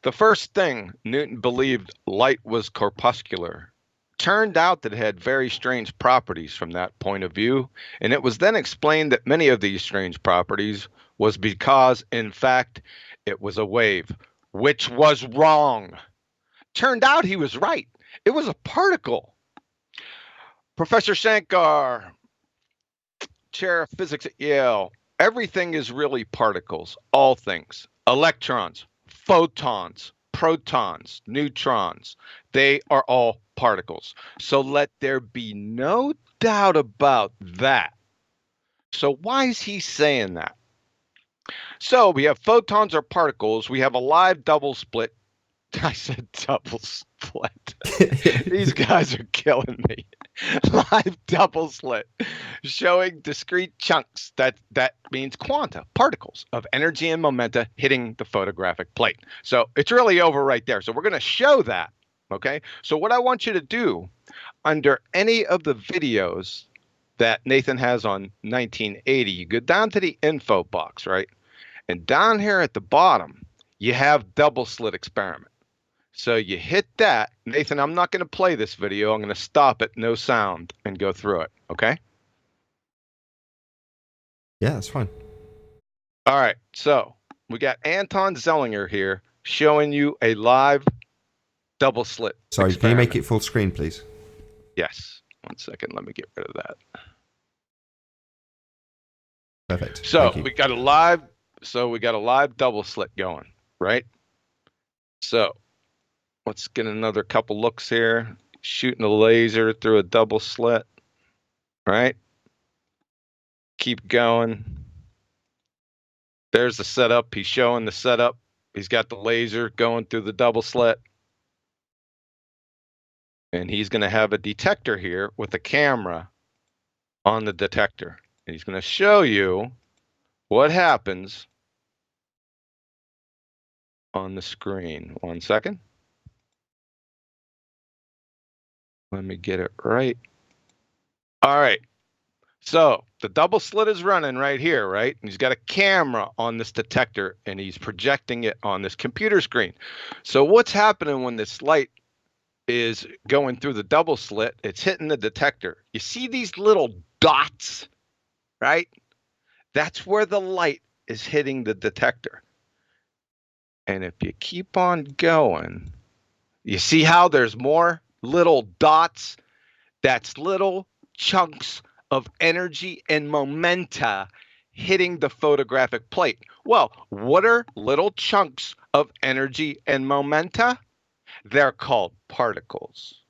The first thing Newton believed light was corpuscular. Turned out that it had very strange properties from that point of view, and it was then explained that many of these strange properties was because, in fact, it was a wave, which was wrong. Turned out he was right. It was a particle. Professor Shankar, chair of physics at Yale, everything is really particles, all things. Electrons, photons, protons, neutrons, they are all particles. So let there be no doubt about that. So why is he saying that? So we have photons or particles. We have a live double split. I said double split. These guys are killing me. live double slit showing discrete chunks, that means quanta, particles of energy and momenta hitting the photographic plate. So it's really over right there. So we're going to show that. Okay. So what I want you to do under any of the videos that Nathan has on 1980, you go down to the info box, right? And down here at the bottom, you have double slit experiment. So you hit that. Nathan, I'm not going to play this video. I'm going to stop it, no sound, and go through it. Okay? Yeah, that's fine. All right. So we got Anton Zellinger here showing you a live double slit. Sorry, experiment. can you make it full screen, please? Yes. 1 second. Let me get rid of that. Perfect. So we got a live double slit going, right? So let's get another couple looks here. Shooting a laser through a double slit, right? Keep going. There's the setup. He's showing the setup. He's got the laser going through the double slit. And he's going to have a detector here with a camera on the detector. And he's going to show you what happens on the screen. 1 second. Let me get it right. All right. So the double slit is running right here, right? And he's got a camera on this detector and he's projecting it on this computer screen. So what's happening when this light is going through the double slit? It's hitting the detector. You see these little dots, right? That's where the light is hitting the detector. And if you keep on going, you see how there's more little dots? That's little chunks of energy and momenta hitting the photographic plate. Well, what are little chunks of energy and momenta? They're called particles.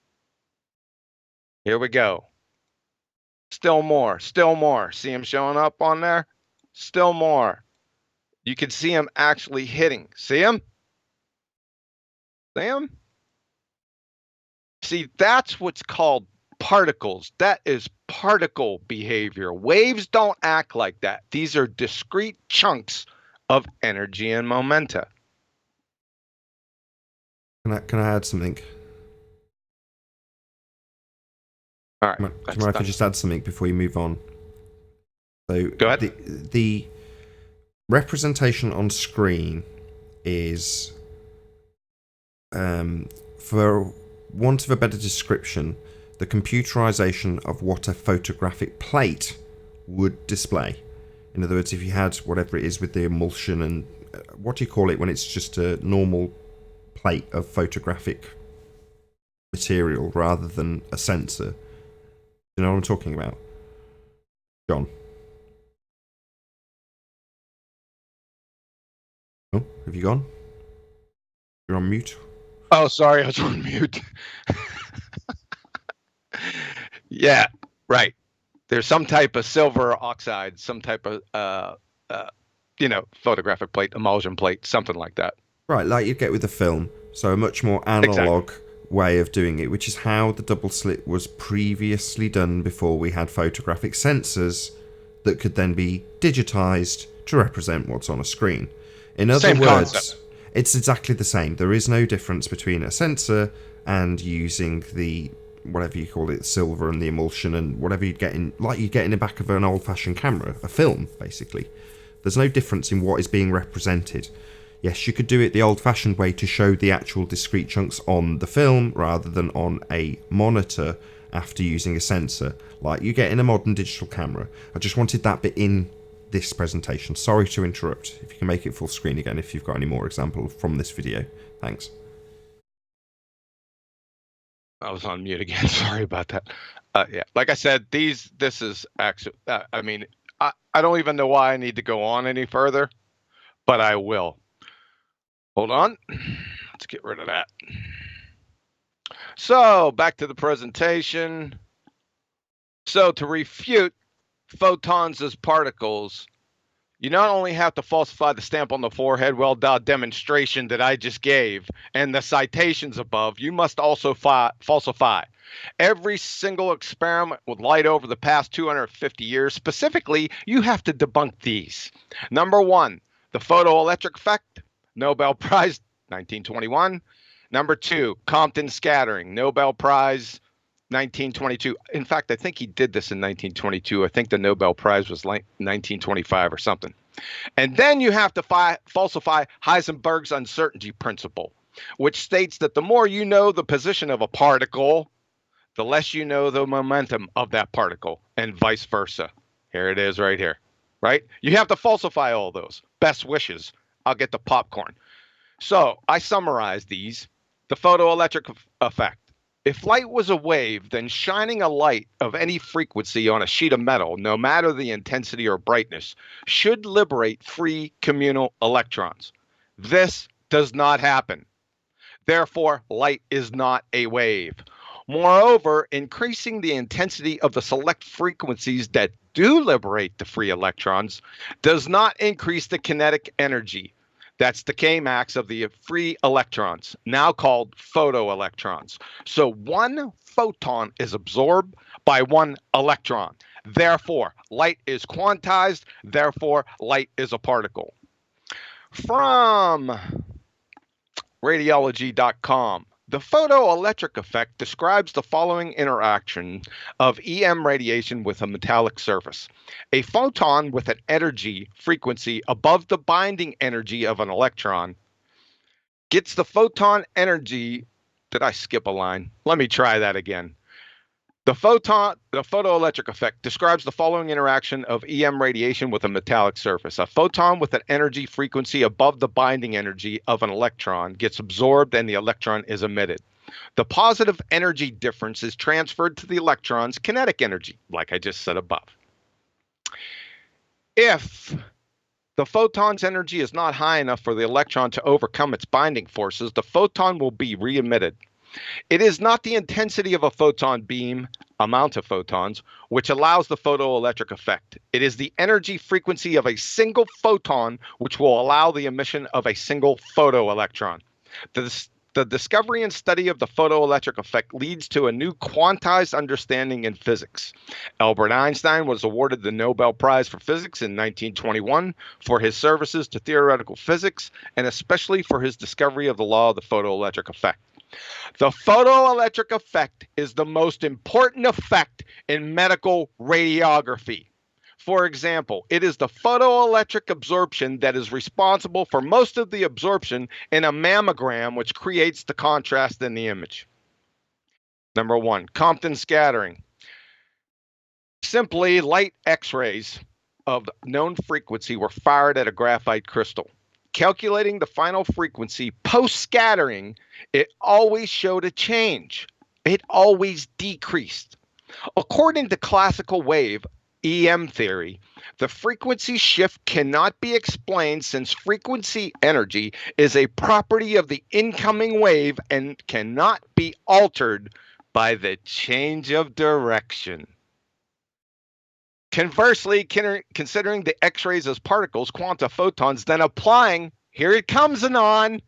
Here we go. Still more, still more. See them showing up on there? Still more. You can see them actually hitting. See them? See them? See, that's what's called particles. That is particle behavior. Waves don't act like that. These are discrete chunks of energy and momenta. Can I add something? All right. Do you mind if I just add something before you move on? So go ahead. The representation on screen is, for want of a better description, the computerization of what a photographic plate would display. In other words, if you had whatever it is with the emulsion and what do you call it when it's just a normal plate of photographic material rather than a sensor. You know what I'm talking about? John? Oh, have you gone? You're on mute. Oh, sorry, I was on mute. Yeah, right. There's some type of silver oxide, some type of, photographic plate, emulsion plate, something like that. Right, like you get with the film. So a much more analog way of doing it, which is how the double slit was previously done before we had photographic sensors that could then be digitized to represent what's on a screen. In other words, concept. It's exactly the same. There is no difference between a sensor and using the, whatever you call it, silver and the emulsion and whatever you'd get in, like you get in the back of an old-fashioned camera, a film, basically. There's no difference in what is being represented. Yes, you could do it the old-fashioned way to show the actual discrete chunks on the film rather than on a monitor after using a sensor, like you get in a modern digital camera. I just wanted that bit in this presentation. Sorry to interrupt. If you can make it full screen again, if you've got any more examples from this video. Thanks. I was on mute again. Sorry about that. Yeah, like I said, this is actually, I don't even know why I need to go on any further, but I will. Hold on. Let's get rid of that. So back to the presentation. So to refute photons as particles, you not only have to falsify the stamp on the forehead, demonstration that I just gave, and the citations above, you must also falsify Every single experiment with light over the past 250 years, specifically, you have to debunk these. Number one, the photoelectric effect, Nobel Prize, 1921. Number two, Compton scattering, Nobel Prize, 1922. In fact, I think he did this in 1922. I think the Nobel Prize was like 1925 or something. And then you have to falsify Heisenberg's uncertainty principle, which states that the more you know the position of a particle, the less you know the momentum of that particle, and vice versa. Here it is right here, right? You have to falsify all those. Best wishes. I'll get the popcorn. So I summarized these. The photoelectric effect. If light was a wave, then shining a light of any frequency on a sheet of metal, no matter the intensity or brightness, should liberate free communal electrons. This does not happen. Therefore, light is not a wave. Moreover, increasing the intensity of the select frequencies that do liberate the free electrons does not increase the kinetic energy. That's the Kmax of the free electrons, now called photoelectrons. So one photon is absorbed by one electron. Therefore, light is quantized. Therefore, light is a particle. From radiology.com. The photoelectric effect describes the following interaction of EM radiation with a metallic surface. A photon with an energy frequency above the binding energy of an electron gets the photon energy. Did I skip a line? Let me try that again. The photoelectric effect describes the following interaction of EM radiation with a metallic surface. A photon with an energy frequency above the binding energy of an electron gets absorbed and the electron is emitted. The positive energy difference is transferred to the electron's kinetic energy, like I just said above. If the photon's energy is not high enough for the electron to overcome its binding forces, the photon will be re-emitted. It is not the intensity of a photon beam, amount of photons, which allows the photoelectric effect. It is the energy frequency of a single photon which will allow the emission of a single photoelectron. The discovery and study of the photoelectric effect leads to a new quantized understanding in physics. Albert Einstein was awarded the Nobel Prize for Physics in 1921 for his services to theoretical physics, and especially for his discovery of the law of the photoelectric effect. The photoelectric effect is the most important effect in medical radiography. For example, it is the photoelectric absorption that is responsible for most of the absorption in a mammogram, which creates the contrast in the image. Number one, Compton scattering. Simply, light X-rays of known frequency were fired at a graphite crystal. Calculating the final frequency post-scattering, it always showed a change. It always decreased. According to classical wave EM theory, the frequency shift cannot be explained since frequency energy is a property of the incoming wave and cannot be altered by the change of direction. Conversely, considering the X-rays as particles, quanta photons, then applying, here it comes anon,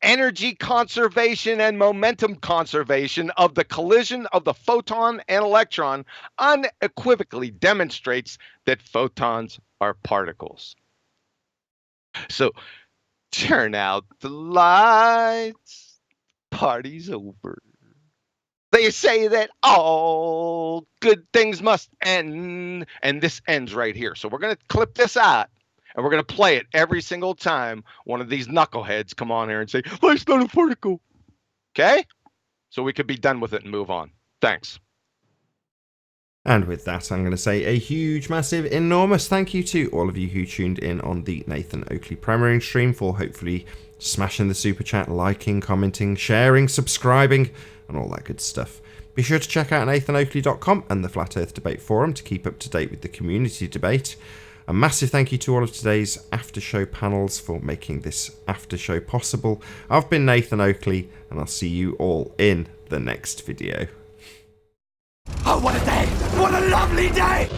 energy conservation and momentum conservation of the collision of the photon and electron unequivocally demonstrates that photons are particles. So, turn out the lights, party's over. They say that all good things must end, and this ends right here. So we're going to clip this out, and we're going to play it every single time one of these knuckleheads come on here and say, light's not a particle. Okay? So we could be done with it and move on. Thanks. And with that, I'm going to say a huge, massive, enormous thank you to all of you who tuned in on the Nathan Oakley premiering stream for hopefully smashing the super chat, liking, commenting, sharing, subscribing, and all that good stuff. Be sure to check out nathanoakley.com and the Flat Earth Debate Forum to keep up to date with the community debate. A massive thank you to all of today's after show panels for making this after show possible. I've been Nathan Oakley, and I'll see you all in the next video. Oh, what a day! What a lovely day!